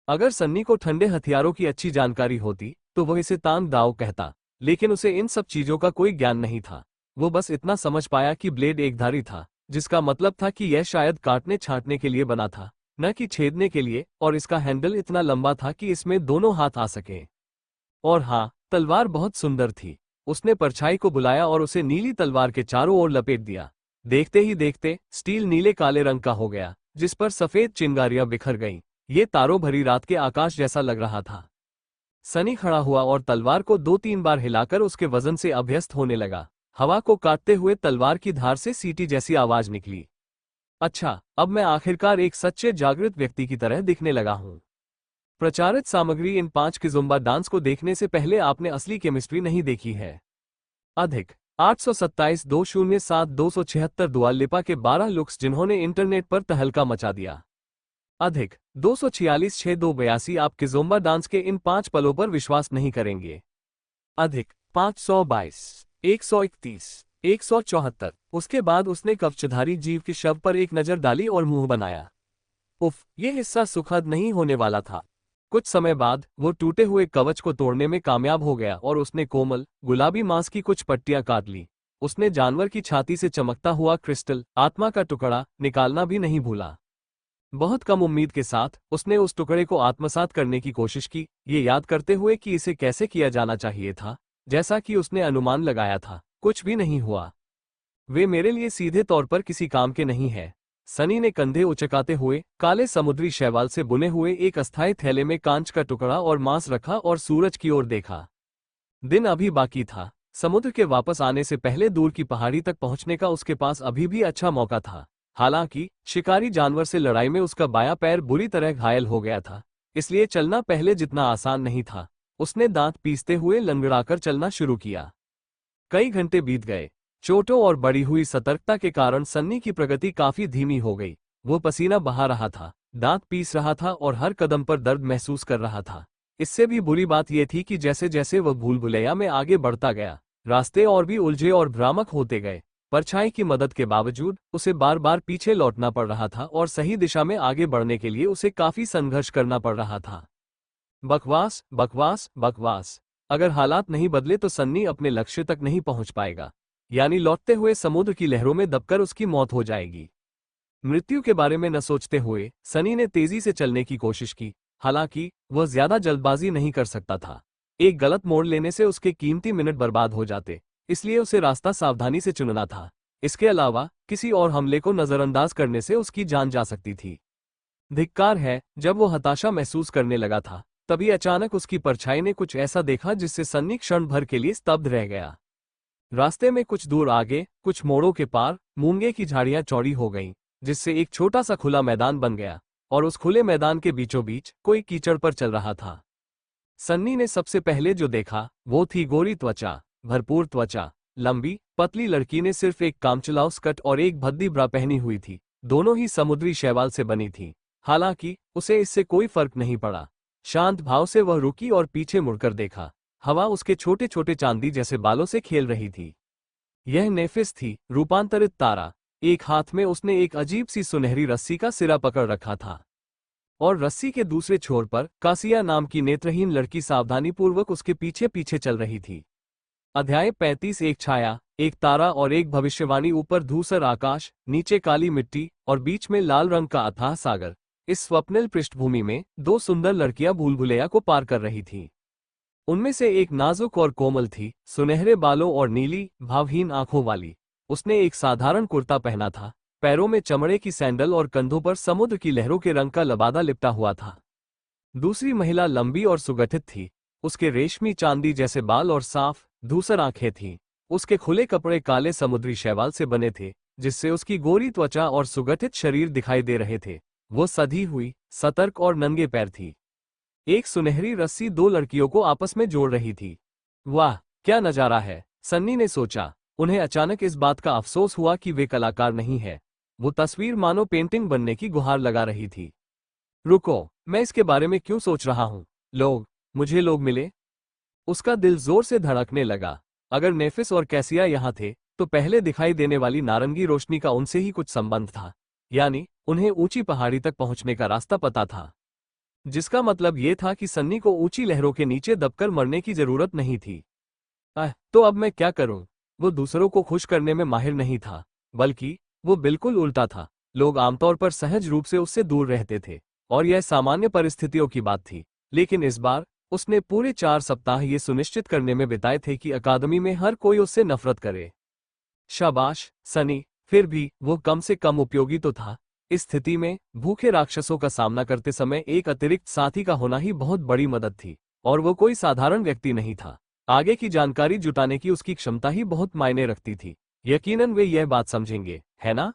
Speaker 1: अगर सन्नी को ठंडे हथियारों की अच्छी जानकारी होती तो वह इसे तांग दाव कहता, लेकिन उसे इन सब चीजों का कोई ज्ञान नहीं था। वो बस इतना समझ पाया कि ब्लेड एकधारी था, जिसका मतलब था कि यह शायद काटने छांटने के लिए बना था, न कि छेदने के लिए, और इसका हैंडल इतना लंबा था कि इसमें दोनों हाथ आ सके। और हाँ, तलवार बहुत सुंदर थी। उसने परछाई को बुलाया और उसे नीली तलवार के चारों ओर लपेट दिया। देखते ही देखते स्टील नीले काले रंग का हो गया, जिस पर सफेद चिंगारियां बिखर गईं। ये तारों भरी रात के आकाश जैसा लग रहा था। सनी खड़ा हुआ और तलवार को 2-3 बार हिलाकर उसके वजन से अभ्यस्त होने लगा। हवा को काटते हुए तलवार की धार से सीटी जैसी आवाज निकली। अच्छा, अब मैं आखिरकार एक सच्चे जागृत व्यक्ति की तरह दिखने लगा हूं। प्रचारित सामग्री, इन 5 किज़ुम्बा डांस को देखने से पहले आपने असली केमिस्ट्री नहीं देखी है। अधिक 827 207 276 दुआ लिपा के 12 लुक्स जिन्होंने इंटरनेट पर तहलका मचा दिया। अधिक 246 6282 आप किज़ुम्बा डांस के इन 5 पलों पर विश्वास नहीं करेंगे। अधिक 522 131 174। उसके बाद उसने कवचधारी जीव के शव पर एक नजर डाली और मुंह बनाया। उफ, ये हिस्सा सुखद नहीं होने वाला था। कुछ समय बाद वो टूटे हुए कवच को तोड़ने में कामयाब हो गया और उसने कोमल, गुलाबी मांस की कुछ पट्टियां काट ली। उसने जानवर की छाती से चमकता हुआ क्रिस्टल, आत्मा का टुकड़ा, निकालना भी नहीं भूला। बहुत कम उम्मीद के साथ उसने उस टुकड़े को आत्मसात करने की कोशिश की, ये याद करते हुए कि इसे कैसे किया जाना चाहिए था। जैसा कि उसने अनुमान लगाया था, कुछ भी नहीं हुआ। वे मेरे लिए सीधे तौर पर किसी काम के नहीं है। सनी ने कंधे उचकाते हुए काले समुद्री शैवाल से बुने हुए एक अस्थायी थैले में कांच का टुकड़ा और मांस रखा और सूरज की ओर देखा। दिन अभी बाकी था। समुद्र के वापस आने से पहले दूर की पहाड़ी तक पहुंचने का उसके पास अभी भी अच्छा मौका था। हालांकि शिकारी जानवर से लड़ाई में उसका बायां पैर बुरी तरह घायल हो गया था, इसलिए चलना पहले जितना आसान नहीं था। उसने दांत पीसते हुए लंगड़ाकर चलना शुरू किया। कई घंटे बीत गए। चोटों और बढ़ी हुई सतर्कता के कारण सन्नी की प्रगति काफी धीमी हो गई। वो पसीना बहा रहा था, दांत पीस रहा था और हर कदम पर दर्द महसूस कर रहा था। इससे भी बुरी बात यह थी कि जैसे जैसे वह भूल भुलैया में आगे बढ़ता गया, रास्ते और भी उलझे और भ्रामक होते गए। परछाई की मदद के बावजूद उसे बार बार पीछे लौटना पड़ रहा था और सही दिशा में आगे बढ़ने के लिए उसे काफी संघर्ष करना पड़ रहा था। बकवास, बकवास, बकवास। अगर हालात नहीं बदले तो सन्नी अपने लक्ष्य तक नहीं पहुंच पाएगा, यानी लौटते हुए समुद्र की लहरों में दबकर उसकी मौत हो जाएगी। मृत्यु के बारे में न सोचते हुए सनी ने तेजी से चलने की कोशिश की। हालांकि वह ज्यादा जल्दबाजी नहीं कर सकता था। एक गलत मोड़ लेने से उसके कीमती मिनट बर्बाद हो जाते, इसलिए उसे रास्ता सावधानी से चुनना था। इसके अलावा किसी और हमले को नजरअंदाज करने से उसकी जान जा सकती थी। धिक्कार है, जब वो हताशा महसूस करने लगा था, तभी अचानक उसकी परछाई ने कुछ ऐसा देखा जिससे सन्नी क्षण भर के लिए स्तब्ध रह गया। रास्ते में कुछ दूर आगे, कुछ मोड़ों के पार, मूंगे की झाड़ियां चौड़ी हो गईं, जिससे एक छोटा सा खुला मैदान बन गया, और उस खुले मैदान के बीचों बीच कोई कीचड़ पर चल रहा था। सन्नी ने सबसे पहले जो देखा वो थी गोरी त्वचा, भरपूर त्वचा, लंबी पतली लड़की ने सिर्फ एक कामचलाउ स्कर्ट और एक भद्दी ब्रा पहनी हुई थी। दोनों ही समुद्री शैवाल से बनी थी। हालांकि उसे इससे कोई फर्क नहीं पड़ा। शांत भाव से वह रुकी और पीछे मुड़कर देखा। हवा उसके छोटे छोटे चांदी जैसे बालों से खेल रही थी। यह नेफिस थी, रूपांतरित तारा। एक हाथ में उसने एक अजीब सी सुनहरी रस्सी का सिरा पकड़ रखा था, और रस्सी के दूसरे छोर पर कासिया नाम की नेत्रहीन लड़की सावधानीपूर्वक उसके पीछे पीछे चल रही थी। अध्याय 35। एक छाया, एक तारा और एक भविष्यवाणी। ऊपर धूसर आकाश, नीचे काली मिट्टी और बीच में लाल रंग का अथाह सागर। इस स्वप्निल पृष्ठभूमि में दो सुंदर लड़कियां भूल भुलैया को पार कर रही थीं। उनमें से एक नाजुक और कोमल थी, सुनहरे बालों और नीली भावहीन आंखों वाली। उसने एक साधारण कुर्ता पहना था, पैरों में चमड़े की सैंडल और कंधों पर समुद्र की लहरों के रंग का लबादा लिपटा हुआ था। दूसरी महिला लंबी और सुगठित थी। उसके रेशमी चांदी जैसे बाल और साफ धूसर आंखें थीं। उसके खुले कपड़े काले समुद्री शैवाल से बने थे, जिससे उसकी गोरी त्वचा और सुगठित शरीर दिखाई दे रहे थे। वो सधी हुई, सतर्क और नंगे पैर थी। एक सुनहरी रस्सी दो लड़कियों को आपस में जोड़ रही थी। वाह, क्या नजारा है, सन्नी ने सोचा। उन्हें अचानक इस बात का अफसोस हुआ कि वे कलाकार नहीं है। वो तस्वीर मानो पेंटिंग बनने की गुहार लगा रही थी। रुको, मैं इसके बारे में क्यों सोच रहा हूँ? मुझे लोग मिले। उसका दिल जोर से धड़कने लगा। अगर नेफिस और कैसिया यहाँ थे, तो पहले दिखाई देने वाली नारंगी रोशनी का उनसे ही कुछ संबंध था। यानी उन्हें ऊंची पहाड़ी तक पहुंचने का रास्ता पता था, जिसका मतलब ये था कि सन्नी को ऊंची लहरों के नीचे दबकर मरने की जरूरत नहीं थी। तो अब मैं क्या करूं? वो दूसरों को खुश करने में माहिर नहीं था, बल्कि वो बिल्कुल उल्टा था। लोग आमतौर पर सहज रूप से उससे दूर रहते थे, और यह सामान्य परिस्थितियों की बात थी। लेकिन इस बार उसने पूरे 4 सप्ताह ये सुनिश्चित करने में बिताए थे कि अकादमी में हर कोई उससे नफरत करे। शाबाश सनी, फिर भी वो कम से कम उपयोगी तो था। इस स्थिति में भूखे राक्षसों का सामना करते समय एक अतिरिक्त साथी का होना ही बहुत बड़ी मदद थी, और वो कोई साधारण व्यक्ति नहीं था। आगे की जानकारी जुटाने की उसकी क्षमता ही बहुत मायने रखती थी। यकीनन वे यह बात समझेंगे, है ना?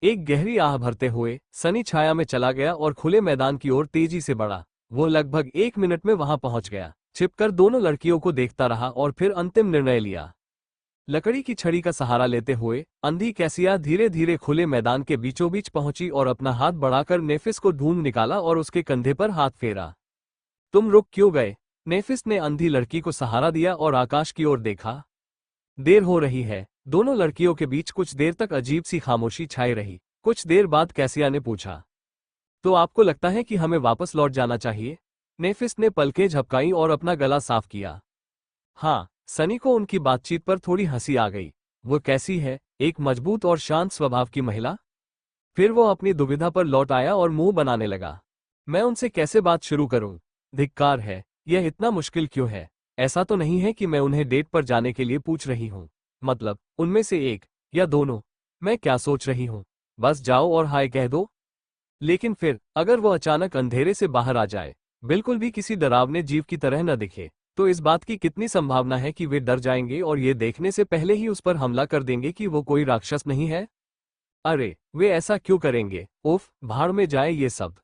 Speaker 1: एक गहरी आह भरते हुए सनी छाया में चला गया और खुले मैदान की ओर तेजी से बढ़ा। वो लगभग 1 मिनट में वहां पहुंच गया, छिपकर दोनों लड़कियों को देखता रहा और फिर अंतिम निर्णय लिया। लकड़ी की छड़ी का सहारा लेते हुए अंधी कैसिया धीरे धीरे खुले मैदान के बीचों बीच पहुंची और अपना हाथ बढ़ाकर नेफिस को ढूंढ निकाला और उसके कंधे पर हाथ फेरा। तुम रुक क्यों गए? नेफिस ने अंधी लड़की को सहारा दिया और आकाश की ओर देखा। देर हो रही है। दोनों लड़कियों के बीच कुछ देर तक अजीब सी खामोशी छाई रही। कुछ देर बाद कैसिया ने पूछा, तो आपको लगता है कि हमें वापस लौट जाना चाहिए? नेफिस ने पलकें झपकाई और अपना गला साफ किया। हाँ, सनी को उनकी बातचीत पर थोड़ी हंसी आ गई। वो कैसी है, एक मजबूत और शांत स्वभाव की महिला? फिर वो अपनी दुविधा पर लौट आया और मुंह बनाने लगा। मैं उनसे कैसे बात शुरू करूं? धिक्कार है, यह इतना मुश्किल क्यों है? ऐसा तो नहीं है कि मैं उन्हें डेट पर जाने के लिए पूछ रही हूं। मतलब उनमें से एक या दोनों। मैं क्या सोच रही हूं? बस जाओ और हाय कह दो। लेकिन फिर अगर वो अचानक अंधेरे से बाहर आ जाए, बिल्कुल भी किसी डरावने जीव की तरह न दिखे, तो इस बात की कितनी संभावना है कि वे डर जाएंगे और ये देखने से पहले ही उस पर हमला कर देंगे कि वो कोई राक्षस नहीं है? अरे, वे ऐसा क्यों करेंगे? उफ, भाड़ में जाए ये सब।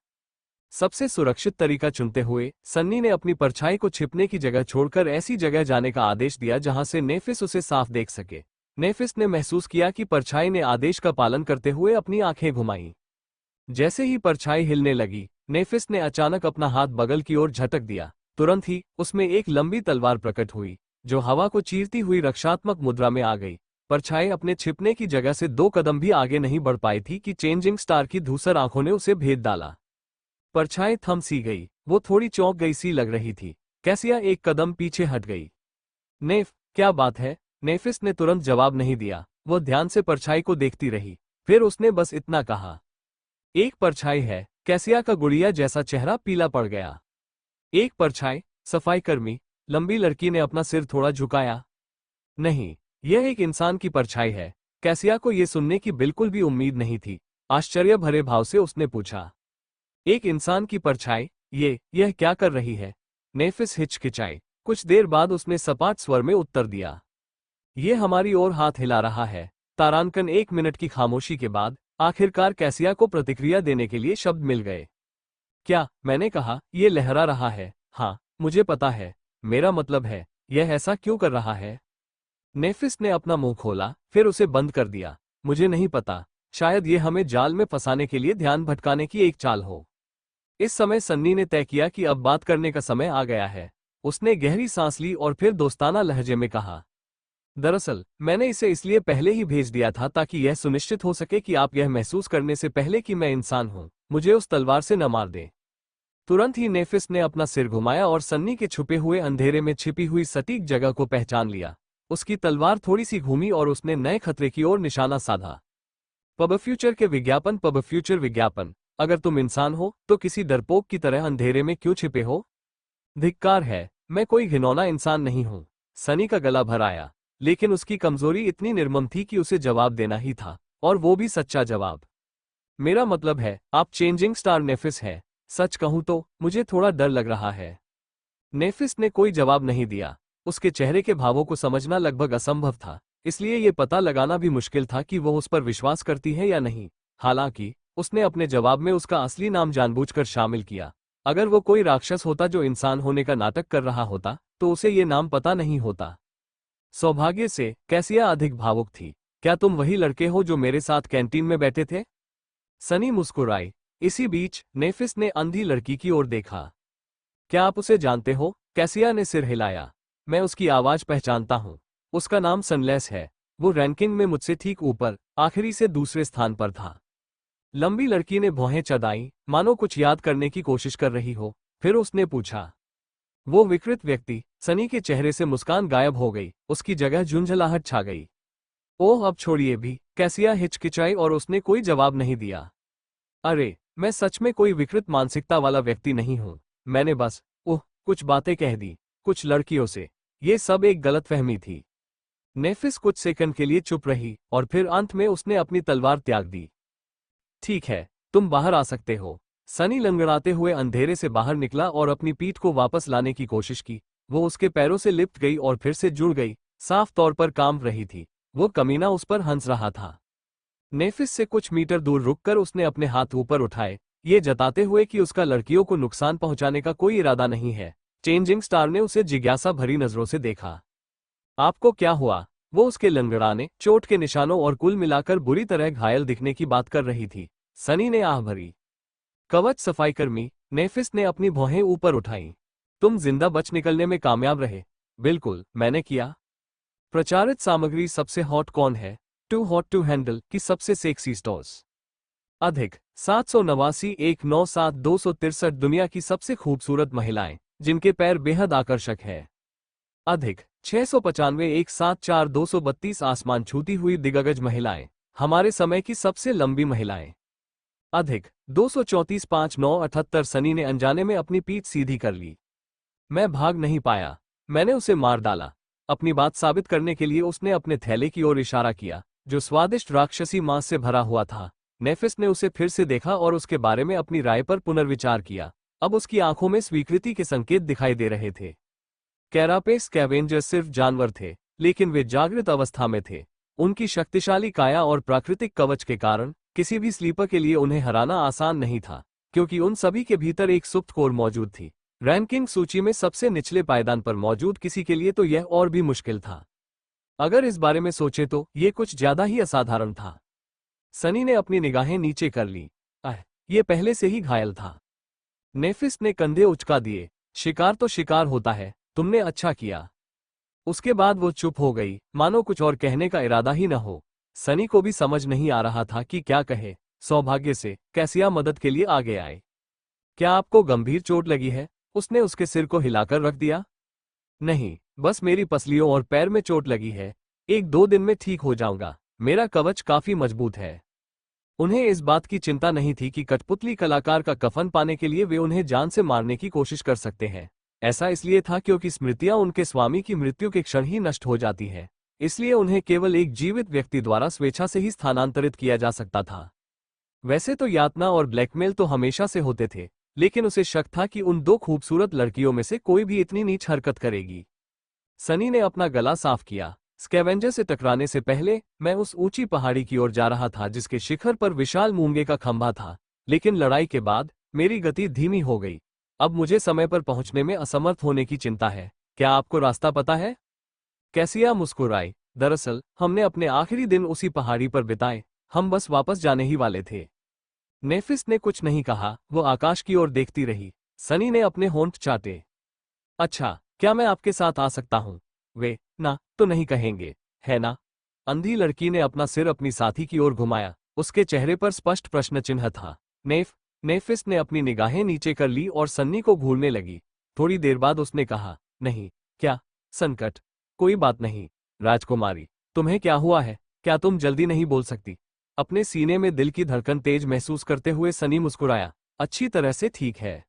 Speaker 1: सबसे सुरक्षित तरीका चुनते हुए सन्नी ने अपनी परछाई को छिपने की जगह छोड़कर ऐसी जगह जाने का आदेश दिया जहां से नेफिस उसे साफ देख सके। नेफिस ने महसूस किया कि परछाई ने आदेश का पालन करते हुए अपनी आंखें घुमाईं। जैसे ही परछाई हिलने लगी, नेफिस ने अचानक अपना हाथ बगल की ओर झटक दिया। तुरंत ही उसमें एक लंबी तलवार प्रकट हुई, जो हवा को चीरती हुई रक्षात्मक मुद्रा में आ गई। परछाई अपने छिपने की जगह से 2 कदम भी आगे नहीं बढ़ पाई थी कि चेंजिंग स्टार की धूसर आंखों ने उसे भेद डाला। परछाई थम सी गई। वो थोड़ी चौंक गई सी लग रही थी। कैसिया एक कदम पीछे हट गई। नेफ, क्या बात है? नेफिस ने तुरंत जवाब नहीं दिया। वो ध्यान से परछाई को देखती रही। फिर उसने बस इतना कहा, एक परछाई है। कैसिया का गुड़िया जैसा चेहरा पीला पड़ गया। एक परछाई? सफाई कर्मी? लंबी लड़की ने अपना सिर थोड़ा झुकाया। नहीं, यह एक इंसान की परछाई है। कैसिया को यह सुनने की बिल्कुल भी उम्मीद नहीं थी। आश्चर्य भरे भाव से उसने पूछा, एक इंसान की परछाई? यह क्या कर रही है? नेफिस हिचकिचाई। कुछ देर बाद उसने सपाट स्वर में उत्तर दिया, ये हमारी ओर हाथ हिला रहा है। तारांकन 1 मिनट की खामोशी के बाद आखिरकार कैसिया को प्रतिक्रिया देने के लिए शब्द मिल गए। क्या? मैंने कहा, ये लहरा रहा है। हाँ, मुझे पता है। मेरा मतलब है, यह ऐसा क्यों कर रहा है? नेफिस ने अपना मुंह खोला, फिर उसे बंद कर दिया। मुझे नहीं पता। शायद ये हमें जाल में फंसाने के लिए ध्यान भटकाने की एक चाल हो। इस समय सन्नी ने तय किया कि अब बात करने का समय आ गया है। उसने गहरी सांस ली और फिर दोस्ताना लहजे में कहा, दरअसल मैंने इसे इसलिए पहले ही भेज दिया था ताकि यह सुनिश्चित हो सके कि आप यह महसूस करने से पहले कि मैं इंसान हूं, मुझे उस तलवार से न मार दें। तुरंत ही नेफिस ने अपना सिर घुमाया और सन्नी के छुपे हुए अंधेरे में छिपी हुई सटीक जगह को पहचान लिया। उसकी तलवार थोड़ी सी घूमी और उसने नए खतरे की ओर निशाना साधा। पब फ्यूचर के विज्ञापन। पब फ्यूचर विज्ञापन। अगर तुम इंसान हो तो किसी डरपोक की तरह अंधेरे में क्यों छिपे हो? धिक्कार है, मैं कोई घिनौना इंसान नहीं हूं। सनी का गला भर आया, लेकिन उसकी कमजोरी इतनी निर्मम थी कि उसे जवाब देना ही था, और वो भी सच्चा जवाब। मेरा मतलब है, आप चेंजिंग स्टार नेफिस है। सच कहूं तो मुझे थोड़ा डर लग रहा है। नेफिस ने कोई जवाब नहीं दिया। उसके चेहरे के भावों को समझना लगभग असंभव था, इसलिए ये पता लगाना भी मुश्किल था कि वो उस पर विश्वास करती है या नहीं। हालांकि उसने अपने जवाब में उसका असली नाम जानबूझकर शामिल किया। अगर वो कोई राक्षस होता जो इंसान होने का नाटक कर रहा होता, तो उसे ये नाम पता नहीं होता। सौभाग्य से कैसिया अधिक भावुक थी। क्या तुम वही लड़के हो जो मेरे साथ कैंटीन में बैठे थे? सनी मुस्कुराई। इसी बीच नेफिस ने अंधी लड़की की ओर देखा। क्या आप उसे जानते हो? कैसिया ने सिर हिलाया। मैं उसकी आवाज पहचानता हूं। उसका नाम सनलेस है। वो रैंकिंग में मुझसे ठीक ऊपर, आखिरी से दूसरे स्थान पर था। लंबी लड़की ने भौहें चढ़ाई, मानो कुछ याद करने की कोशिश कर रही हो। फिर उसने पूछा, वो विकृत व्यक्ति। सनी के चेहरे से मुस्कान गायब हो गई, उसकी जगह झुंझलाहट छा गई। ओह अब छोड़िए भी। कैसिया हिचकिचाई और उसने कोई जवाब नहीं दिया। अरे, मैं सच में कोई विकृत मानसिकता वाला व्यक्ति नहीं हूं। मैंने बस कुछ बातें कह दी, कुछ लड़कियों से। ये सब एक गलतफहमी थी। नेफिस कुछ सेकंड के लिए चुप रही और फिर अंत में उसने अपनी तलवार त्याग दी। ठीक है, तुम बाहर आ सकते हो। सनी लंगड़ाते हुए अंधेरे से बाहर निकला और अपनी पीठ को वापस लाने की कोशिश की। वो उसके पैरों से लिपट गई और फिर से जुड़ गई, साफ तौर पर काम रही थी। वो कमीना उस पर हंस रहा था। नेफिस से कुछ मीटर दूर रुककर उसने अपने हाथ ऊपर उठाए, ये जताते हुए कि उसका लड़कियों को नुकसान पहुंचाने का कोई इरादा नहीं है। चेंजिंग स्टार ने उसे जिज्ञासा भरी नजरों से देखा। आपको क्या हुआ? वो उसके लंगड़ाने, चोट के निशानों और कुल मिलाकर बुरी तरह घायल दिखने की बात कर रही थी। सनी ने आह भरी। कवच सफाईकर्मी। नेफिस ने अपनी भौहें ऊपर उठाईं। तुम जिंदा बच निकलने में कामयाब रहे। बिल्कुल, मैंने किया। प्रचारित सामग्री सबसे हॉट कौन है? टू हॉट टू हैंडल की सबसे सेक्सी स्टोर्स। अधिक 789 197 263 दुनिया की सबसे खूबसूरत महिलाएं जिनके पैर बेहद आकर्षक है। अधिक 695 174 232 आसमान छूती हुई दिग्गज महिलाएं, हमारे समय की सबसे लंबी महिलाएं। अधिक 234 5 9 78। सनी ने अनजाने में अपनी पीठ सीधी कर ली। मैं भाग नहीं पाया, मैंने उसे मार डाला। अपनी बात साबित करने के लिए उसने अपने थैले की ओर इशारा किया, जो स्वादिष्ट राक्षसी मांस से भरा हुआ था। नेफिस ने उसे फिर से देखा और उसके बारे में अपनी राय पर पुनर्विचार किया। अब उसकी आंखों में स्वीकृति के संकेत दिखाई दे रहे थे। कैरापेस स्कैवेंजर्स सिर्फ जानवर थे, लेकिन वे जागृत अवस्था में थे। उनकी शक्तिशाली काया और प्राकृतिक कवच के कारण किसी भी स्लीपर के लिए उन्हें हराना आसान नहीं था, क्योंकि उन सभी के भीतर एक सुप्त कोर मौजूद थी। रैंकिंग सूची में सबसे निचले पायदान पर मौजूद किसी के लिए तो यह और भी मुश्किल था। अगर इस बारे में सोचे तो ये कुछ ज्यादा ही असाधारण था। सनी ने अपनी निगाहें नीचे कर ली। ये पहले से ही घायल था। नेफिस ने कंधे उचका दिए। शिकार तो शिकार होता है, तुमने अच्छा किया। उसके बाद वो चुप हो गई, मानो कुछ और कहने का इरादा ही न हो। सनी को भी समझ नहीं आ रहा था कि क्या कहे। सौभाग्य से कैसिया मदद के लिए आगे आए। क्या आपको गंभीर चोट लगी है? उसने उसके सिर को हिलाकर रख दिया। नहीं, बस मेरी पसलियों और पैर में चोट लगी है। 1-2 दिन में ठीक हो जाऊंगा। मेरा कवच काफी मजबूत है। उन्हें इस बात की चिंता नहीं थी कि कठपुतली कलाकार का कफन पाने के लिए वे उन्हें जान से मारने की कोशिश कर सकते हैं। ऐसा इसलिए था क्योंकि स्मृतियां उनके स्वामी की मृत्यु के क्षण ही नष्ट हो जाती है। इसलिए उन्हें केवल एक जीवित व्यक्ति द्वारा स्वेच्छा से ही स्थानांतरित किया जा सकता था। वैसे तो यातना और ब्लैकमेल तो हमेशा से होते थे, लेकिन उसे शक था कि उन दो खूबसूरत लड़कियों में से कोई भी इतनी नीच हरकत करेगी। सनी ने अपना गला साफ किया। स्कैवेंजर से टकराने से पहले मैं उस ऊंची पहाड़ी की ओर जा रहा था जिसके शिखर पर विशाल मूंगे का खंभा था, लेकिन लड़ाई के बाद मेरी गति धीमी हो गई। अब मुझे समय पर पहुंचने में असमर्थ होने की चिंता है। क्या आपको रास्ता पता है? कैसिया मुस्कुराई। दरअसल हमने अपने आखिरी दिन उसी पहाड़ी पर बिताए। हम बस वापस जाने ही वाले थे। नेफिस ने कुछ नहीं कहा, वो आकाश की ओर देखती रही। सनी ने अपने होंठ चाटे। अच्छा, क्या मैं आपके साथ आ सकता हूं? वे ना तो नहीं कहेंगे, है ना? अंधी लड़की ने अपना सिर अपनी साथी की ओर घुमाया। उसके चेहरे पर स्पष्ट प्रश्न चिन्ह था। नेफिस ने अपनी निगाहें नीचे कर ली और सन्नी को घूरने लगी। थोड़ी देर बाद उसने कहा, नहीं। क्या संकट? कोई बात नहीं। राजकुमारी, तुम्हें क्या हुआ है? क्या तुम जल्दी नहीं बोल सकती? अपने सीने में दिल की धड़कन तेज महसूस करते हुए सनी मुस्कुराया। अच्छी तरह से ठीक है।